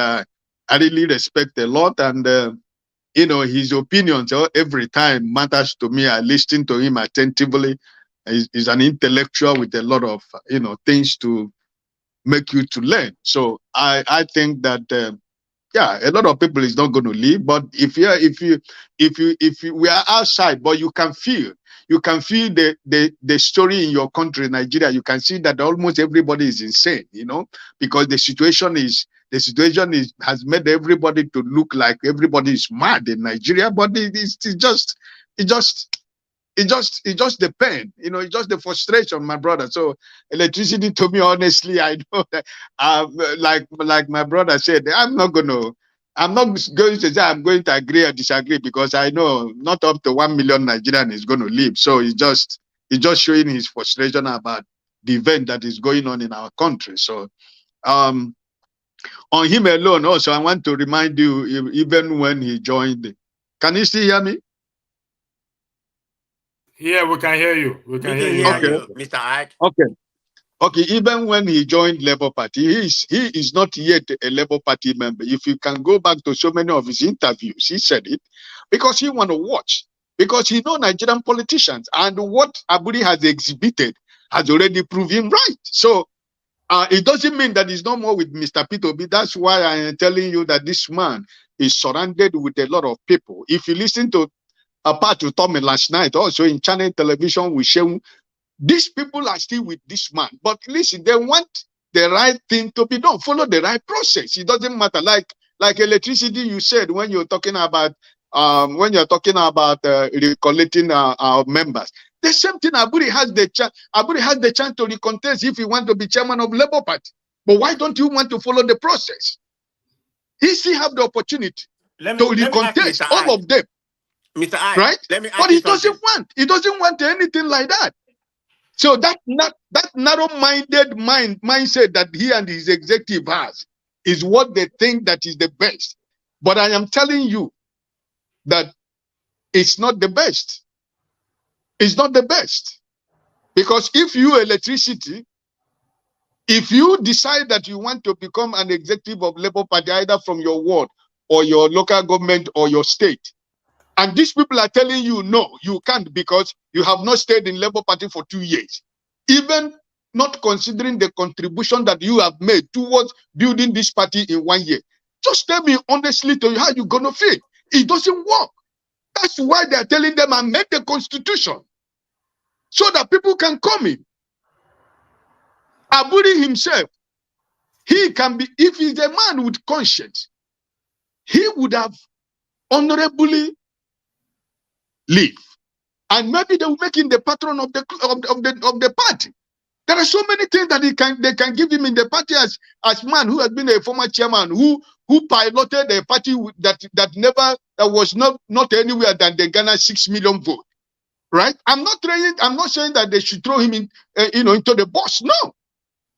[SPEAKER 5] I really respect a lot, and his opinions every time matters to me. I listen to him attentively. He's an intellectual with a lot of things to make you to learn. So I think that. Yeah, a lot of people is not going to leave, but if we are outside, but you can feel the story in your country, Nigeria. You can see that almost everybody is insane, because the situation has made everybody to look like everybody is mad in Nigeria, but it just the pain, it's just the frustration, my brother. So electricity, to me, honestly, I know that like my brother said, I'm not going to say I'm going to agree or disagree, because I know not up to 1 million Nigerian is going to leave. So it's just showing his frustration about the event that is going on in our country. So on him alone, also, I want to remind you, even when he joined, can you still hear me?
[SPEAKER 3] Yeah, we can hear you. We can hear you,
[SPEAKER 9] Mr. Ike.
[SPEAKER 5] Okay. Even when he joined Labour Party, he is not yet a Labour Party member. If you can go back to so many of his interviews, he said it because he want to watch, because he know Nigerian politicians, and what Aburi has exhibited has already proven right. So it doesn't mean that he's no more with Mr. Peter Obi. That's why I am telling you that this man is surrounded with a lot of people. If you listen to apart to Tommy last night, also in channel television, we show these people are still with this man. But listen, they want the right thing to be done. Follow the right process. It doesn't matter. Like electricity, you said when you're talking about recollecting our members. The same thing. Aburi has the chance to recontest if he wants to be chairman of Labour Party. But why don't you want to follow the process? He still have the opportunity to recontest all of them.
[SPEAKER 9] Mr. I,
[SPEAKER 5] right?
[SPEAKER 9] Let me ask
[SPEAKER 5] but
[SPEAKER 9] you
[SPEAKER 5] he doesn't want. He doesn't want anything like that. So that narrow-minded mindset that he and his executive has is what they think that is the best. But I am telling you that it's not the best. It's not the best. Because if you electricity, if you decide that you want to become an executive of Labour Party, either from your ward or your local government or your state, and these people are telling you, no, you can't, because you have not stayed in Labour Party for 2 years. Even not considering the contribution that you have made towards building this party in 1 year. Just tell me honestly to you how you're going to feel. It doesn't work. That's why they're telling them, amend the constitution so that people can come in. Aburi himself, he can be, if he's a man with conscience, he would have honorably leave, and maybe they will make him the patron of the party. There are so many things that they can give him in the party as man who has been a former chairman who piloted a party that was not anywhere than the Ghana 6 million vote. Right? I'm not saying that they should throw him in into the bus. No,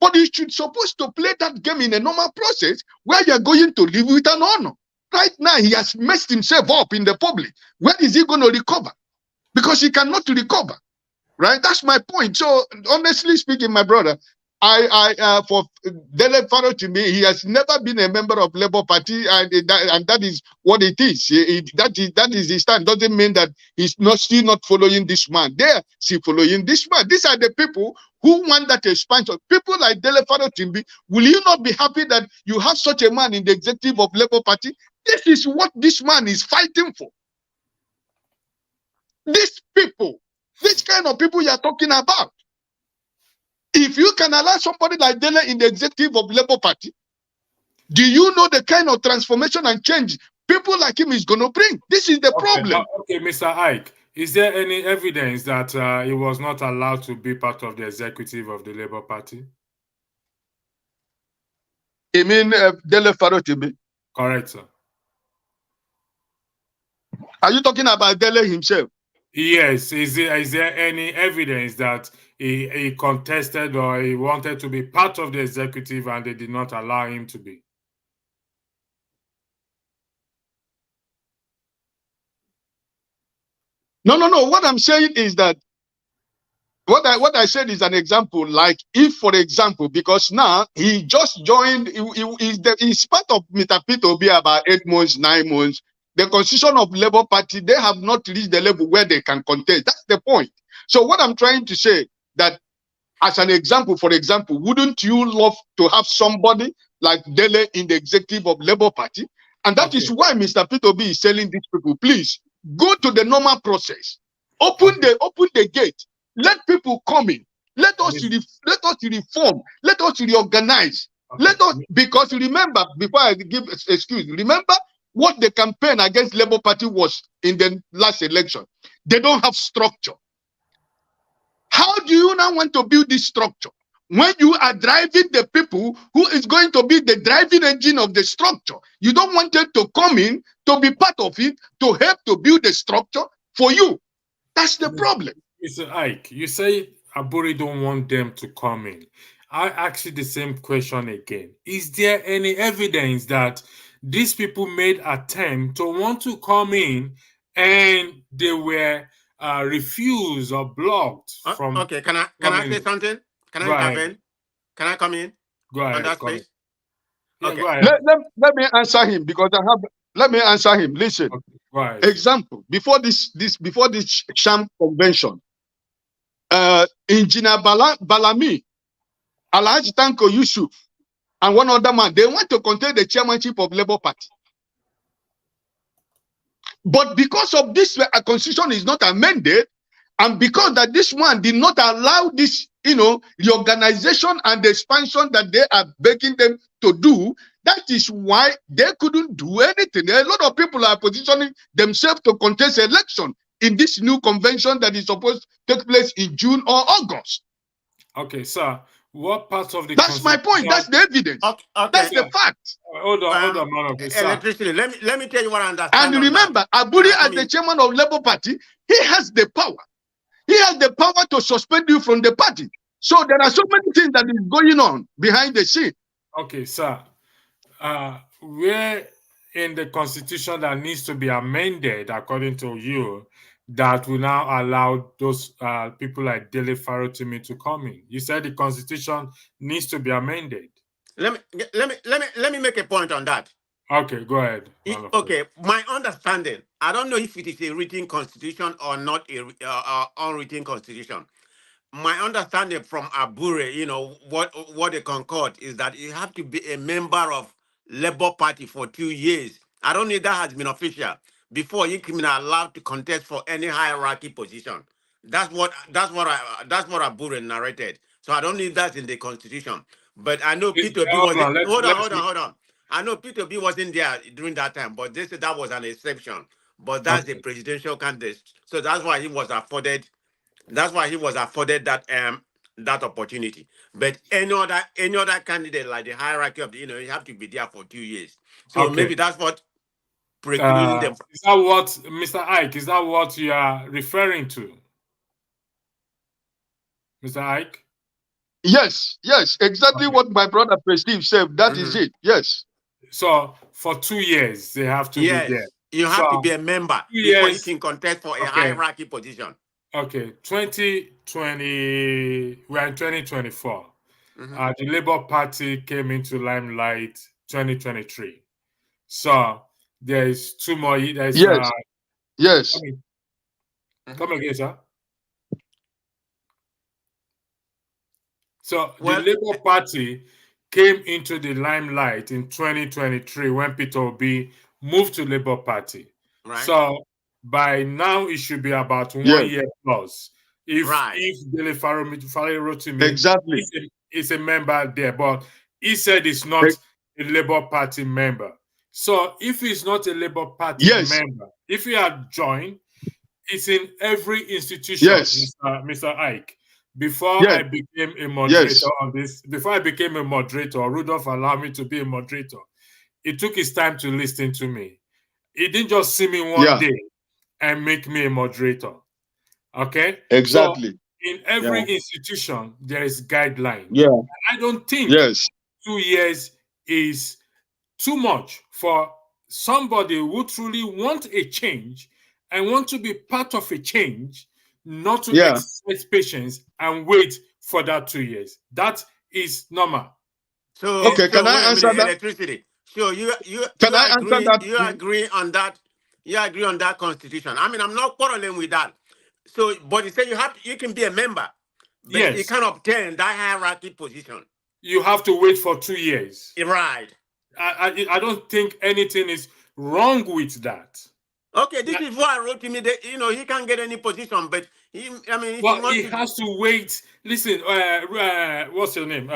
[SPEAKER 5] but you should supposed to play that game in a normal process where you are going to live with an honor. right now he has messed himself up in the public. When is he going to recover? Because he cannot recover. Right? That's my point. So honestly speaking, my brother, for Dele Farotimi, he has never been a member of Labour Party, and that is what it is. That is his stand. Doesn't mean that he's still not following this man. They're still following this man. These are the people who want that expansion. People like Dele Farotimi, will you not be happy that you have such a man in the executive of Labour Party? This is what this man is fighting for. These people. This kind of people you are talking about. If you can allow somebody like Dele in the executive of Labour Party, do you know the kind of transformation and change people like him is going to bring? This is the problem.
[SPEAKER 3] Okay, Mr. Ike, is there any evidence that he was not allowed to be part of the executive of the Labour Party?
[SPEAKER 5] You mean Dele Farotimi?
[SPEAKER 3] Correct, sir.
[SPEAKER 5] Are you talking about Dele himself?
[SPEAKER 3] Yes. Is there any evidence that he contested or he wanted to be part of the executive and they did not allow him to be?
[SPEAKER 5] No. What I'm saying is that what I said is an example. Like if, for example, because now he just joined, he's part of Mr. Peter Obi about 8 months, 9 months. The constitution of Labour Party, they have not reached the level where they can contest. That's the point. So what I'm trying to say, that as an example, for example, wouldn't you love to have somebody like Dele in the executive of Labour Party? And that is why Mr. Peter Obi is telling these people, please go to the normal process. Open the gate. Let people come in. Let us reform. Let us reorganize. Let us, because remember, before I give excuse, remember what the campaign against Labour Party was in the last election. They don't have structure. How do you now want to build this structure when you are driving the people who is going to be the driving engine of the structure? You don't want them to come in to be part of it, to help to build the structure for you. That's the problem.
[SPEAKER 3] Mr. Ike, you say Aburi don't want them to come in. I ask you the same question again. Is there any evidence that these people made attempt to want to come in and they were refused or blocked from?
[SPEAKER 9] Okay, can I say something? Can I intervene? Can I come in?
[SPEAKER 3] Go ahead.
[SPEAKER 9] On that space?
[SPEAKER 3] Yeah,
[SPEAKER 9] okay.
[SPEAKER 3] go ahead.
[SPEAKER 5] Let me answer him because let me answer him. Listen.
[SPEAKER 3] Okay, go ahead.
[SPEAKER 5] Example, before this sham convention, Engineer Balami, Alhaji Tanko Yusuf, and one other man, they want to contest the chairmanship of Labour Party. But because of this, constitution is not amended, and because that this one did not allow this, the organization and the expansion that they are begging them to do, that is why they couldn't do anything. A lot of people are positioning themselves to contest election in this new convention that is supposed to take place in June or August.
[SPEAKER 3] Okay, sir. What part of the
[SPEAKER 5] That's my point. That's the evidence.
[SPEAKER 9] Okay.
[SPEAKER 5] That's the fact.
[SPEAKER 3] Hold on, man.
[SPEAKER 9] Electricity. Let me tell you what I understand.
[SPEAKER 5] And remember, Aburi, as the chairman of Labour Party, he has the power. He has the power to suspend you from the party. So there are so many things that is going on behind the scene.
[SPEAKER 3] Okay, sir. Where in the constitution that needs to be amended, according to you, that will now allow those people like Dele Farotimi to come in? You said the constitution needs to be amended.
[SPEAKER 9] Let me make a point on that.
[SPEAKER 3] Okay, go ahead.
[SPEAKER 9] Okay, my understanding, I don't know if it is a written constitution or not a unwritten constitution. My understanding from Abure, what they concord is that you have to be a member of Labour Party for 2 years. I don't know if that has been official before you can be allowed to contest for any hierarchy position. That's what Abure narrated. So I don't know if that's in the constitution. But I know Peter Obi was. Hold on. I know Peter Obi wasn't there during that time, but they said that was an exception. But that's the presidential candidate, so that's why he was afforded. That's why he was afforded that that opportunity. But any other candidate, like the hierarchy of you have to be there for 2 years. So maybe that's what precluding them.
[SPEAKER 3] Is that what, Mr. Ike? Is that what you are referring to, Mr. Ike?
[SPEAKER 5] Yes, exactly what my brother Prestige said. That is it. Yes.
[SPEAKER 3] So for 2 years, they have to be there.
[SPEAKER 9] Yes, you have to
[SPEAKER 3] So
[SPEAKER 9] be a member
[SPEAKER 3] 2
[SPEAKER 9] before you
[SPEAKER 3] years,
[SPEAKER 9] can contest for a
[SPEAKER 3] okay.
[SPEAKER 9] hierarchy position.
[SPEAKER 3] Okay, 2020, we're in 2024.
[SPEAKER 9] Mhm.
[SPEAKER 3] The Labour Party came into limelight 2023. So there is 2 more. There's
[SPEAKER 5] Yes. Yes.
[SPEAKER 3] come again, sir. So
[SPEAKER 9] Well,
[SPEAKER 3] the Labour Party came into the limelight in 2023 when Peter Obi moved to Labour Party.
[SPEAKER 9] right.
[SPEAKER 3] So by now it should be about 1
[SPEAKER 5] Yes.
[SPEAKER 3] year plus. If
[SPEAKER 9] Right.
[SPEAKER 3] Dele Farotimi
[SPEAKER 5] Exactly.
[SPEAKER 3] is a member there, but he said he's not a Labour Party member. So if he's not a Labour Party
[SPEAKER 5] Yes.
[SPEAKER 3] member, if he had joined, it's in every institution,
[SPEAKER 5] Yes.
[SPEAKER 3] Mr. Ike. Before
[SPEAKER 5] Yes.
[SPEAKER 3] I became a moderator
[SPEAKER 5] Yes.
[SPEAKER 3] on this, before I became a moderator, Rudolph allowed me to be a moderator. It took his time to listen to me. He didn't just see me one
[SPEAKER 5] Yeah.
[SPEAKER 3] day and make me a moderator. Okay?
[SPEAKER 5] Exactly.
[SPEAKER 3] So in every institution, there is guidelines.
[SPEAKER 5] Yeah.
[SPEAKER 3] And I don't think
[SPEAKER 5] Yes.
[SPEAKER 3] 2 years is too much for somebody who truly want a change and want to be part of a change, not to
[SPEAKER 5] Yeah.
[SPEAKER 3] exercise patience and wait for that 2 years. That is normal.
[SPEAKER 9] So,
[SPEAKER 5] Okay,
[SPEAKER 9] so
[SPEAKER 5] can I
[SPEAKER 9] wait a
[SPEAKER 5] answer
[SPEAKER 9] minute,
[SPEAKER 5] that?
[SPEAKER 9] electricity. So you
[SPEAKER 5] Can I answer
[SPEAKER 9] agree
[SPEAKER 5] that?
[SPEAKER 9] you agree on that? You agree on that constitution? I mean, I'm not quarreling with that. So, but you say you can be a member, but you
[SPEAKER 3] Yes,
[SPEAKER 9] can't obtain that hierarchy position.
[SPEAKER 3] you have to wait for 2 years.
[SPEAKER 9] Right.
[SPEAKER 3] I don't think anything is wrong with that.
[SPEAKER 9] Okay, this is what I wrote to me. That, he can't get any position, but if he
[SPEAKER 3] Well,
[SPEAKER 9] wants
[SPEAKER 3] he
[SPEAKER 9] to,
[SPEAKER 3] has to wait. Listen, what's your name?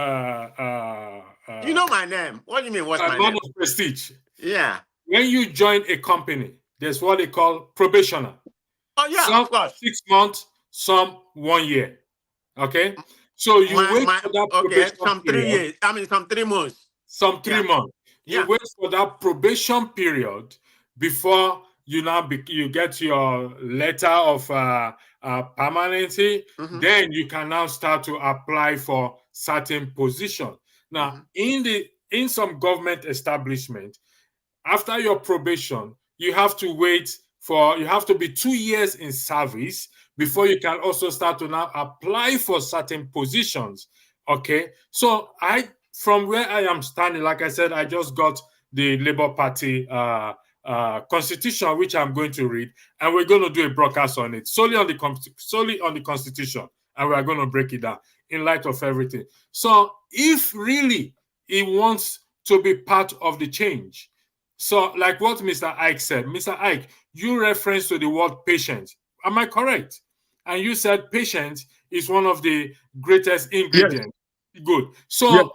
[SPEAKER 9] you know my name. What do you mean? What's my
[SPEAKER 3] Man
[SPEAKER 9] name?
[SPEAKER 3] of Prestige.
[SPEAKER 9] Yeah.
[SPEAKER 3] When you join a company, there's what they call probationer.
[SPEAKER 9] Oh yeah,
[SPEAKER 3] Some
[SPEAKER 9] of course.
[SPEAKER 3] 6 months, some 1 year. Okay, so you wait for that probation
[SPEAKER 9] some 3
[SPEAKER 3] period.
[SPEAKER 9] years. I mean, some 3 months.
[SPEAKER 3] Some 3 months. You
[SPEAKER 9] Yeah.
[SPEAKER 3] wait for that probation period before you get your letter of permanency.
[SPEAKER 9] Mhm.
[SPEAKER 3] Then you can now start to apply for certain position. Now, in some government establishment, after your probation, you have to be 2 years in service before you can also start to now apply for certain positions. Okay, so from where I am standing, like I said, I just got the Labour Party constitution, which I'm going to read, and we're going to do a broadcast on it solely on the constitution, and we are going to break it down in light of everything. So if really he wants to be part of the change, so like what Mr. Ike said, Mr. Ike, you referenced to the word patience. Am I correct? And you said patience is one of the greatest ingredients. Yes. Good. So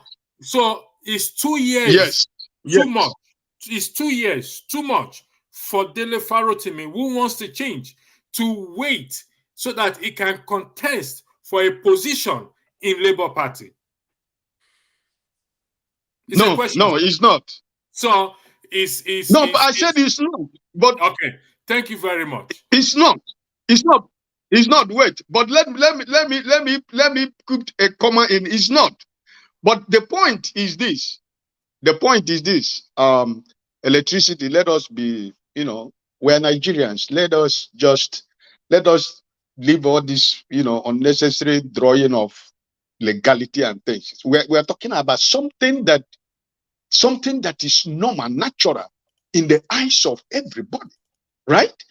[SPEAKER 3] is 2 years too much? Is 2 years too much for Dele Farotimi, who wants to change, to wait so that he can contest for a position in Labour Party?
[SPEAKER 5] It's no, it's not.
[SPEAKER 3] So
[SPEAKER 5] I said it's not. But
[SPEAKER 3] okay, thank you very much.
[SPEAKER 5] It's not. It's not. It's not. Wait, but let me put a comma in. It's not. But the point is this. The point is this. Electricity. Let us be. We're Nigerians. Let us leave all this. Unnecessary drawing of legality and things. We're talking about something that is normal, natural in the eyes of everybody, right?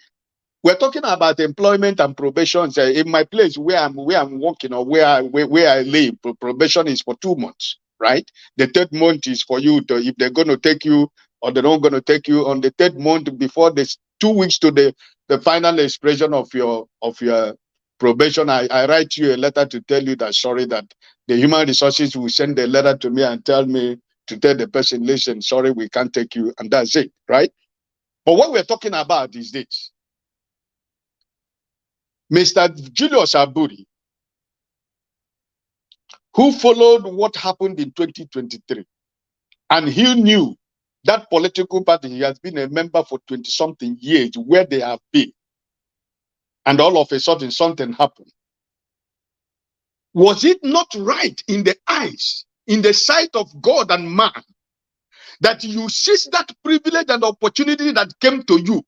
[SPEAKER 5] We're talking about employment and probation. In my place where I'm working or where I live, probation is for 2 months, right? The 3rd month is for you to, if they're going to take you or they're not going to take you on the 3rd month before this 2 weeks to the final expression of your probation. I write you a letter to tell you that sorry, that the human resources will send a letter to me and tell me to tell the person, listen, sorry, we can't take you, and that's it, right? But what we're talking about is this. Mr. Julius Aburi, who followed what happened in 2023, and he knew that political party, he has been a member for 20-something years, where they have been, and all of a sudden something happened. Was it not right in the eyes, in the sight of God and man, that you seize that privilege and opportunity that came to you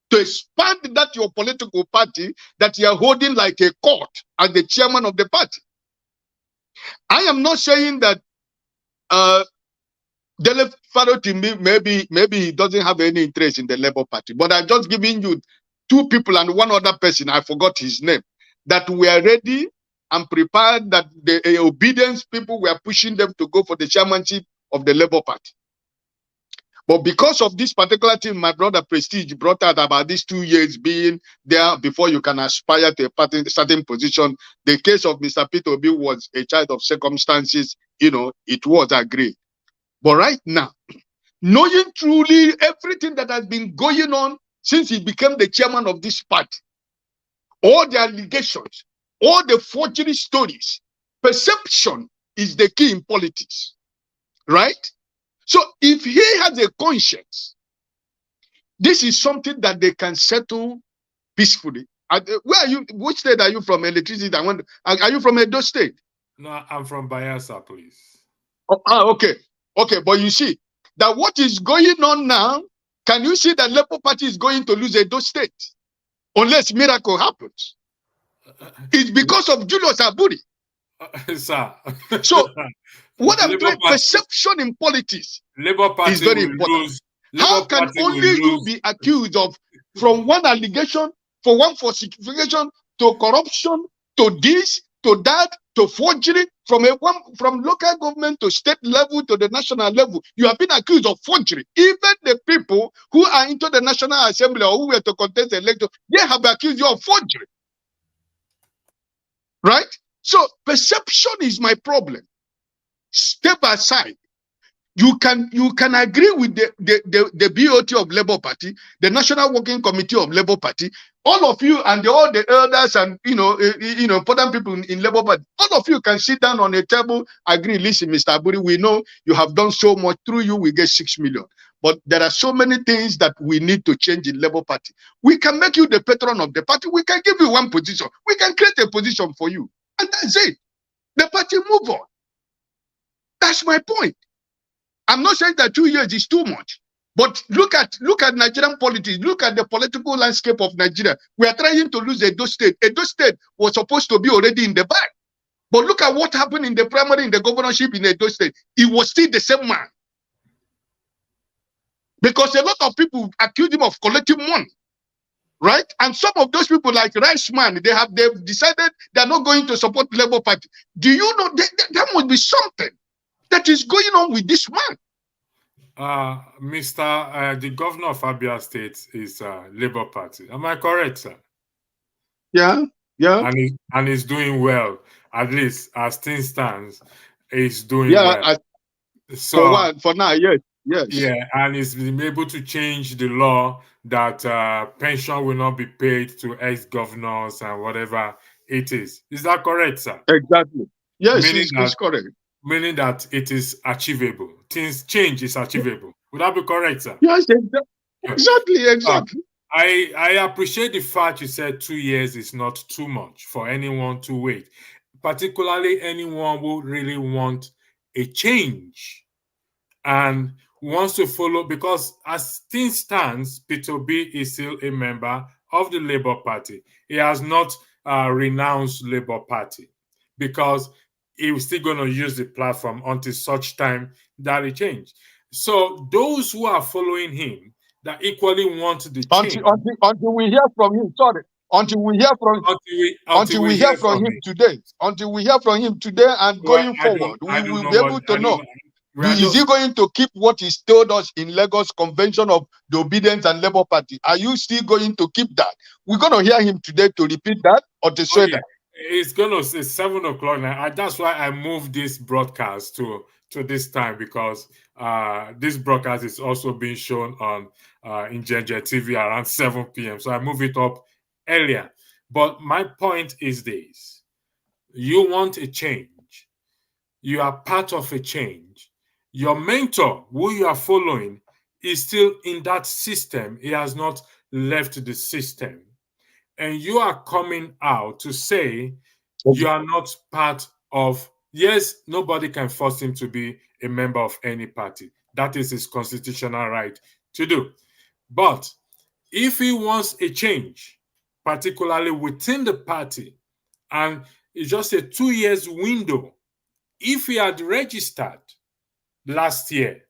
[SPEAKER 5] to expand that your political party that you are holding like a court as the chairman of the party. I am not saying that Dele Farotimi maybe he doesn't have any interest in the Labour Party, but I'm just giving you two people and one other person, I forgot his name, that were ready and prepared, that the obedience people were pushing them to go for the chairmanship of the Labour Party. But because of this particular thing, my brother Prestige brought out about these 2 years being there before you can aspire to a certain position. The case of Mr. Peter Obi was a child of circumstances, it was agreed. But right now, knowing truly everything that has been going on since he became the chairman of this party, all the allegations, all the forgery stories, perception is the key in politics, right? So if he has a conscience, this is something that they can settle peacefully. Where are you? Which state are you from? Electricity. Are you from Edo State?
[SPEAKER 3] No, I'm from Bayelsa, please.
[SPEAKER 5] Okay. Okay, but you see that what is going on now, can you see that Labour Party is going to lose Edo State unless miracle happens? It's because of Julius Aburi.
[SPEAKER 3] Sir.
[SPEAKER 5] So what I'm trying, perception in politics is very important. How can only you be accused of from one allegation, for one falsification, to corruption, to this, to that, to forgery, from local government to state level to the national level? You have been accused of forgery. Even the people who are into the National Assembly or who were to contest the election, they have accused you of forgery. Right? So perception is my problem. Step aside. You can agree with the BOT of Labour Party, the National Working Committee of Labour Party, all of you and all the elders and important people in Labour Party, all of you can sit down on a table, agree. Listen, Mr. Aburi, we know you have done so much. Through you, we get 6 million. But there are so many things that we need to change in Labour Party. We can make you the patron of the party. We can give you one position. We can create a position for you. And that's it. The party move on. That's my point. I'm not saying that 2 years is too much, but look at Nigerian politics. Look at the political landscape of Nigeria. We are trying to lose Edo State. Edo State was supposed to be already in the bag, but look at what happened in the primary, in the governorship in Edo State. It was still the same man, because a lot of people accused him of collecting money, right? And some of those people, like Reichman, they've decided they're not going to support the Labour Party. Do you know that must be something that is going on with this man?
[SPEAKER 3] The governor of Abia State is Labour Party. Am I correct, sir?
[SPEAKER 5] Yeah.
[SPEAKER 3] And he's doing well. At least as things stands, he's doing well.
[SPEAKER 5] So for now, yes.
[SPEAKER 3] Yeah, and he's been able to change the law that pension will not be paid to ex-governors and whatever it is. Is that correct, sir?
[SPEAKER 5] Exactly. Yes, it's correct.
[SPEAKER 3] Meaning that it is achievable. Change is achievable. Would that be correct, sir?
[SPEAKER 5] Yes, exactly.
[SPEAKER 3] I appreciate the fact you said 2 years is not too much for anyone to wait, particularly anyone who really wants a change and wants to follow, because as things stands, Peter Obi is still a member of the Labour Party. He has not renounced Labour Party because he was still going to use the platform until such time that it changed. So those who are following him that equally want the change
[SPEAKER 5] until we hear from him. Sorry, until we hear from him today, and going forward, we will be able to know. Is he going to keep what he told us in Lagos Convention of the Obidients and Labour Party? Are you still going to keep that? We're going to hear him today to repeat that or to say that.
[SPEAKER 3] It's gonna say 7 o'clock now. That's why I moved this broadcast to this time, because this broadcast is also being shown on Ingenja TV around 7 p.m. So I move it up earlier. But my point is this: you want a change. You are part of a change. Your mentor, who you are following, is still in that system. He has not left the system. And you are coming out to say you are not part of, yes, nobody can force him to be a member of any party. That is his constitutional right to do. But if he wants a change, particularly within the party, and it's just a 2 years window, if he had registered last year,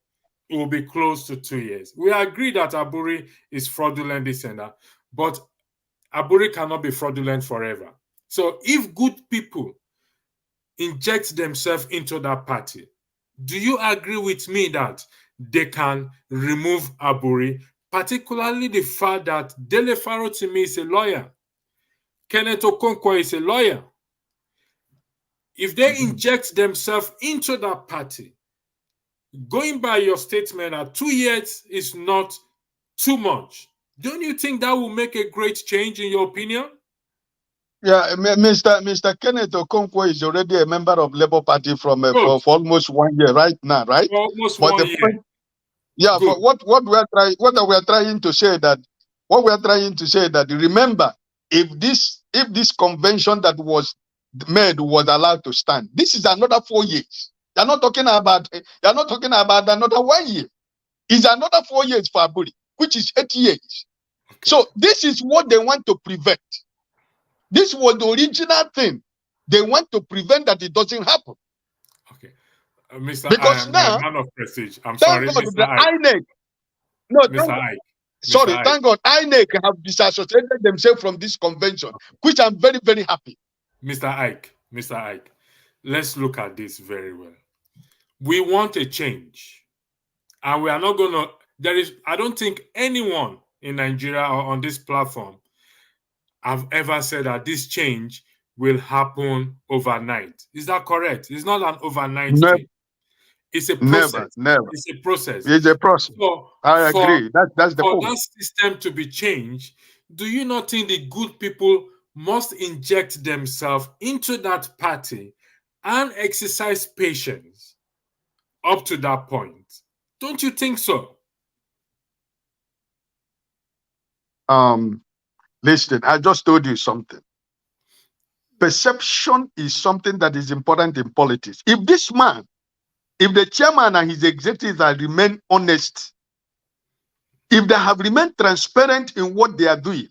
[SPEAKER 3] it will be close to 2 years. We agree that Aburi is fraudulent descender, but Aburi cannot be fraudulent forever. So if good people inject themselves into that party, do you agree with me that they can remove Aburi, particularly the fact that Dele Farotimi is a lawyer, Kenneth Okonkwo is a lawyer? If they inject themselves into that party, going by your statement that 2 years is not too much, don't you think that will make a great change in your opinion?
[SPEAKER 5] Yeah, Mr. Kenneth Okonkwo is already a member of Labour Party for almost 1 year right now, right?
[SPEAKER 3] For almost
[SPEAKER 5] But
[SPEAKER 3] 1 year.
[SPEAKER 5] Point, yeah,
[SPEAKER 3] Good.
[SPEAKER 5] for what we are trying to say that remember, if this convention that was made was allowed to stand, this is another 4 years. You're not talking about another 1 year. It's another 4 years for Aburi, which is 8 years. Okay. So this is what they want to prevent. This was the original thing. They want to prevent that it doesn't happen.
[SPEAKER 3] Okay. Mr.
[SPEAKER 5] Because now,
[SPEAKER 3] man of prestige. I'm
[SPEAKER 5] thank
[SPEAKER 3] sorry,
[SPEAKER 5] God
[SPEAKER 3] Mr.
[SPEAKER 5] the
[SPEAKER 3] INEC.
[SPEAKER 5] No,
[SPEAKER 3] Mr. INEC.
[SPEAKER 5] Sorry, thank God INEC have disassociated themselves from this convention, which I'm very, very happy.
[SPEAKER 3] Mr. Ike, let's look at this very well. We want a change. And we are not going to, I don't think anyone in Nigeria or on this platform have ever said that this change will happen overnight. Is that correct? It's not an overnight thing. It's a process.
[SPEAKER 5] Never.
[SPEAKER 3] It's a process.
[SPEAKER 5] It's a process.
[SPEAKER 3] So
[SPEAKER 5] I agree. That's the point.
[SPEAKER 3] For that system to be changed, do you not think the good people must inject themselves into that party and exercise patience up to that point? Don't you think so?
[SPEAKER 5] Listen, I just told you something. Perception is something that is important in politics. If the chairman and his executives have remained honest, if they have remained transparent in what they are doing,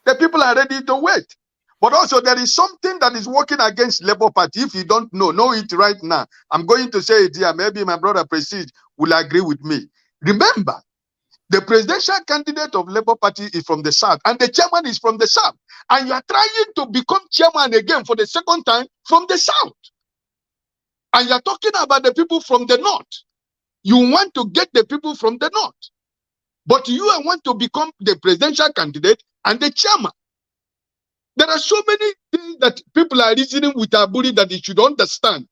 [SPEAKER 5] the people are ready to wait. But also there is something that is working against Labour Party. If you don't know it right now. I'm going to say it here. Maybe my brother Prestige will agree with me. Remember, the presidential candidate of Labour Party is from the South, and the chairman is from the South. And you are trying to become chairman again for the second time from the South. And you are talking about the people from the North. You want to get the people from the North. But you want to become the presidential candidate and the chairman. There are so many things that people are reasoning with Aburi that they should understand.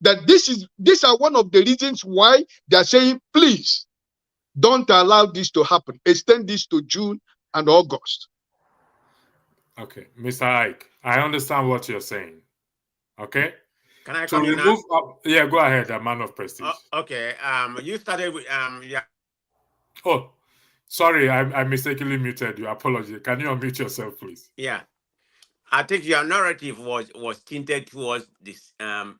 [SPEAKER 5] That these are one of the reasons why they are saying, please, don't allow this to happen. Extend this to June and August.
[SPEAKER 3] Okay, Mr. Ike, I understand what you're saying. Okay?
[SPEAKER 9] Can I
[SPEAKER 3] to
[SPEAKER 9] come
[SPEAKER 3] remove
[SPEAKER 9] in
[SPEAKER 3] yeah, go ahead, a man of prestige.
[SPEAKER 9] Okay. You started with yeah.
[SPEAKER 3] Oh, sorry, I mistakenly muted you. Apologies. Can you unmute yourself, please?
[SPEAKER 9] Yeah. I think your narrative was tinted towards this Dele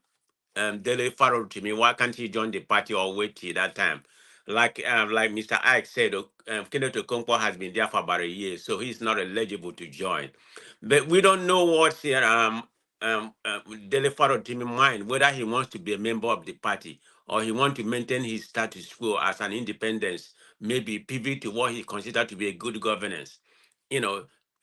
[SPEAKER 9] Farotimi. Why can't he join the party or wait till that time? Like Mr. Ike said, Kenneth Okonkwo has been there for about a year, so he's not eligible to join. But we don't know what's Dele Farotimi mind, whether he wants to be a member of the party or he wants to maintain his status quo as an independence, maybe pivot to what he considers to be a good governance.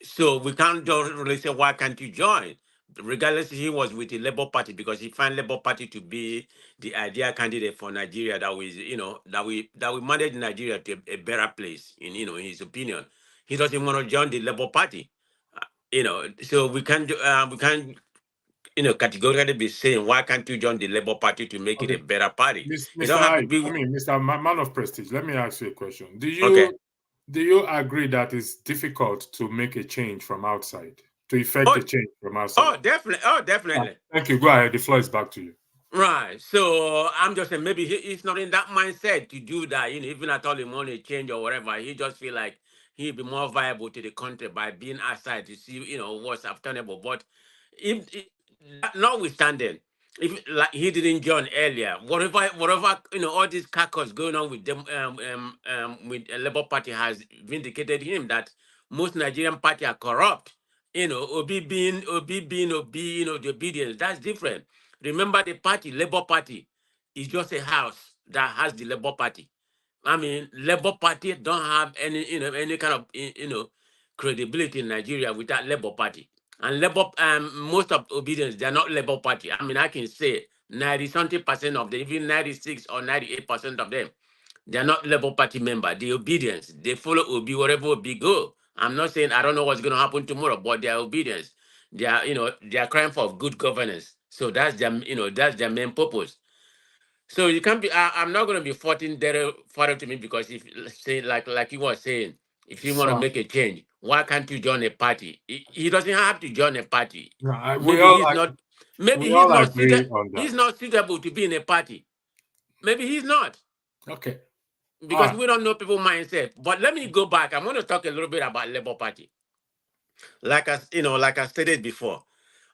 [SPEAKER 9] So we can't just really say, why can't you join? Regardless, he was with the Labour Party because he found Labour Party to be the ideal candidate for Nigeria that will manage Nigeria to a better place. In his opinion, he doesn't want to join the Labour Party. So we can't categorically be saying, why can't you join the Labour Party to make it a better party?
[SPEAKER 3] Mr. Ike, Mr. Man of Prestige, let me ask you a question. Do you agree that it's difficult to make a change from outside, to effect a change from outside?
[SPEAKER 9] Oh, definitely.
[SPEAKER 3] Thank you. Go ahead. The floor is back to you.
[SPEAKER 9] Right. So I'm just saying maybe he's not in that mindset to do that. Even at all he want to change or whatever, he just feel like he'd be more viable to the country by being outside to see, what's obtainable. But if notwithstanding, if like he didn't join earlier, whatever all this caucus going on with them with Labour Party has vindicated him that most Nigerian party are corrupt. Obi being Obi, the obedience, that's different. Remember, the party, Labour Party, is just a house that has the Labour Party. I mean, Labour Party don't have any kind of credibility in Nigeria without Labour Party. And Labour, most of Obedience, they're not Labour Party. I mean, I can say 90 something percent of them, even 96 or 98% of them, they're not Labour Party member. The Obedience, they follow Obi wherever Obi go. I'm not saying I don't know what's going to happen tomorrow, but they're Obedience. They are, they are crying for good governance. So that's their main purpose. So you can't be. I'm not going to be faulting Dele Farotimi because if say like you were saying, if you want to
[SPEAKER 3] So
[SPEAKER 9] make a change, why can't you join a party? He doesn't have to join a party.
[SPEAKER 3] no,
[SPEAKER 9] Maybe he's not. Maybe
[SPEAKER 3] we
[SPEAKER 9] he's
[SPEAKER 3] all
[SPEAKER 9] not suited.
[SPEAKER 3] agree on
[SPEAKER 9] He's
[SPEAKER 3] that.
[SPEAKER 9] not suitable to be in a party. Maybe he's not
[SPEAKER 3] Okay. All
[SPEAKER 9] because
[SPEAKER 3] right.
[SPEAKER 9] we don't know people mindset. But let me go back. I want to talk a little bit about Labour Party. Like I stated before.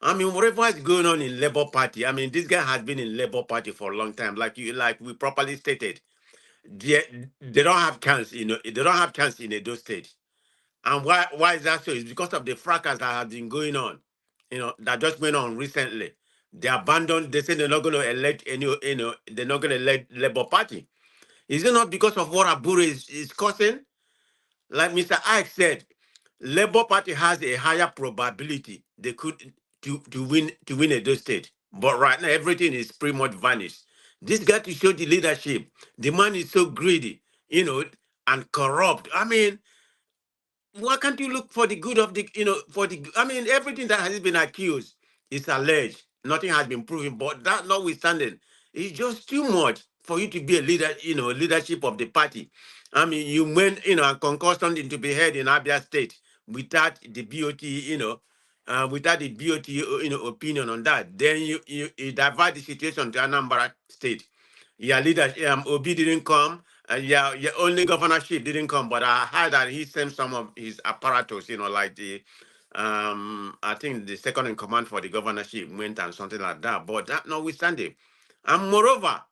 [SPEAKER 9] I mean, whatever is going on in Labour Party, I mean, this guy has been in Labour Party for a long time, like we properly stated. They don't have chance, they don't have chance in Edo State. And why is that so? It's because of the fracas that have been going on, that just went on recently. They abandoned, they say they're not going to elect they're not going to elect Labour Party. Is it not because of what Abure is causing? Like Mr. Ike said, Labour Party has a higher probability they could to win Edo State. But right now everything is pretty much vanished. This guy to show the leadership. The man is so greedy, and corrupt. I mean, why can't you look for the good of I mean, everything that has been accused is alleged. Nothing has been proven, but that notwithstanding, it's just too much for you to be a leader, leadership of the party. I mean, you went, and concussed something to be heard in Abia State without the BOT, without the BOT, opinion on that. Then you divert the situation to Anambra State. Your leader, Obi didn't come. Your only governorship didn't come, but I heard that he sent some of his apparatus, like I think the second in command for the governorship went and something like that. But that notwithstanding, and moreover,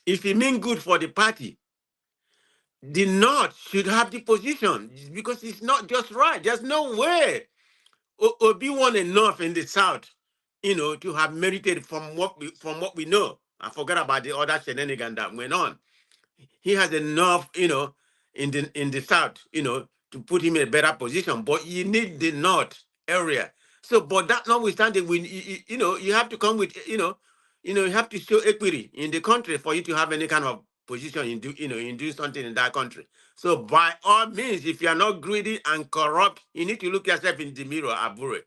[SPEAKER 9] if it mean good for the party, the North should have the position because it's not just right. There's no way Obi won enough in the South, to have merited from what we know. I forgot about the other shenanigans that went on. He has enough, in the South, to put him in a better position. But you need the North area. So, but that notwithstanding, you have to come with, you have to show equity in the country for you to have any kind of position in doing something in that country. So, by all means, if you are not greedy and corrupt, you need to look yourself in the mirror, Abure,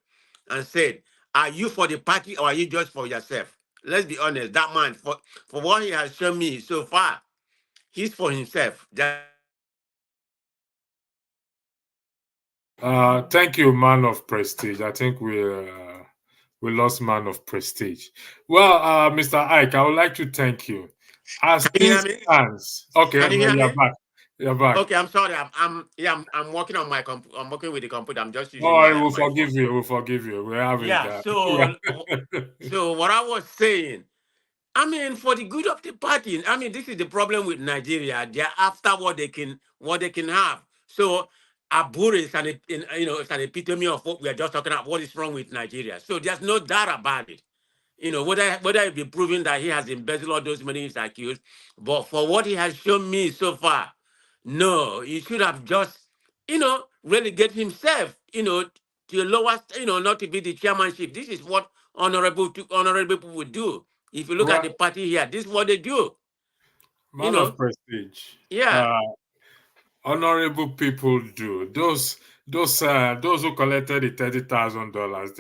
[SPEAKER 9] and say, are you for the party or are you just for yourself? Let's be honest. That man, for what he has shown me so far, he's for himself.
[SPEAKER 3] Thank you, man of prestige. I think we lost man of prestige. Well, Mr. Ike, I would like to thank you. As
[SPEAKER 9] Can you hear
[SPEAKER 3] things
[SPEAKER 9] me?
[SPEAKER 3] stands, okay,
[SPEAKER 9] Can you hear
[SPEAKER 3] you're
[SPEAKER 9] me?
[SPEAKER 3] back. You're back.
[SPEAKER 9] Okay, I'm sorry. I'm working on I'm working with the computer. I'm just
[SPEAKER 3] Oh,
[SPEAKER 9] using
[SPEAKER 3] I
[SPEAKER 9] my
[SPEAKER 3] will
[SPEAKER 9] my
[SPEAKER 3] forgive
[SPEAKER 9] phone.
[SPEAKER 3] you. We'll forgive you. We have it.
[SPEAKER 9] Yeah. So what I was saying, I mean, for the good of the party. I mean, this is the problem with Nigeria. They're after what they can have. So Abure is it's an epitome of what we are just talking about. What is wrong with Nigeria? So there's no doubt about it. Whether it be proven that he has embezzled all those money he's accused, but for what he has shown me so far, no, he should have just, relegate himself, to a lower, not to be the chairmanship. This is what honorable people would do. If you look at
[SPEAKER 3] Well,
[SPEAKER 9] the party here, this is what they do. You
[SPEAKER 3] man of
[SPEAKER 9] know,
[SPEAKER 3] prestige.
[SPEAKER 9] yeah.
[SPEAKER 3] Honorable people do. Those who collected the $30,000.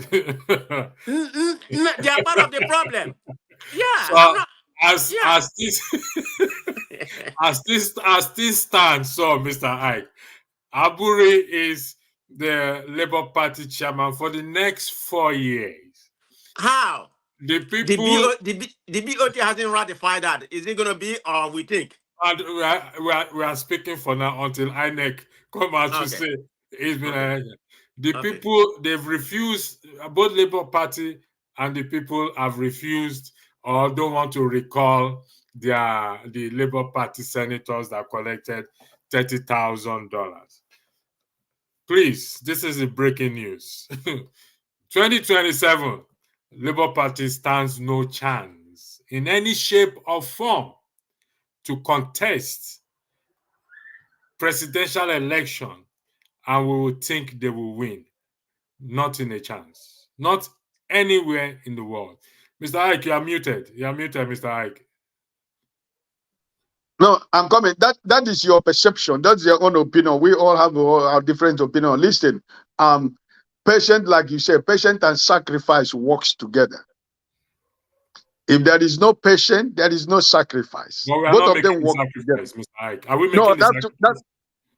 [SPEAKER 9] They are part of the problem. Yeah, I'm
[SPEAKER 3] So
[SPEAKER 9] not.
[SPEAKER 3] as
[SPEAKER 9] Yeah.
[SPEAKER 3] as this as this stands, so Mr. Ike, Aburi is the Labour Party chairman for the next 4 years.
[SPEAKER 9] How?
[SPEAKER 3] The
[SPEAKER 9] The
[SPEAKER 3] people,
[SPEAKER 9] BOT hasn't ratified that. Is it going to be, or we think?
[SPEAKER 3] and we are speaking for now until INEC come out to
[SPEAKER 9] Okay.
[SPEAKER 3] say it's been
[SPEAKER 9] Okay.
[SPEAKER 3] the
[SPEAKER 9] Okay.
[SPEAKER 3] people, they've refused, both Labour Party and the people have refused or don't want to recall the Labour Party senators that collected $30,000. Please, this is the breaking news. 2027, Labour Party stands no chance in any shape or form to contest presidential election, and we will think they will win. Not in a chance. Not anywhere in the world. Mr. Ike, you are muted. You are muted, Mr. Ike.
[SPEAKER 5] No, I'm coming. That is your perception. That's your own opinion. We all have our different opinion. Listen, patient, like you said, patient and sacrifice works together. If there is no patience, there is no sacrifice.
[SPEAKER 3] No, we are
[SPEAKER 5] Both
[SPEAKER 3] not
[SPEAKER 5] of them
[SPEAKER 3] making
[SPEAKER 5] work
[SPEAKER 3] sacrifice,
[SPEAKER 5] together.
[SPEAKER 3] Mr. Ike. Are we making
[SPEAKER 5] No,
[SPEAKER 3] sacrifice?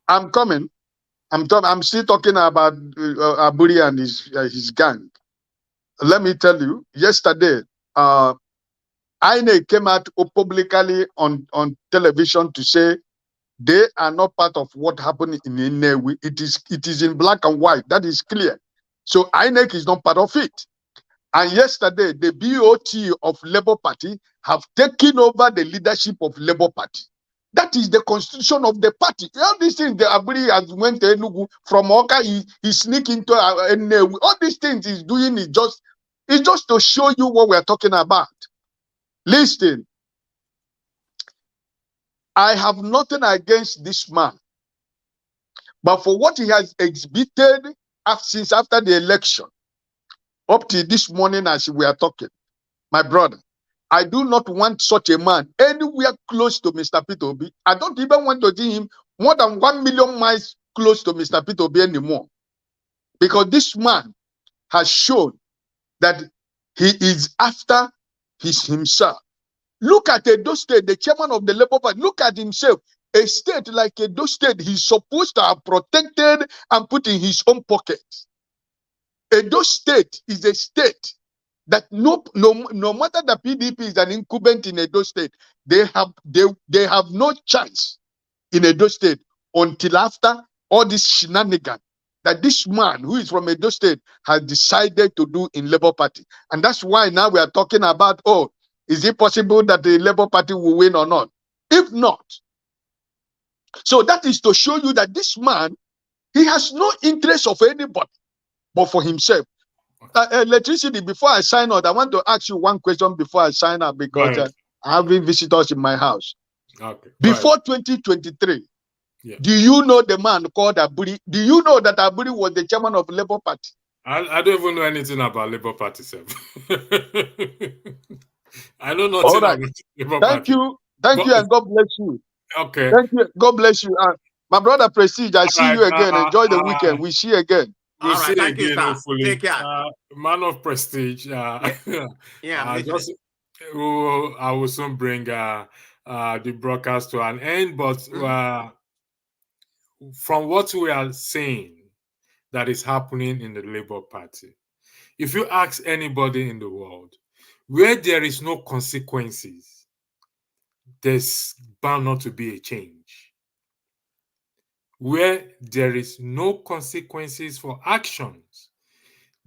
[SPEAKER 5] I'm coming. I'm still talking about Aburi and his gang. Let me tell you, yesterday, INEC came out publicly on television to say they are not part of what happened in Nnewi. It is in black and white. That is clear. So INEC is not part of it. And yesterday, the BOT of Labour Party have taken over the leadership of Labour Party. That is the constitution of the party. All these things, the Aburi has went to Enugu from Oka, he sneak into Nnewi. All these things he's doing is just to show you what we're talking about. Listen, I have nothing against this man, but for what he has exhibited since after the election, up to this morning as we are talking, my brother, I do not want such a man anywhere close to Mr. Peter Obi. I don't even want to see him more than 1 million miles close to Mr. Peter Obi anymore. Because this man has shown that he is after himself. Look at Edo State, the chairman of the Labour Party. Look at himself. A state like Edo State, he's supposed to have protected and put in his own pocket. Edo State is a state that no matter the PDP is an incumbent in Edo State, they have no chance in Edo State until after all this shenanigan that this man who is from Edo State has decided to do in Labour Party. And that's why now we are talking about, oh, is it possible that the Labour Party will win or not? If not, so that is to show you that this man, he has no interest of anybody but for himself. Electricity, before I sign out, I want to ask you one question before I sign out, because I have visitors in my house.
[SPEAKER 3] Okay.
[SPEAKER 5] Before 2023,
[SPEAKER 3] yeah.
[SPEAKER 5] Do you know the man called Aburi? Do you know that Aburi was the chairman of Labour Party?
[SPEAKER 3] I don't even know anything about Labour Party, sir. I know nothing about Labour Party.
[SPEAKER 5] Thank you, and God bless you.
[SPEAKER 3] Okay.
[SPEAKER 5] Thank you. God bless you. My brother Prestige, I see you again. Enjoy the weekend. We see you again.
[SPEAKER 3] We'll see you
[SPEAKER 9] thank
[SPEAKER 3] again,
[SPEAKER 9] you, sir.
[SPEAKER 3] hopefully.
[SPEAKER 9] Take care.
[SPEAKER 3] Man of prestige.
[SPEAKER 9] Yeah,
[SPEAKER 3] I will soon bring the broadcast to an end, but from what we are seeing that is happening in the Labour Party, if you ask anybody in the world, where there is no consequences, there's bound not to be a change. Where there is no consequences for actions,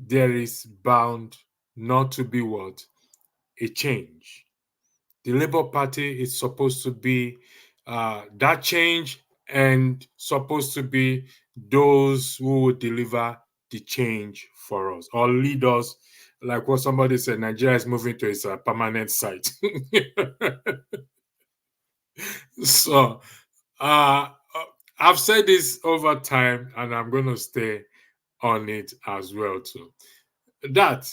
[SPEAKER 3] there is bound not to be what? A change. The Labour Party is supposed to be that change, and supposed to be those who will deliver the change for us or lead us, like what somebody said, Nigeria is moving to its permanent site. So I've said this over time, and I'm going to stay on it as well too. That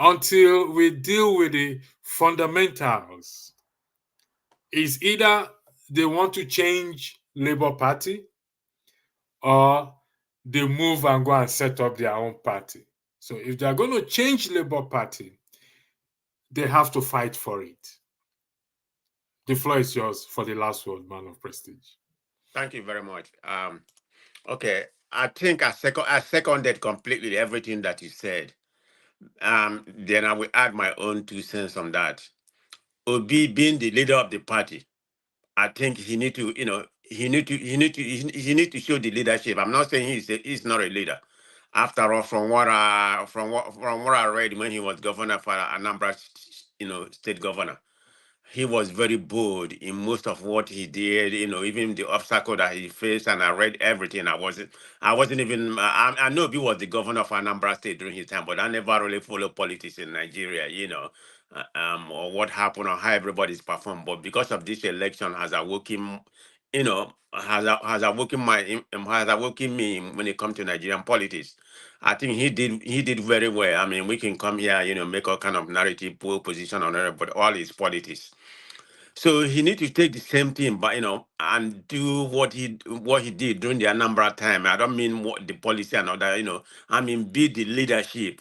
[SPEAKER 3] until we deal with the fundamentals, is either they want to change Labour Party or they move and go and set up their own party. So if they're going to change Labour Party, they have to fight for it. The floor is yours for the last word, man of prestige.
[SPEAKER 9] Thank you very much. Okay, I think I seconded completely everything that you said. Then I will add my own 2 cents on that. Obi being the leader of the party, I think he need to, he need to show the leadership. I'm not saying he's not a leader. After all, from what I read when he was governor for Anambra state governor. He was very bold in most of what he did, even the obstacle that he faced, and I read everything. I wasn't even, I know he was the governor of Anambra State during his time, but I never really followed politics in Nigeria, or what happened or how everybody's performed. But because of this election has awoken, has awoken me when it comes to Nigerian politics. I think he did very well. I mean, we can come here, make all kind of narrative, pull position on it, but all his politics. So he need to take the same thing, but and do what he did during the Anambra time. I don't mean what the policy and all that, I mean be the leadership.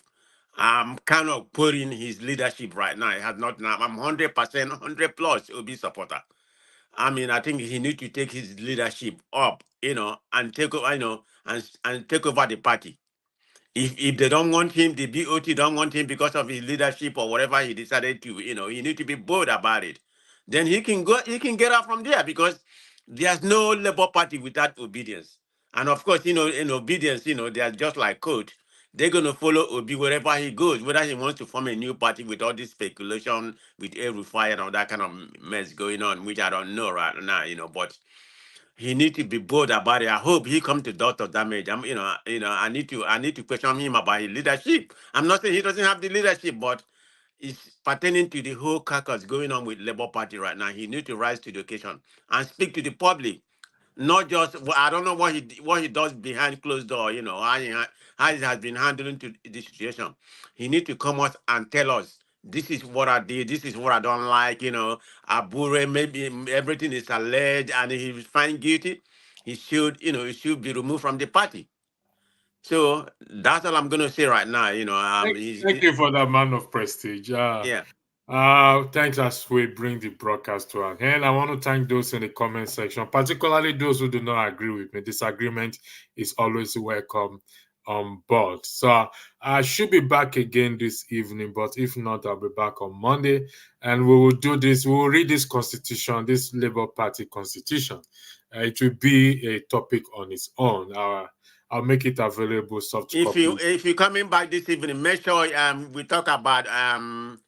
[SPEAKER 9] I'm kind of putting his leadership right now. It has not now. I'm 100%, 100 plus Obi supporter. I mean, I think he need to take his leadership up, and take over, and take over the party. If they don't want him, the BOT don't want him because of his leadership or whatever he decided to, he need to be bold about it. Then he can get out from there, because there's no Labour Party without obedience. And of course, in obedience, they are just like coach. They're gonna follow Obi wherever he goes, whether he wants to form a new party with all this speculation with every fire and all that kind of mess going on, which I don't know right now, but he need to be bold about it. I hope he come to doctor damage. I need to question him about his leadership. I'm not saying he doesn't have the leadership, but it's pertaining to the whole caucus going on with Labour Party right now. He need to rise to the occasion and speak to the public. Not just, I don't know what he does behind closed door, how he has been handling to the situation. He need to come out and tell us, this is what I did, this is what I don't like, Abure, maybe everything is alleged, and if he's found guilty, he should be removed from the party. So that's all I'm gonna say right now.
[SPEAKER 3] Thank you for that, man of prestige.
[SPEAKER 9] Yeah.
[SPEAKER 3] Thanks as we bring the broadcast to an end. I want to thank those in the comment section, particularly those who do not agree with me. Disagreement is always welcome on board. So I should be back again this evening, but if not, I'll be back on Monday, and we will do this. We will read this constitution, this Labour Party constitution. It will be a topic on its own. I'll make it available soft copy.
[SPEAKER 9] If you're coming back this evening, make sure we talk about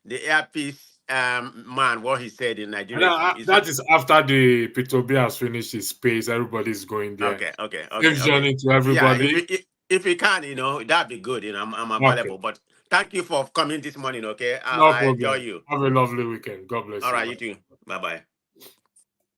[SPEAKER 9] the earpiece man, what he said in Nigeria.
[SPEAKER 3] That is after the Peter Obi has finished his space. Everybody's going there.
[SPEAKER 9] Okay.
[SPEAKER 3] Safe journey to everybody.
[SPEAKER 9] Yeah, if you can, that'd be good. I'm available. Okay. But thank you for coming this morning. Okay,
[SPEAKER 3] No problem.
[SPEAKER 9] Enjoy you.
[SPEAKER 3] Have a lovely weekend. God bless you.
[SPEAKER 9] All right, you too. Bye.